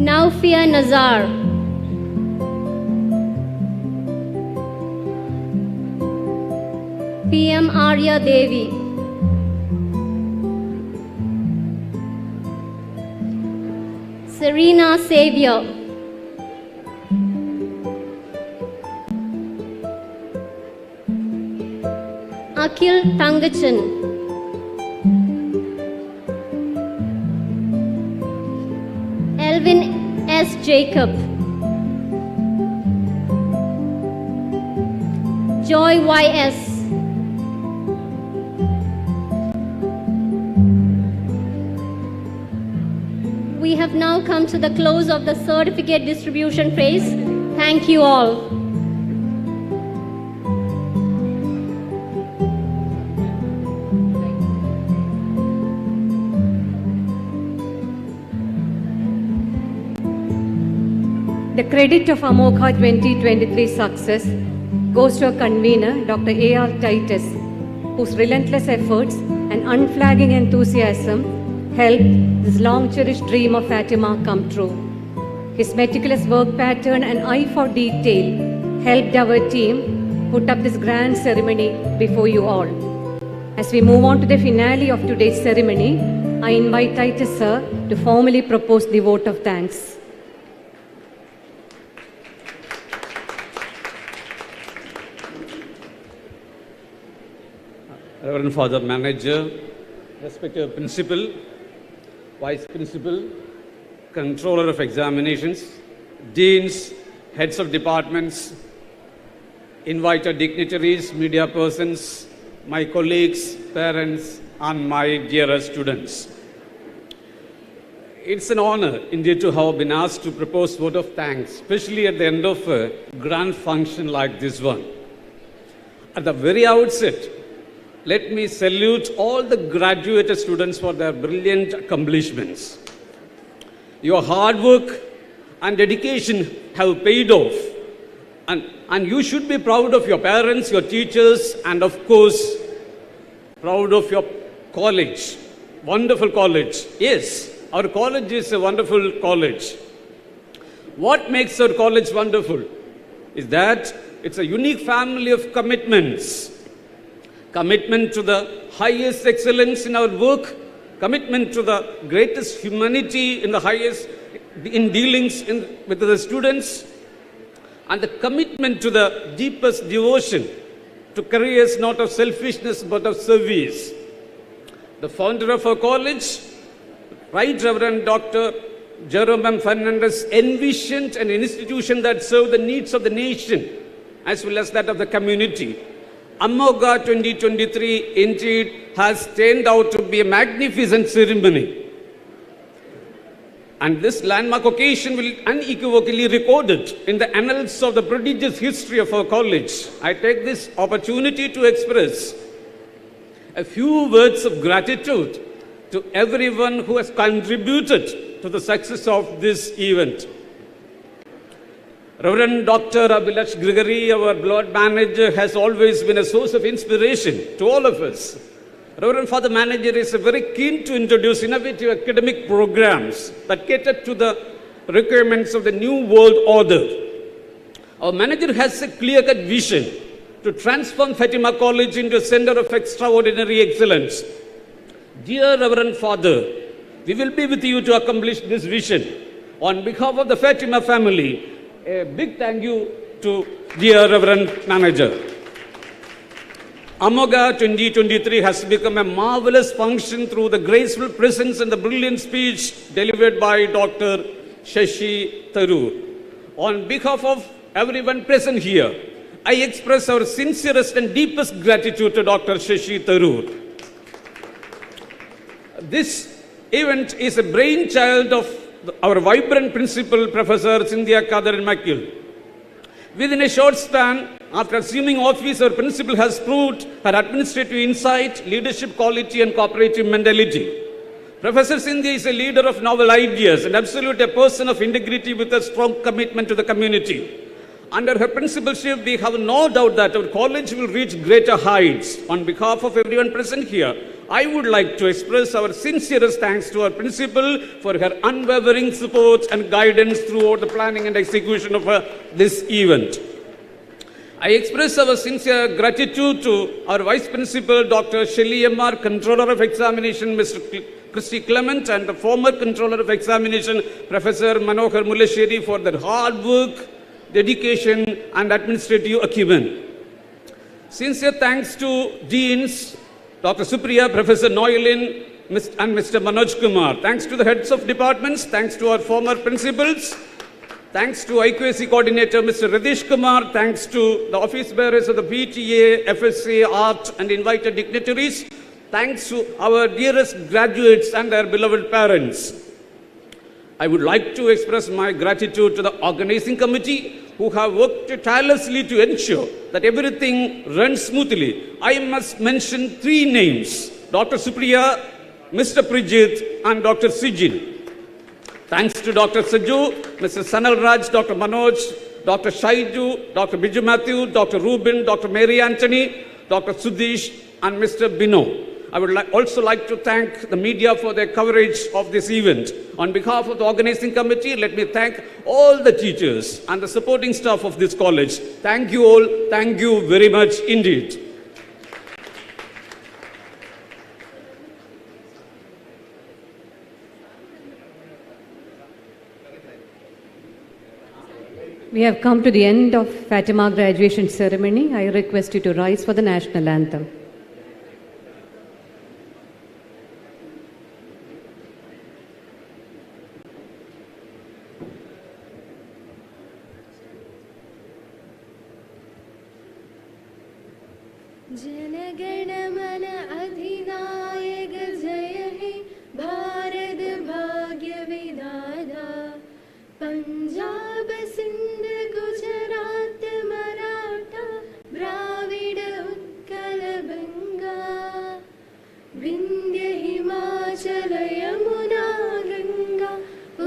Naufia Nazar. PM Arya Devi. Serena Xavier. Akhil Tangachan. Elvin S. Jacob. Joy Y.S. We have now come to the close of the certificate distribution phase. Thank you all. The credit of Amogha 2023 success goes to a convener, Dr. A.R. Titus, whose relentless efforts and unflagging enthusiasm helped this long-cherished dream of Fatima come true. His meticulous work pattern and eye for detail helped our team put up this grand ceremony before you all. As we move on to the finale of today's ceremony, I invite Titus sir to formally propose the vote of thanks. Reverend Father Manager, respected Principal, Vice Principal, Controller of Examinations, Deans, Heads of Departments, invited dignitaries, media persons, my colleagues, parents, and my dearest students. It's an honor indeed to have been asked to propose vote of thanks, especially at the end of a grand function like this one. At the very outset, let me salute all the graduated students for their brilliant accomplishments. Your hard work and dedication have paid off. And you should be proud of your parents, your teachers, and of course, proud of your college. Wonderful college. Yes, our college is a wonderful college. What makes our college wonderful is that it's a unique family of commitments. Commitment to the highest excellence in our work, commitment to the greatest humanity in the highest, in dealings with the students, and the commitment to the deepest devotion to careers not of selfishness but of service. The founder of our college, Right Reverend Dr. Jerome M. Fernandez, envisioned an institution that served the needs of the nation as well as that of the community. Amogha 2023 indeed has turned out to be a magnificent ceremony. And this landmark occasion will unequivocally record it in the annals of the prodigious history of our college. I take this opportunity to express a few words of gratitude to everyone who has contributed to the success of this event. Reverend Dr. Abhilash Gregory, our Lord Manager, has always been a source of inspiration to all of us. Reverend Father Manager is very keen to introduce innovative academic programs that cater to the requirements of the new world order. Our manager has a clear-cut vision to transform Fatima College into a center of extraordinary excellence. Dear Reverend Father, we will be with you to accomplish this vision. On behalf of the Fatima family, a big thank you to dear Reverend Manager. Amogha 2023 has become a marvelous function through the graceful presence and the brilliant speech delivered by Dr. Shashi Tharoor. On behalf of everyone present here, I express our sincerest and deepest gratitude to Dr. Shashi Tharoor. This event is a brainchild of our vibrant principal, Professor Cynthia Catherine-Michael. Within a short span, after assuming office, our principal has proved her administrative insight, leadership quality, and cooperative mentality. Professor Cynthia is a leader of novel ideas and absolutely a person of integrity with a strong commitment to the community. Under her principalship, we have no doubt that our college will reach greater heights. On behalf of everyone present here, I would like to express our sincerest thanks to our principal for her unwavering support and guidance throughout the planning and execution of this event. I express our sincere gratitude to our Vice Principal, Dr. Shelly M.R., Controller of Examination, Mr. Christy Clement, and the former Controller of Examination, Professor Manohar Mulesheri, for their hard work, dedication, and administrative acumen. Sincere thanks to Deans, Dr. Supriya, Professor Noelin, and Mr. Manoj Kumar. Thanks to the heads of departments, thanks to our former principals, thanks to IQAC coordinator, Mr. Radish Kumar, thanks to the office bearers of the PTA, FSA, Art, and invited dignitaries, thanks to our dearest graduates and their beloved parents. I would like to express my gratitude to the organizing committee who have worked tirelessly to ensure that everything runs smoothly. I must mention three names: Dr. Supriya, Mr. Prijit, and Dr. Sijil. Thanks to Dr. Saju, Mr. Sanal Raj, Dr. Manoj, Dr. Shaiju, Dr. Biju Matthew, Dr. Rubin, Dr. Mary Anthony, Dr. Sudish, and Mr. Bino. I would also like to thank the media for their coverage of this event. On behalf of the organizing committee, let me thank all the teachers and the supporting staff of this college. Thank you all. Thank you very much indeed. We have come to the end of Fatima graduation ceremony. I request you to rise for the national anthem. जनगण मन अधिनायक जय हे भारत भाग्य विधाता पंजाब सिंध गुजरात मराठा द्राविड उत्कल बंगा विंध्य हिमाचल यमुना गंगा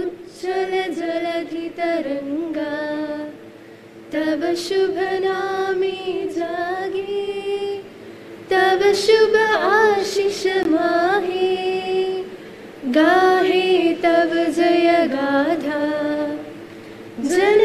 उच्चल जलधि तरंगा तब शुभ नामे जागे तब शुभ आशीष माहे गाहे तब जय गाथा जन